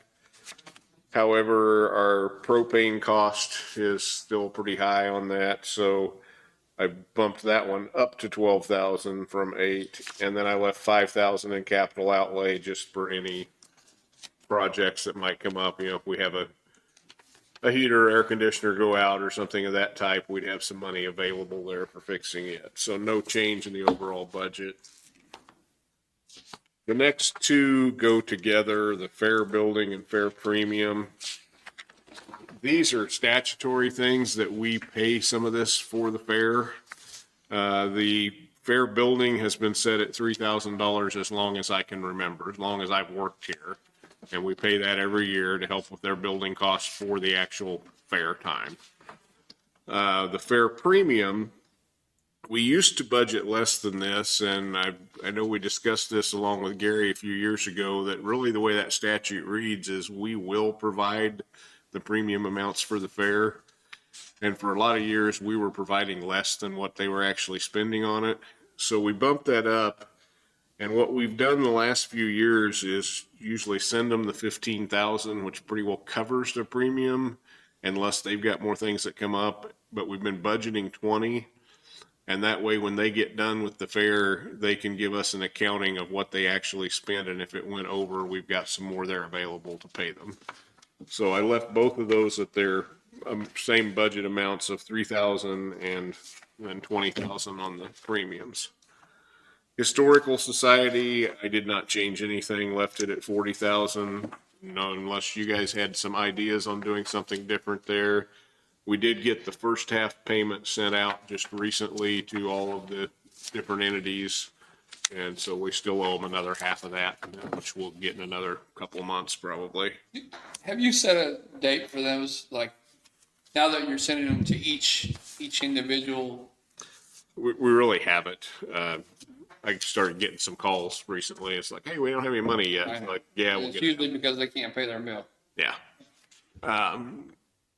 However, our propane cost is still pretty high on that, so I bumped that one up to 12,000 from 8, and then I left 5,000 in capital outlay just for any projects that might come up. If we have a heater or air conditioner go out or something of that type, we'd have some money available there for fixing it. So no change in the overall budget. The next two go together, the fair building and fair premium. These are statutory things that we pay some of this for the fair. The fair building has been set at $3,000 as long as I can remember, as long as I've worked here. And we pay that every year to help with their building costs for the actual fair time. The fair premium, we used to budget less than this, and I know we discussed this along with Gary a few years ago, that really the way that statute reads is we will provide the premium amounts for the fair. And for a lot of years, we were providing less than what they were actually spending on it. So we bumped that up. And what we've done the last few years is usually send them the 15,000, which pretty well covers the premium unless they've got more things that come up. But we've been budgeting 20. And that way, when they get done with the fair, they can give us an accounting of what they actually spent. And if it went over, we've got some more there available to pay them. So I left both of those at their same budget amounts of 3,000 and then 20,000 on the premiums. Historical Society, I did not change anything, left it at 40,000. No, unless you guys had some ideas on doing something different there. We did get the first half payment sent out just recently to all of the different entities. And so we still owe them another half of that, which we'll get in another couple of months probably. Have you set a date for those? Like, now that you're sending them to each individual? We really haven't. I started getting some calls recently. It's like, hey, we don't have any money yet. It's like, yeah, we'll It's get usually because they can't pay their bill. Yeah.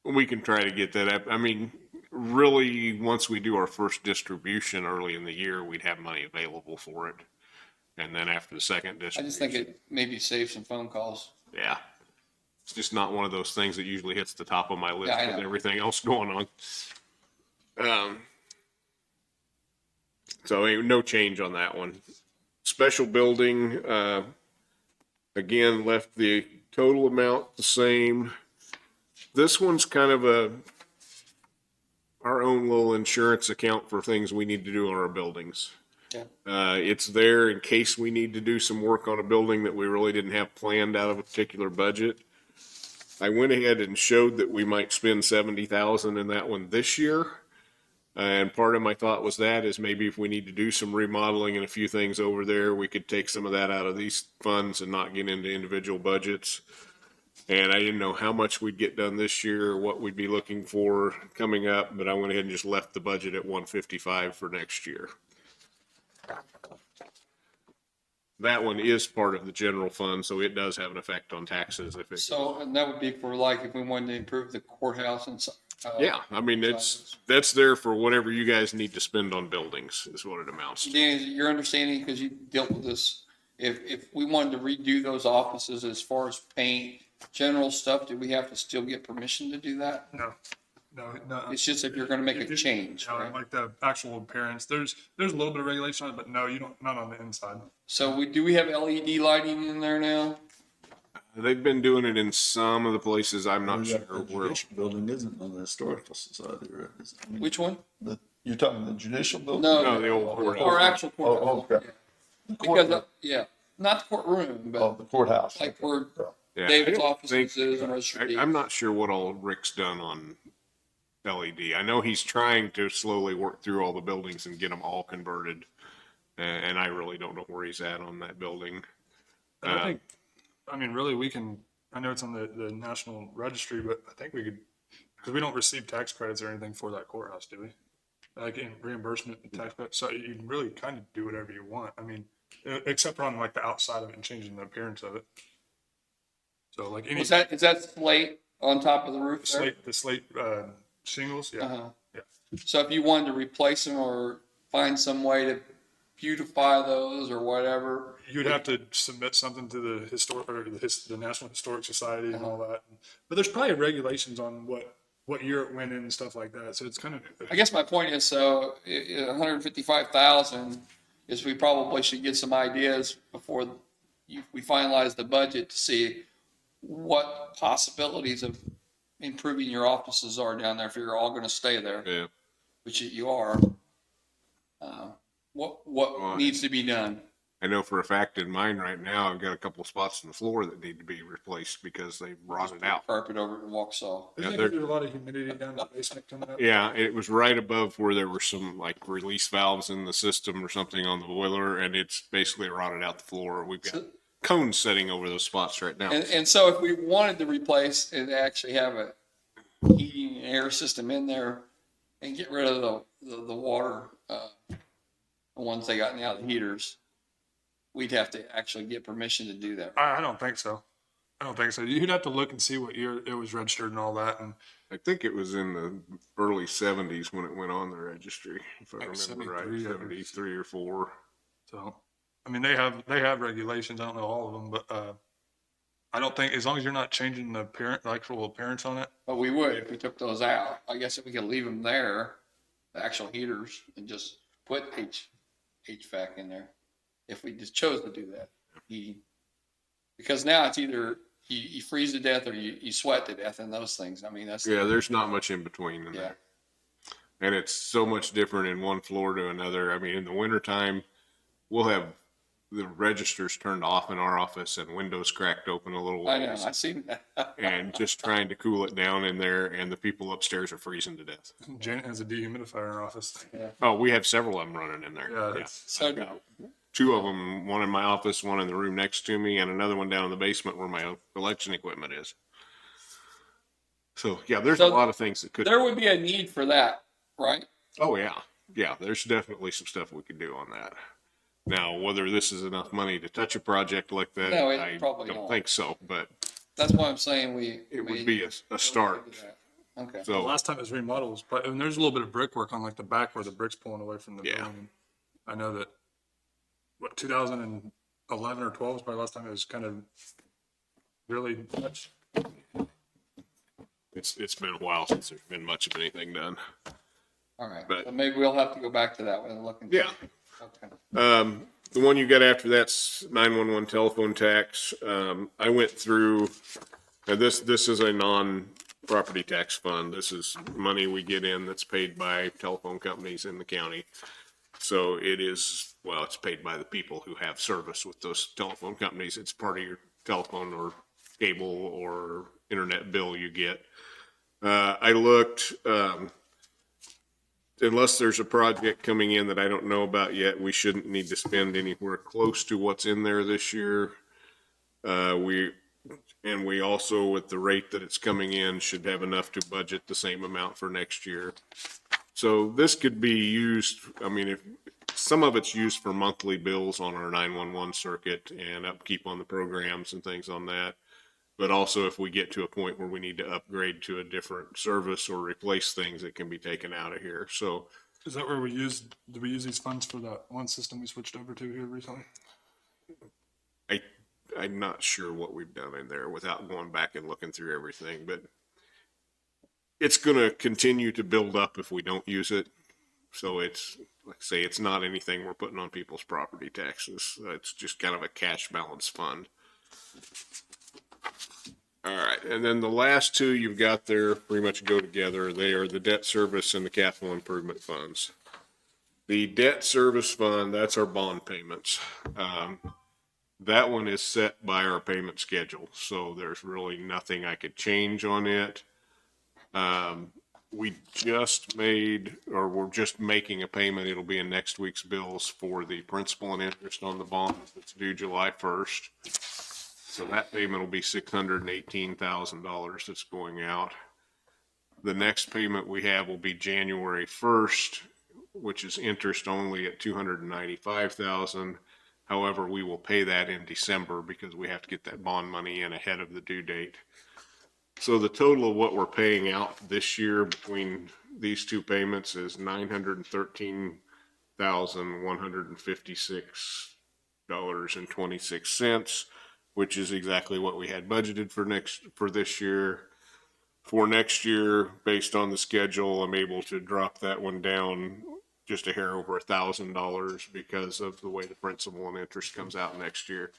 We can try to get that up. I mean, really, once we do our first distribution early in the year, we'd have money available for it. And then after the second I distribution. just think it maybe saves some phone calls. yeah, it's just not one of those things that usually hits the top of my list Yeah, I with know. everything else going on. So no change on that one. Special building, again, left the total amount the same. This one's kind of our own little insurance account for things we need to do on our buildings. Yeah. It's there in case we need to do some work on a building that we really didn't have planned out of a particular budget. I went ahead and showed that we might spend 70,000 in that one this year. And part of my thought was that is maybe if we need to do some remodeling and a few things over there, we could take some of that out of these funds and not get into individual budgets. And I didn't know how much we'd get done this year, what we'd be looking for coming up, but I went ahead and just left the budget at 155 for next year. That one is part of the general fund, so it does have an effect on taxes if it. So, and that would be for like if we wanted to improve the courthouse and. Yeah, I mean, that's there for whatever you guys need to spend on buildings is what it amounts to. Dan, is it your understanding, because you dealt with this, if we wanted to redo those offices as far as paint, general stuff, do we have to still get permission to do that? No. It's just if you're gonna make a change, right? Like the actual appearance, there's a little bit of regulation on it, but no, you don't, not on the inside. So do we have LED lighting in there now? They've been doing it in some of the places. I'm not sure The where. judicial building isn't on the historical society, right? Is it? I mean, Which one? You're talking the judicial building? No, the old courthouse. Or actual Oh, courthouse. okay. Because, yeah, not the courtroom, Oh, but the courthouse. like where Yeah, David's I don't office think- is and register deeds. I'm not sure what all Rick's done on LED. I know he's trying to slowly work through all the buildings and get them all converted. And I really don't know where he's at on that building. I think, I mean, really, we can, I know it's on the National Registry, but I think we could, because we don't receive tax credits or anything for that courthouse, do we? Like in reimbursement and tax credits, so you can really kind of do whatever you want. I mean, except for on like the outside of it and changing the appearance of it. So like any. Is that slate on top of the roof there? The slate shingles, yeah. Uh-huh. Yeah. So if you wanted to replace them or find some way to beautify those or whatever. You'd have to submit something to the the National Historic Society and all that. But there's probably regulations on what year it went in and stuff like that. So it's kind of. I guess my point is, so 155,000 is we probably should get some ideas before we finalize the budget to see what possibilities of improving your offices are down there if you're all going to stay there. Yeah. Which you are. What needs to be done? I know for a fact in mine right now, I've got a couple of spots in the floor that need to be replaced because they've rotted out. Carpet over the walk saw. Isn't Yeah, it 'cause there's a lot of humidity down in the basement coming up? Yeah, it was right above where there were some like release valves in the system or something on the boiler, and it's basically rotted out the floor. We've got cones setting over those spots right now. And so if we wanted to replace and actually have a heating and air system in there and get rid of the water, the ones they got now, the heaters, we'd have to actually get permission to do that. I don't think so. I don't think so. You'd have to look and see what year it was registered and all that. And I think it was in the early 70s when it went on the registry, if I Like remember right, 73 or 73 or 4. so, I mean, they have regulations. I don't know all of them, but I don't think, as long as you're not changing the actual appearance on it. But we would if we took those out. I guess if we could leave them there, the actual heaters, and just put HVAC in there, if we just chose to do that. Because now it's either you freeze to death or you sweat to death in those things. I mean, that's. Yeah, there's not much in between in Yeah. there. And it's so much different in one floor to another. I mean, in the wintertime, we'll have the registers turned off in our office and windows cracked open a little I know, ways. I seen that. And just trying to cool it down in there, and the people upstairs are freezing to death. Janet has a dehumidifier in her office. Oh, we have several of them running in there. Yeah, Yeah. So, Two of them, one in my office, one in the room next to me, and another one down in the basement where my election equipment is. So, yeah, there's So a lot of things that could. there would be a need for that, right? Oh, yeah. Yeah, there's definitely some stuff we could do on that. Now, whether this is enough money to touch a project like that, No, it I probably don't won't. think so, but That's why I'm saying it would be a start. Okay. The So, last time it was remodeled was probably, and there's a little bit of brickwork on like the back where the brick's pulling away from the Yeah. building. I know that, 2011 or 12 was probably the last time it was kind of really much? It's been a while since there's been much of anything done. All right, But- so maybe we'll have to go back to that one and look. Yeah. Okay. The one you got after that's 911 telephone tax. I went through, this is a non-property tax fund. This is money we get in that's paid by telephone companies in the county. So it is, well, it's paid by the people who have service with those telephone companies. It's part of your telephone or cable or internet bill you get. I looked, unless there's a project coming in that I don't know about yet, we shouldn't need to spend anywhere close to what's in there this year. We also, with the rate that it's coming in, should have enough to budget the same amount for next year. So this could be used, I mean, if some of it's used for monthly bills on our 911 circuit and upkeep on the programs and things on that. But also if we get to a point where we need to upgrade to a different service or replace things, it can be taken out of here. So Is that where did we use these funds for that one system we switched over to here recently? I'm not sure what we've done in there without going back and looking through everything, but it's going to continue to build up if we don't use it. So it's, like I say, it's not anything we're putting on people's property taxes. It's just kind of a cash balance fund. All right. And then the last two you've got there pretty much go together. They are the debt service and the capital improvement funds. The debt service fund, that's our bond payments. That one is set by our payment schedule, so there's really nothing I could change on it. We just made, or we're just making a payment. It'll be in next week's bills for the principal and interest on the bonds that's due July 1st. So that payment will be $618,000 that's going out. The next payment we have will be January 1st, which is interest only at $295,000. However, we will pay that in December because we have to get that bond money in ahead of the due date. So the total of what we're paying out this year between these two payments is $913,156.26, which is exactly what we had budgeted for this year. For next year, based on the schedule, I'm able to drop that one down just a hair over $1,000 because of the way the principal and interest comes out next year.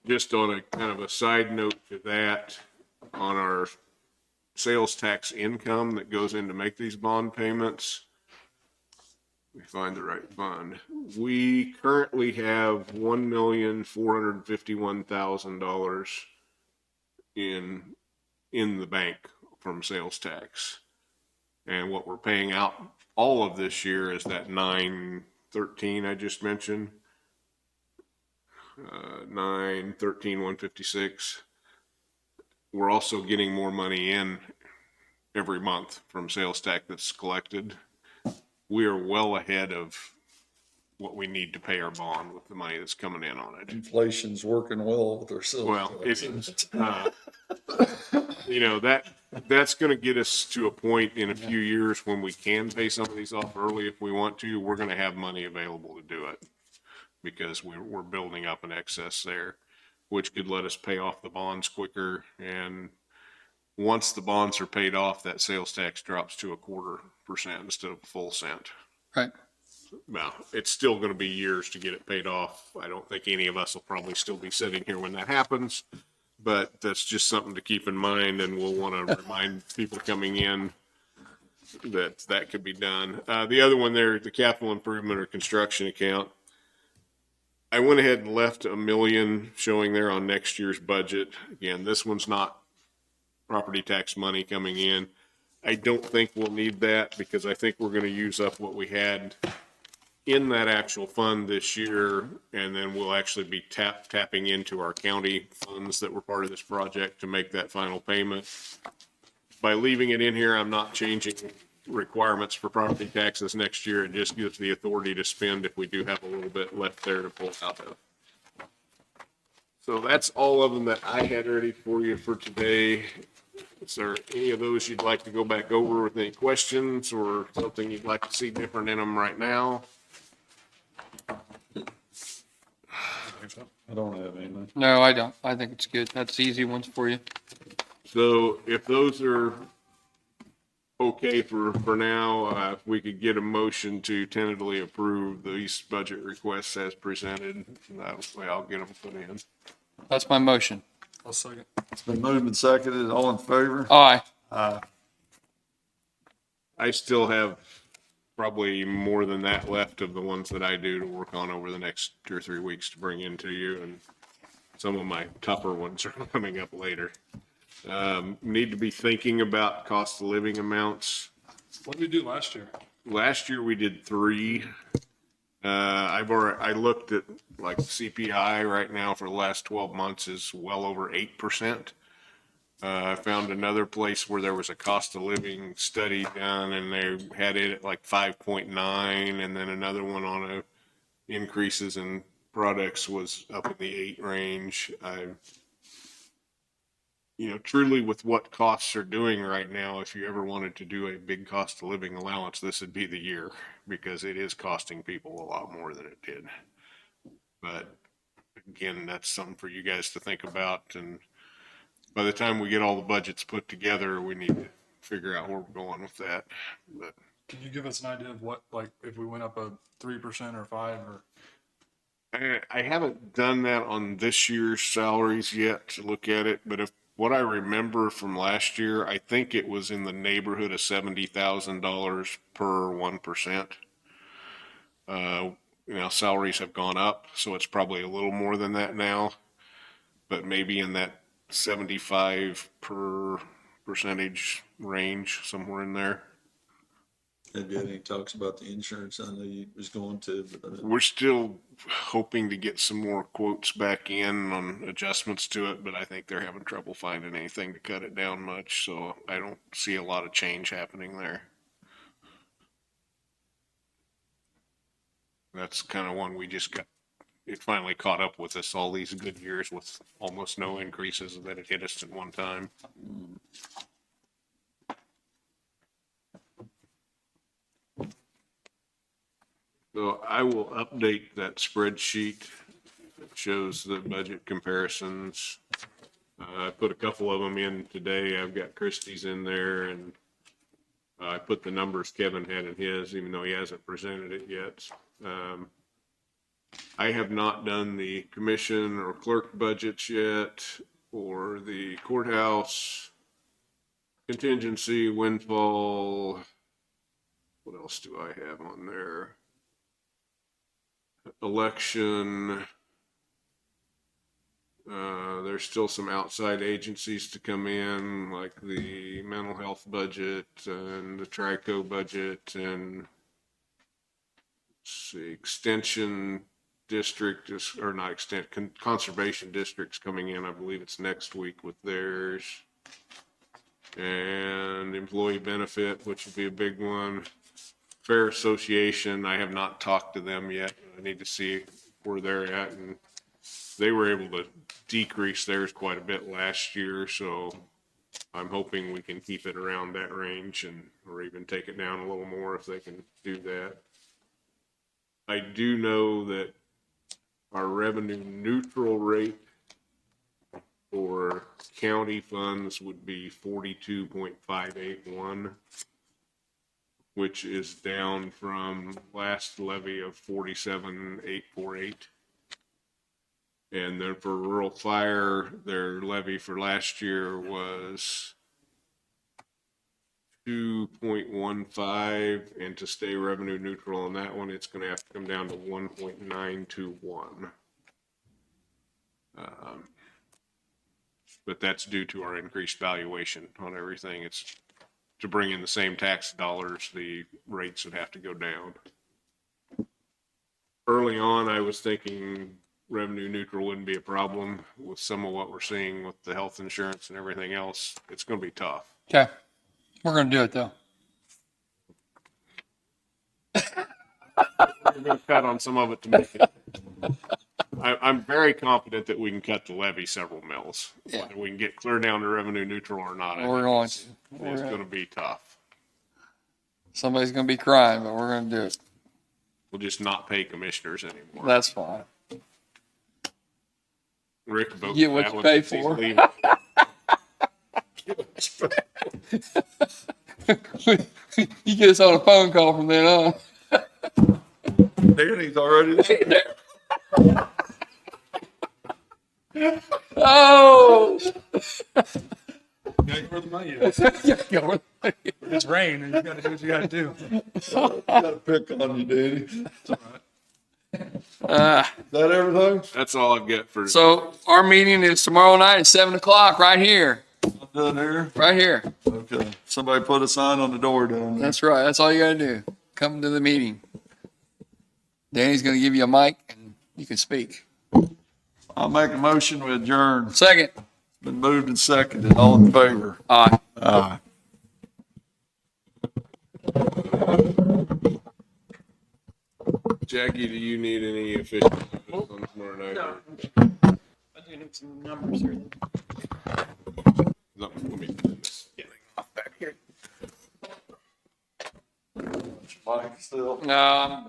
Just on a kind of a side note to that, on our sales tax income that goes in to make these bond payments, let me find the right fund. We currently have $1,451,000 in the bank from sales tax. And what we're paying out all of this year is that 913 I just mentioned. 913,156. We're also getting more money in every month from sales tax that's collected. We are well ahead of what we need to pay our bond with the money that's coming in on it. Inflation's working well with our sales. Well, it's, you know, that's going to get us to a point in a few years when we can pay some of these off early if we want to. We're going to have money available to do it because we're building up an excess there, which could let us pay off the bonds quicker. And once the bonds are paid off, that sales tax drops to 0.25% instead of a full cent. Right. Well, it's still going to be years to get it paid off. I don't think any of us will probably still be sitting here when that happens, but that's just something to keep in mind, and we'll want to remind people coming in that could be done. The other one there, the capital improvement or construction account, I went ahead and left $1 million showing there on next year's budget. Again, this one's not property tax money coming in. I don't think we'll need that because I think we're going to use up what we had in that actual fund this year, and then we'll actually be tapping into our county funds that were part of this project to make that final payment. By leaving it in here, I'm not changing requirements for property taxes next year. It just gives the authority to spend if we do have a little bit left there to pull out of. So that's all of them that I had ready for you for today. Is there any of those you'd like to go back over with any questions or something you'd like to see different in them right now? I don't have anything. No, I don't. I think it's good. That's easy ones for you. So if those are okay for now, if we could get a motion to tentatively approve these budget requests as presented, that way I'll get them put in. That's my motion. I'll second. It's been moved and seconded. All in favor? Aye. I still have probably more than that left of the ones that I do to work on over the next 2 or 3 weeks to bring into you, and some of my tougher ones are coming up later. Need to be thinking about cost of living amounts. What did we do last year? Last year we did 3. I looked at like CPI right now for the last 12 months is well over 8%. I found another place where there was a cost of living study done and they had it at like 5.9, and then another one on increases in products was up in the 8 range. Truly with what costs are doing right now, if you ever wanted to do a big cost of living allowance, this would be the year, because it is costing people a lot more than it did. But again, that's something for you guys to think about. And by the time we get all the budgets put together, we need to figure out where we're going with that. But Can you give us an idea of what, like, if we went up a 3% or 5 or? I haven't done that on this year's salaries yet to look at it, but what I remember from last year, I think it was in the neighborhood of $70,000 per 1%. Salaries have gone up, so it's probably a little more than that now, but maybe in that 75 per percentage range, somewhere in there. Have you had any talks about the insurance? I know you was going to, but We're still hoping to get some more quotes back in on adjustments to it, but I think they're having trouble finding anything to cut it down much, so I don't see a lot of change happening there. That's kind of one we just got, it finally caught up with us all these good years with almost no increases that it hit us at one time. So I will update that spreadsheet that shows the budget comparisons. I put a couple of them in today. I've got Christie's in there, and I put the numbers Kevin had in his, even though he hasn't presented it yet. I have not done the commission or clerk budgets yet, or the courthouse contingency, windfall. What else do I have on there? Election. There's still some outside agencies to come in, like the mental health budget and the TRICO budget, and let's see, extension district is, or not extent, conservation district's coming in. I believe it's next week with theirs. And employee benefit, which would be a big one. Fair Association, I have not talked to them yet. I need to see where they're at, and they were able to decrease theirs quite a bit last year, so I'm hoping we can keep it around that range, and or even take it down a little more if they can do that. I do know that our revenue neutral rate for county funds would be 42.581. which is down from last levy of 47,848. And then for rural fire, their levy for last year was 2.15, and to stay revenue neutral on that one, it's going to have to come down to 1.921. But that's due to our increased valuation on everything. It's to bring in the same tax dollars, the rates would have to go down. Early on, I was thinking revenue neutral wouldn't be a problem with some of what we're seeing with the health insurance and everything else. It's going to be tough. Okay. We're going to do it though. We're going to cut on some of it to make it. I'm very confident that we can cut the levy several mils. Yeah. Whether we can get clear down to revenue neutral or not, We're going to. it's going to be tough. Somebody's going to be crying, but we're going to do it. We'll just not pay commissioners anymore. That's fine. Rick votes Get what that you one pay since he's for. leaving. You get us on a phone call from then on. Danny's already there. Oh. Yeah, where the money is. It's rain, and you gotta do what you gotta do. Gotta pick on you, Danny. Is Uh, that everything? That's all I've got for. so our meeting is tomorrow night at 7 o'clock, right here, Done here? right here. Okay. Somebody put a sign on the door down there. That's right. That's all you gotta do. Come to the meeting. Danny's gonna give you a mic and you can speak. I'll make a motion to adjourn. Second. Been moved and seconded. All in favor? Aye. Aye. Jackie, do you need any official business on tomorrow night? No. I do need some numbers here. No, let me- Mike still. No,